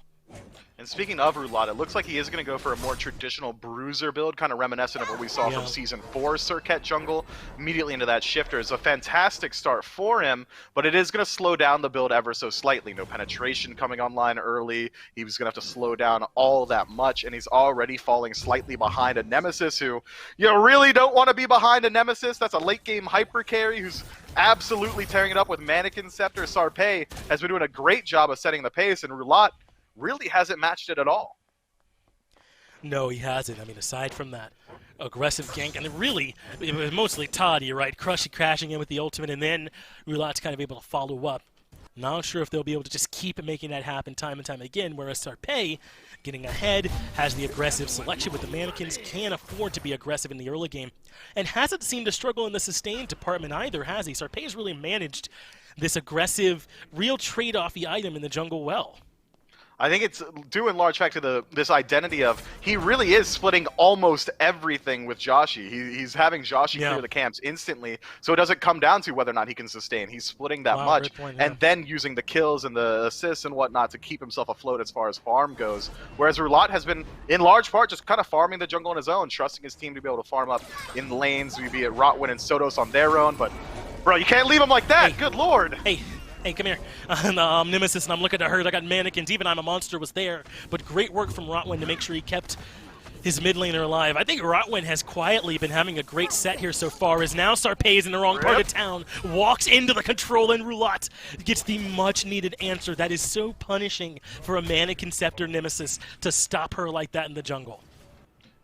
And speaking of Roulade, it looks like he is going to go for a more traditional bruiser build, kind of reminiscent of what we saw from Season 4 Circuit Jungle, immediately into that shifter. It's a fantastic start for him, but it is going to slow down the build ever so slightly. No penetration coming online early. He was going to have to slow down all that much, and he's already falling slightly behind a Nemesis who, you really don't want to be behind a Nemesis. That's a late-game hyper carry who's absolutely tearing it up with Mannequin Scepter. Sarpei has been doing a great job of setting the pace, and Roulade really hasn't matched it at all. No, he hasn't. I mean, aside from that aggressive gank, and really, it was mostly Toddy, right? Crashing in with the ultimate, and then Roulatte's kind of able to follow up. Not sure if they'll be able to just keep making that happen time and time again, whereas Sarpei, getting ahead, has the aggressive selection with the mannequins, can't afford to be aggressive in the early game, and hasn't seemed to struggle in the sustain department either, has he? Sarpei's really managed this aggressive, real trade-offy item in the jungle well. I think it's due in large fact to this identity of he really is splitting almost everything with Joshi. He's having Joshi clear the camps instantly, so it doesn't come down to whether or not he can sustain. He's splitting that much, and then using the kills and the assists and whatnot to keep himself afloat as far as farm goes. Whereas Roulade has been, in large part, just kind of farming the jungle on his own, trusting his team to be able to farm up in lanes, be it Rotwin and Sotos on their own. But, bro, you can't leave him like that. Good lord. Hey, come here. I'm Nemesis, and I'm looking to hurt. I got mannequins. Even I'm a monster was there. But great work from Rotwin to make sure he kept his mid laner alive. I think Rotwin has quietly been having a great set here so far, as now Sarpei is in the wrong part of town, walks into the control, and Roulade gets the much-needed answer. That is so punishing for a Mannequin Scepter Nemesis to stop her like that in the jungle.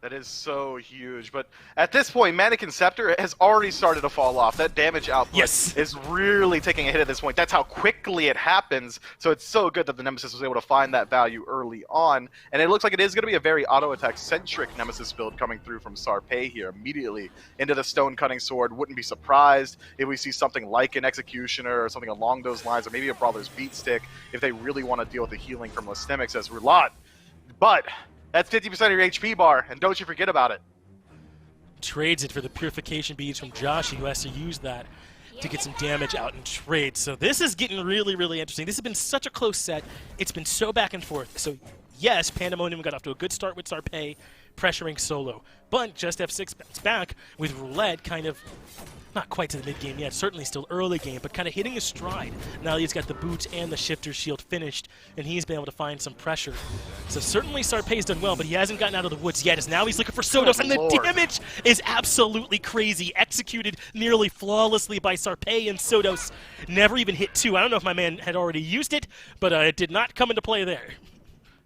That is so huge, but at this point, Mannequin Scepter has already started to fall off. That damage output is really taking a hit at this point. That's how quickly it happens, so it's so good that the Nemesis was able to find that value early on, and it looks like it is going to be a very auto-attack-centric Nemesis build coming through from Sarpei here immediately into the Stone Cutting Sword. Wouldn't be surprised if we see something like an Executioner or something along those lines, or maybe a Brawler's Beat Stick if they really want to deal with the healing from Lastemics as Roulat. But that's 50% of your HP bar, and don't you forget about it. Trades it for the Purification Beads from Joshi, who has to use that to get some damage out in trade. So this is getting really, really interesting. This has been such a close set. It's been so back and forth. So yes, Pandamonium got off to a good start with Sarpei, pressuring solo. But JustF6 bounced back with Roulette kind of, not quite to the mid-game yet, certainly still early game, but kind of hitting his stride. Now he's got the boots and the shifter shield finished, and he's been able to find some pressure. So certainly Sarpei's done well, but he hasn't gotten out of the woods yet, as now he's looking for Sodos, and the damage is absolutely crazy. Executed nearly flawlessly by Sarpei, and Sodos never even hit 2. I don't know if my man had already used it, but it did not come into play there.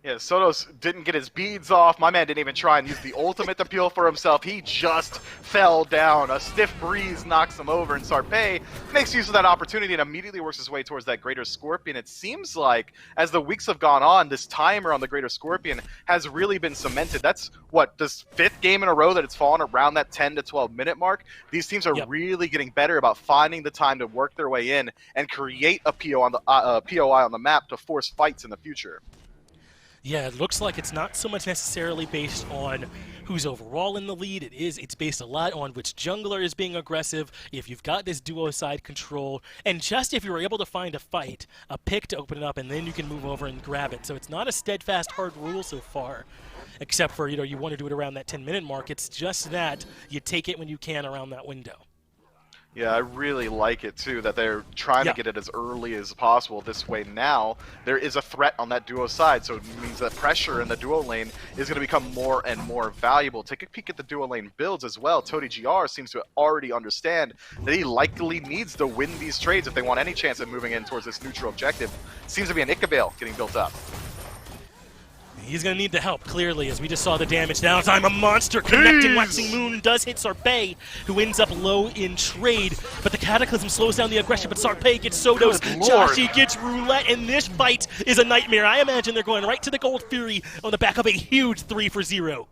Yeah, Sodos didn't get his beads off. My man didn't even try and use the ultimate to peel for himself. He just fell down. A stiff breeze knocks him over, and Sarpei makes use of that opportunity and immediately works his way towards that Greater Scorpion. It seems like, as the weeks have gone on, this timer on the Greater Scorpion has really been cemented. That's, what, this 5th game in a row that it's fallen around that 10 to 12 minute mark. These teams are really getting better about finding the time to work their way in and create a POI on the map to force fights in the future. Yeah, it looks like it's not so much necessarily based on who's overall in the lead. It's based a lot on which jungler is being aggressive, if you've got this duo side control, and just if you're able to find a fight, a pick to open it up, and then you can move over and grab it. So it's not a steadfast hard rule so far, except for, you want to do it around that 10-minute mark. It's just that you take it when you can around that window. Yeah, I really like it, too, that they're trying to get it as early as possible. This way now, there is a threat on that duo side, so it means that pressure in the duo lane is going to become more and more valuable. Take a peek at the duo lane builds as well. Todi GR seems to already understand that he likely needs to win these trades if they want any chance at moving in towards this neutral objective. Seems to be an Ichabale getting built up. He's going to need the help, clearly, as we just saw the damage. Now I'm a monster connecting. Waxing Moon does hit Sarpei, who ends up low in trade. But the Cataclysm slows down the aggression, but Sarpei gets Sodos. Joshi gets Roulette, and this fight is a nightmare. I imagine they're going right to the Gold Fury on the back of a huge 3-for-0.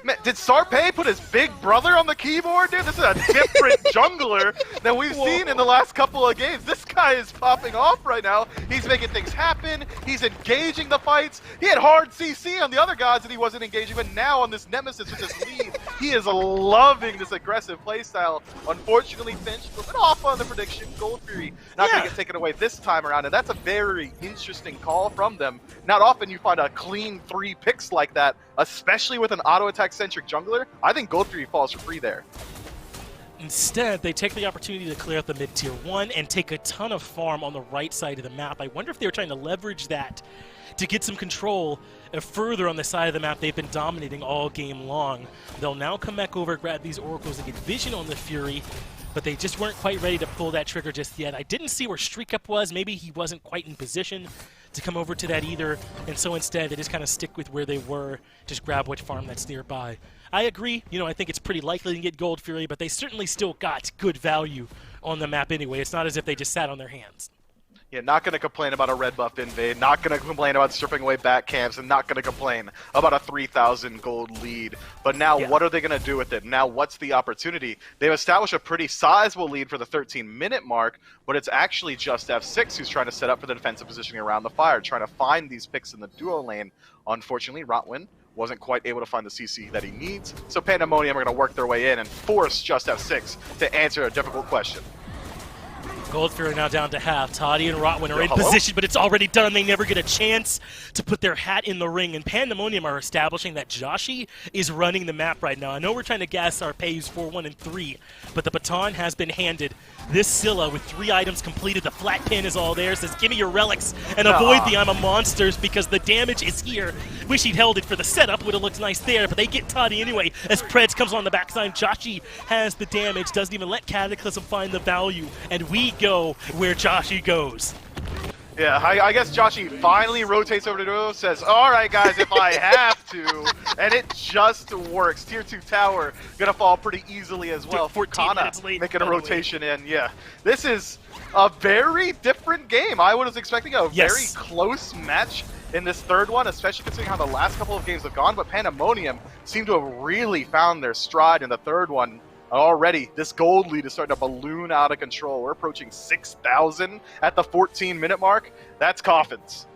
Man, did Sarpei put his big brother on the keyboard, dude? This is a different jungler than we've seen in the last couple of games. This guy is popping off right now. He's making things happen. He's engaging the fights. He had hard CC on the other guys that he wasn't engaging, but now on this Nemesis with this lead, he is loving this aggressive playstyle. Unfortunately, Finch a little bit off on the prediction. Gold Fury not going to get taken away this time around, and that's a very interesting call from them. Not often you find a clean 3 picks like that, especially with an auto-attack-centric jungler. I think Gold Fury falls for free there. Instead, they take the opportunity to clear out the mid-tier 1 and take a ton of farm on the right side of the map. I wonder if they were trying to leverage that to get some control further on the side of the map they've been dominating all game long. They'll now come back over, grab these oracles, and get vision on the Fury, but they just weren't quite ready to pull that trigger just yet. I didn't see where Streak Up was. Maybe he wasn't quite in position to come over to that either, and so instead they just kind of stick with where they were, just grab what farm that's nearby. I agree, I think it's pretty likely to get Gold Fury, but they certainly still got good value on the map anyway. It's not as if they just sat on their hands. Yeah, not going to complain about a red buff invade, not going to complain about stripping away back camps, and not going to complain about a 3,000 gold lead. But now what are they going to do with it? Now what's the opportunity? They've established a pretty sizable lead for the 13-minute mark, but it's actually JustF6 who's trying to set up for the defensive positioning around the fire, trying to find these picks in the duo lane. Unfortunately, Rotwin wasn't quite able to find the CC that he needs, so Pandamonium are going to work their way in and force JustF6 to answer a difficult question. Gold Fury now down to half. Toddy and Rotwin are in position, but it's already done. They never get a chance to put their hat in the ring. And Pandamonium are establishing that Joshi is running the map right now. I know we're trying to gas Sarpei's 4-1 and 3, but the baton has been handed. This Scylla with 3 items completed. The flat pin is all there. Says, give me your relics and avoid the I'm a monsters because the damage is here. Wish he'd held it for the setup. Would have looked nice there, but they get Toddy anyway as Preds comes on the backside. Joshi has the damage. Doesn't even let Cataclysm find the value. And we go where Joshi goes. Yeah, I guess Joshy finally rotates over to Duo, says, all right, guys, if I have to, and it just works. Tier 2 tower gonna fall pretty easily as well. 14 Kana minutes late, making by a the way. rotation in, yeah. This is a very different game. I was expecting a very close match in this third one, especially considering how the last couple of games have gone, but Pandamonium seem to have really found their stride in the third one. Already, this gold lead is starting to balloon out of control. We're approaching 6,000 at the 14-minute mark. That's coffins.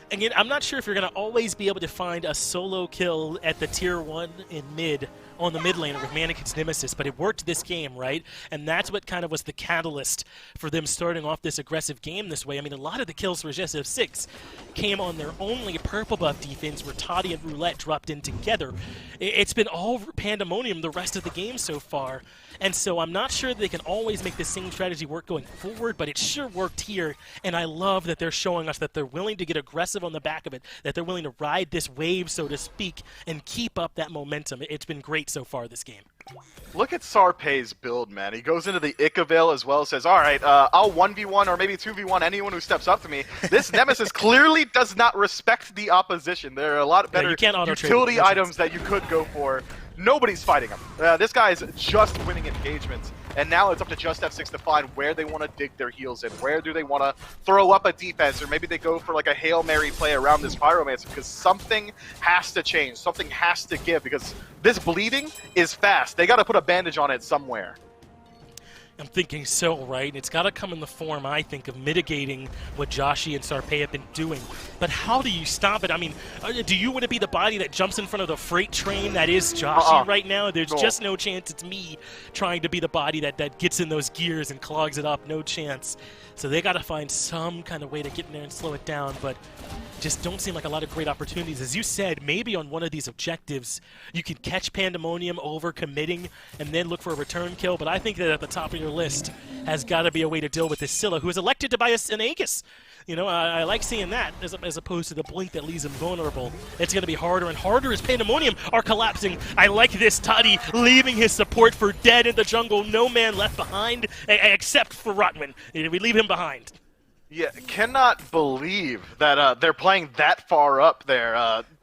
Again, I'm not sure if you're going to always be able to find a solo kill at the tier 1 in mid on the mid laner with Mannequin's Nemesis, but it worked this game, right? And that's what kind of was the catalyst for them starting off this aggressive game this way. I mean, a lot of the kills for JustF6 came on their only purple buff defense where Toddy and Roulette dropped in together. It's been all Pandamonium the rest of the game so far. And so I'm not sure that they can always make the same strategy work going forward, but it sure worked here. And I love that they're showing us that they're willing to get aggressive on the back of it, that they're willing to ride this wave, so to speak, and keep up that momentum. It's been great so far this game. Look at Sarpei's build, man. He goes into the Icavale as well, says, all right, I'll 1v1 or maybe 2v1 anyone who steps up to me. This Nemesis clearly does not respect the opposition. There are a lot better utility items that you could go for. Nobody's fighting him. This guy is just winning engagements, and now it's up to JustF6 to find where they want to dig their heels in. Where do they want to throw up a defense, or maybe they go for like a Hail Mary play around this Pyromancer, because something has to change. Something has to give, because this bleeding is fast. They got to put a bandage on it somewhere. I'm thinking so, right? And it's got to come in the form, I think, of mitigating what Joshy and Sarpei have been doing. But how do you stop it? I mean, do you want to be the body that jumps in front of the freight train that is Joshy right now? There's just no chance it's me trying to be the body that gets in those gears and clogs it up. No chance. So they got to find some kind of way to get in there and slow it down, but just don't seem like a lot of great opportunities. As you said, maybe on one of these objectives, you can catch Pandamonium over committing and then look for a return kill, but I think that at the top of your list has got to be a way to deal with this Scylla, who is elected to buy an Aegis. You know, I like seeing that as opposed to the blink that leaves him vulnerable. It's going to be harder and harder as Pandamonium are collapsing. I like this Toddy leaving his support for dead in the jungle. No man left behind except for Rotwin. We leave him behind. Yeah, cannot believe that they're playing that far up there.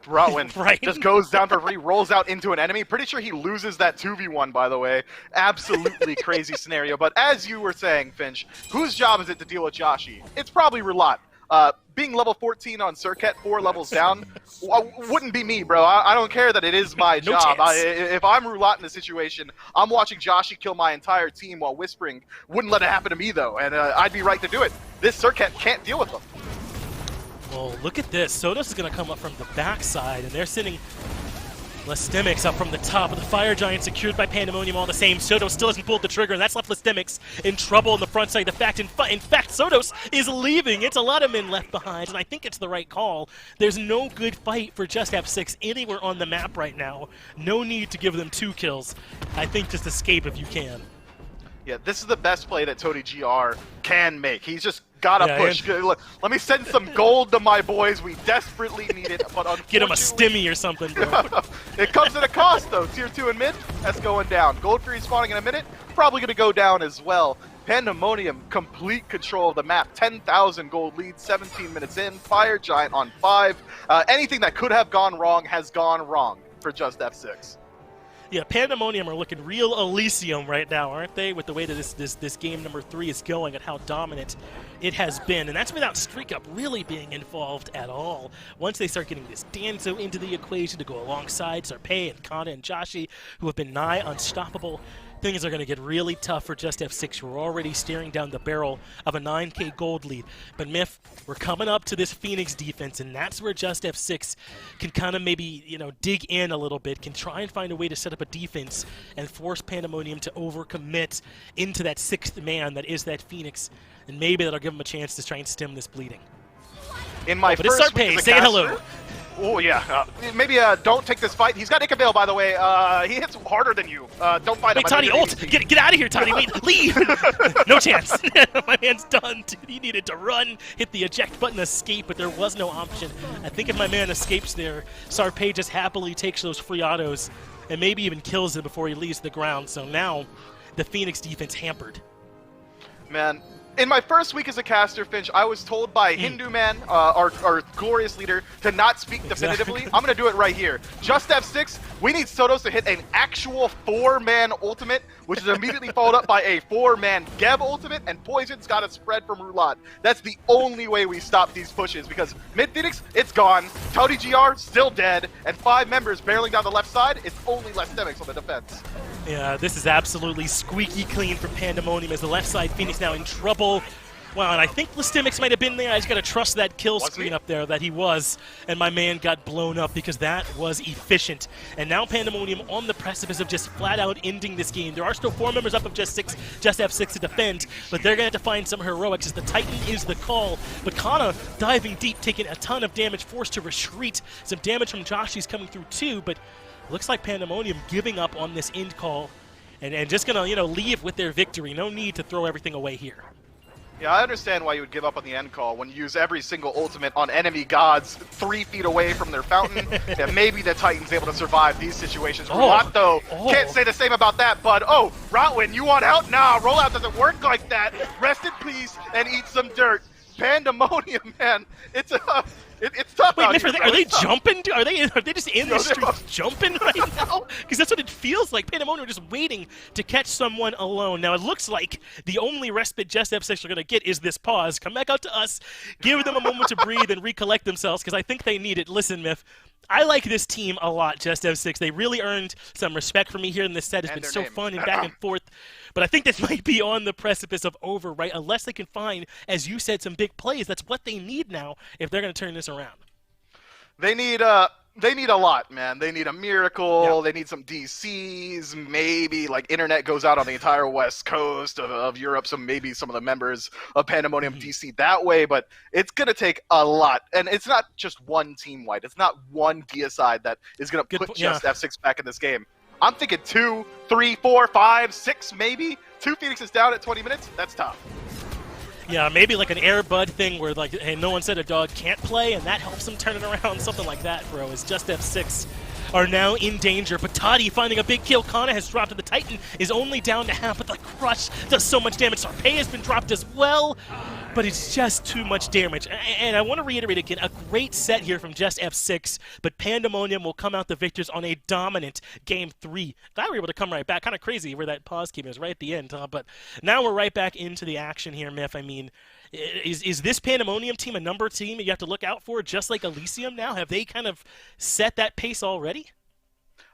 Rotwin right? just goes down for free, rolls out into an enemy. Pretty sure he loses that 2v1, by the way. Absolutely crazy scenario. But as you were saying, Finch, whose job is it to deal with Joshy? It's probably Roulette. Being level 14 on Circuit, 4 levels down, wouldn't be me, bro. I don't care that it is my job. If I'm Roulette in this situation, I'm watching Joshy kill my entire team while whispering. Wouldn't let it happen to me, though, and I'd be right to do it. This Circuit can't deal with them. Well, look at this. Sodos is going to come up from the backside, and they're sending Listemics up from the top of the Fire Giant, secured by Pandamonium all the same. Sodos still hasn't pulled the trigger, and that's left Listemics in trouble on the front side. In fact, Sodos is leaving. It's a lot of men left behind, and I think it's the right call. There's no good fight for JustF6 anywhere on the map right now. No need to give them 2 kills. I think just escape if you can. Yeah, this is the best play that Tony GR can make. He's just gotta push. Let me send some gold to my boys. We desperately need it, but unfortunately... Get him a stimmy or something, bro. It comes at a cost, though. Tier 2 in mid, that's going down. Gold Fury spawning in a minute, probably gonna go down as well. Pandamonium, complete control of the map. 10,000 gold lead, 17 minutes in. Fire Giant on 5. Anything that could have gone wrong has gone wrong for JustF6. Yeah, Pandamonium are looking real Elysium right now, aren't they? With the way that this game number 3 is going and how dominant it has been. And that's without Streak Up really being involved at all. Once they start getting this Danzo into the equation to go alongside Sarpei and Kana and Joshy, who have been nigh unstoppable, things are going to get really tough for JustF6. We're already staring down the barrel of a 9k gold lead. But Myth, we're coming up to this Phoenix defense, and that's where JustF6 can kind of maybe, you know, dig in a little bit, can try and find a way to set up a defense and force Pandamonium to overcommit into that 6th man that is that Phoenix, and maybe that'll give him a chance to try and stem this bleeding. In my but it's Sarpei, say hello. Oh, yeah. Maybe don't take this fight. He's got Icavale, by the way. He hits harder than you. Don't fight him. Wait, Toddy, ult! Get out of here, Toddy! Wait, leave! No chance. My man's done, dude. He needed to run, hit the eject button, escape, but there was no option. I think if my man escapes there, Sarpei just happily takes those free autos and maybe even kills him before he leaves the ground. So now, the Phoenix defense hampered. Man, In my first week as a caster, Finch, I was told by Hindu Man, our glorious leader, to not speak definitively. I'm going to do it right here. JustF6, we need Sotos to hit an actual 4-man ultimate, which is immediately followed up by a 4-man Geb ultimate, and Poison's got to spread from Roulat. That's the only way we stop these pushes, because Mid Phoenix, it's gone. Tony GR, still dead, and 5 members barreling down the left side. It's only less Demix on the defense. Yeah, this is absolutely squeaky clean for Pandamonium as the left side Phoenix now in trouble. Wow, and I think Listimics might have been there. I just got to trust that kill screen up there that he was, and my man got blown up because that was efficient. And now Pandamonium on the precipice of just flat out ending this game. There are still 4 members up of JustF6 to defend, but they're going to have to find some heroics as the Titan is the call. But Kana diving deep, taking a ton of damage, forced to retreat. Some damage from Joshy's coming through too, but looks like Pandamonium giving up on this end call and just going to, leave with their victory. No need to throw everything away here. Yeah, I understand why you would give up on the end call when you use every single ultimate on enemy gods 3 feet away from their fountain. That maybe the Titan's able to survive these situations. Roulat, though, can't say the same about that, bud. Oh, Rotwin, you want out? Nah, rollout doesn't work like that. Rest in peace and eat some dirt. Pandamonium, man. It's tough. Wait, out Miff, here, are they It's tough. jumping? Are they just in the streets jumping right now? Because that's what it feels like. Pandemonium are just waiting to catch someone alone. Now it looks like the only respite JustF6 are going to get is this pause. Come back out to us, give them a moment to breathe and recollect themselves, because I think they need it. Listen, Miff, I like this team a lot, JustF6. They really earned some respect from me here in this set. It's been so fun and back and forth. But I think this might be on the precipice of over, right? Unless they can find, as you said, some big plays. That's what they need now if they're going to turn this around. They need a lot, man. They need a miracle. Yeah. They need some DCs. Maybe like internet goes out on the entire west coast of Europe, so maybe some of the members of Pandemonium DC that way. But it's gonna take a lot, and it's not just one team wide. It's not one DSI that is gonna put JustF6 back in this game. I'm thinking 2, 3, 4, 5, 6, maybe 2 Phoenixes down at 20 minutes. That's tough. Yeah, maybe like an Air Bud thing where like, hey, no one said a dog can't play, and that helps them turn it around. Something like that, bro. As JustF6 are now in danger. But Toddy finding a big kill. Kana has dropped, and the Titan is only down to half, but the Crush does so much damage. Sarpei has been dropped as well, but it's just too much damage. And I want to reiterate again, a great set here from JustF6, but Pandemonium will come out the victors on a dominant Game 3. Glad we were able to come right back. Kind of crazy where that pause came in. It was right at the end, but now we're right back into the action here, Miff. I mean, is this Pandemonium team a number team that you have to look out for, just like Elysium now? Have they kind of set that pace already?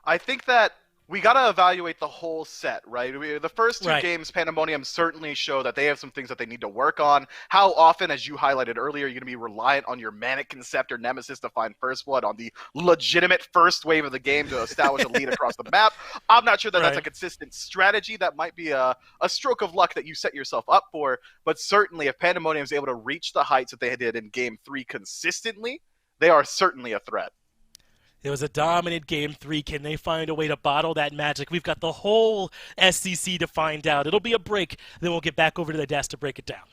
I think that we got to evaluate the whole set, right? The first 2 games, Pandemonium certainly show that they have some things that they need to work on. How often, as you highlighted earlier, you're going to be reliant on your Manic Conceptor Nemesis to find First Blood on the legitimate first wave of the game to establish a lead across the map. I'm not sure that that's a consistent strategy. That might be a stroke of luck that you set yourself up for. But certainly, if Pandemonium is able to reach the heights that they did in Game 3 consistently, they are certainly a threat. It was a dominant Game 3. Can they find a way to bottle that magic? We've got the whole SCC to find out. It'll be a break, then we'll get back over to the desk to break it down.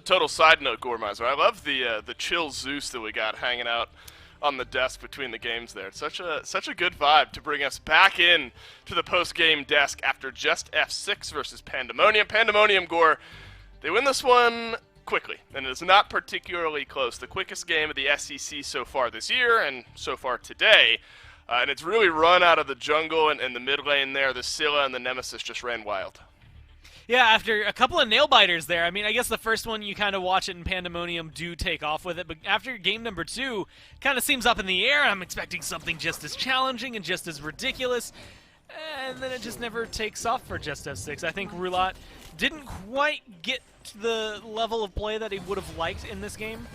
total side note, Gormizer, I love the chill Zeus that we got hanging out on the desk between the games there. It's such a good vibe to bring us back in to the post-game desk after JustF6 versus Pandamonium. Pandamonium, Gore, they win this one quickly, and it is not particularly close. The quickest game of the SCC so far this year and so far today. And it's really run out of the jungle and the mid lane there. The Scylla and the Nemesis just ran wild. Yeah, after a couple of nail-biters there, I mean, I guess the first one you kind of watch it in Pandemonium do take off with it, but after game number 2, kind of seems up in the air. I'm expecting something just as challenging and just as ridiculous, and then it just never takes off for JustF6. I think Roulat didn't quite get to the level of play that he would have liked in this game.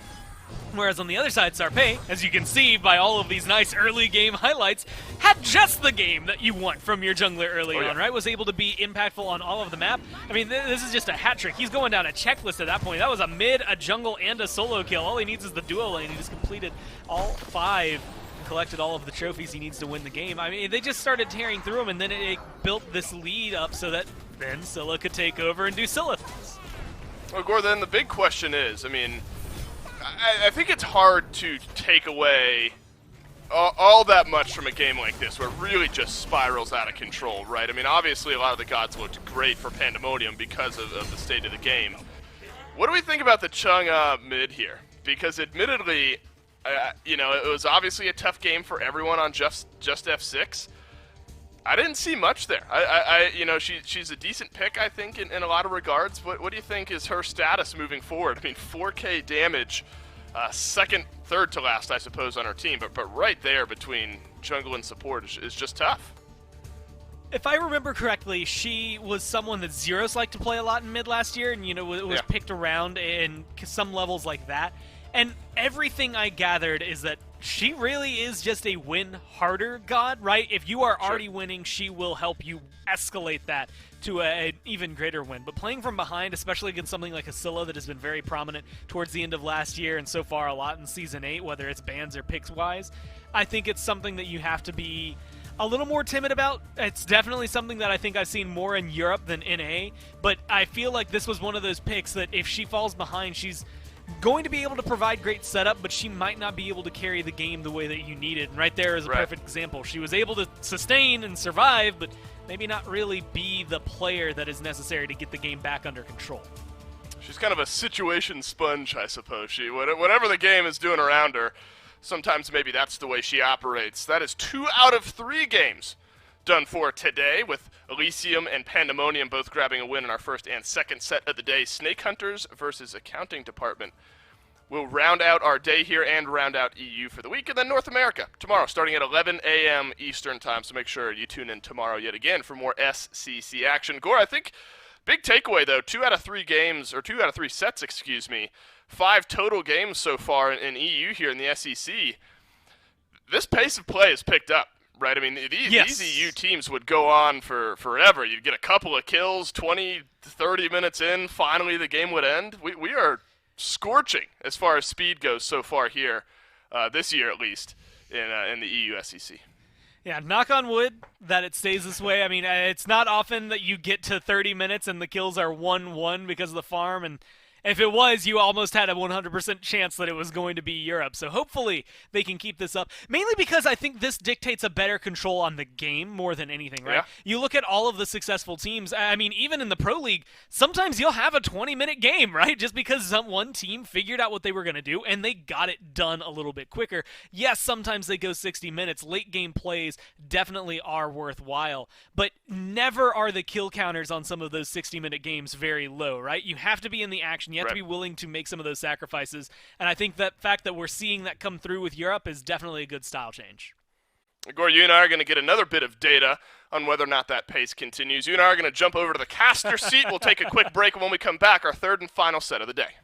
Whereas on the other side, Sarpé, as you can see by all of these nice early game highlights, had just the game that you want from your jungler early on, right? Was able to be impactful on all of the map. I mean, this is just a hat trick. He's going down a checklist at that point. That was a mid, a jungle, and a solo kill. All he needs is the duo lane. He just completed all 5 and collected all of the trophies he needs to win the game. I mean, they just started tearing through him, and then it built this lead up so that then Scylla could take over and do Scylla things. Well, Gore, then the big question is, I mean, I think it's hard to take away all that much from a game like this where it really just spirals out of control, right? I mean, obviously a lot of the gods looked great for Pandemonium because of the state of the game. What do we think about the Chung mid here? Because admittedly, you know, it was obviously a tough game for everyone on JustF6. I didn't see much there. You know, she's a decent pick, I think, in a lot of regards. What do you think is her status moving forward? I mean, 4K damage, second, third to last, I suppose, on her team, but right there between jungle and support is just tough. If I remember correctly, she was someone that Zeros liked to play a lot in mid last year, and, you know, was picked around in some levels like that. And everything I gathered is that she really is just a win harder god, right? If you are already winning, she will help you escalate that to an even greater win. But playing from behind, especially against something like a Scylla that has been very prominent towards the end of last year and so far a lot in Season 8, whether it's bans or picks-wise, I think it's something that you have to be a little more timid about. It's definitely something that I think I've seen more in Europe than NA, but I feel like this was one of those picks that if she falls behind, she's going to be able to provide great setup, but she might not be able to carry the game the way that you need it. And right there is a perfect example. She was able to sustain and survive, but maybe not really be the player that is necessary to get the game back under control. She's kind of a situation sponge, I suppose. Whatever the game is doing around her, sometimes maybe that's the way she operates. That is 2 out of 3 games done for today, with Elysium and Pandemonium both grabbing a win in our first and second set of the day. Snake Hunters versus Accounting Department will round out our day here and round out EU for the week, and then North America tomorrow starting at 11 a.m. Eastern time, so make sure you tune in tomorrow yet again for more SCC action. Gore, I think big takeaway though, 2 out of 3 games, or 2 out of 3 sets, excuse me, 5 total games so far in EU here in the SCC. This pace of play has picked up. Right, I mean, these EU teams would go on for forever. You'd get a couple of kills, 20, 30 minutes in, finally the game would end. We are scorching as far as speed goes so far here, this year at least, in the EU SCC. Yeah, knock on wood that it stays this way. I mean, it's not often that you get to 30 minutes and the kills are 1-1 because of the farm, and if it was, you almost had a 100% chance that it was going to be Europe. So hopefully they can keep this up. Mainly because I think this dictates a better control on the game more than anything, right? Yeah. You look at all of the successful teams. I mean, even in the Pro League, sometimes you'll have a 20-minute game, right? Just because one team figured out what they were going to do and they got it done a little bit quicker. Yes, sometimes they go 60 minutes. Late game plays definitely are worthwhile. But never are the kill counters on some of those 60-minute games very low, right? You have to be in the action. You have to be willing to make some of those sacrifices, and I think that fact that we're seeing that come through with Europe is definitely a good style change. Gore, you and I are going to get another bit of data on whether or not that pace continues. You and I are going to jump over to the caster seat. We'll take a quick break, and when we come back, our third and final set of the day.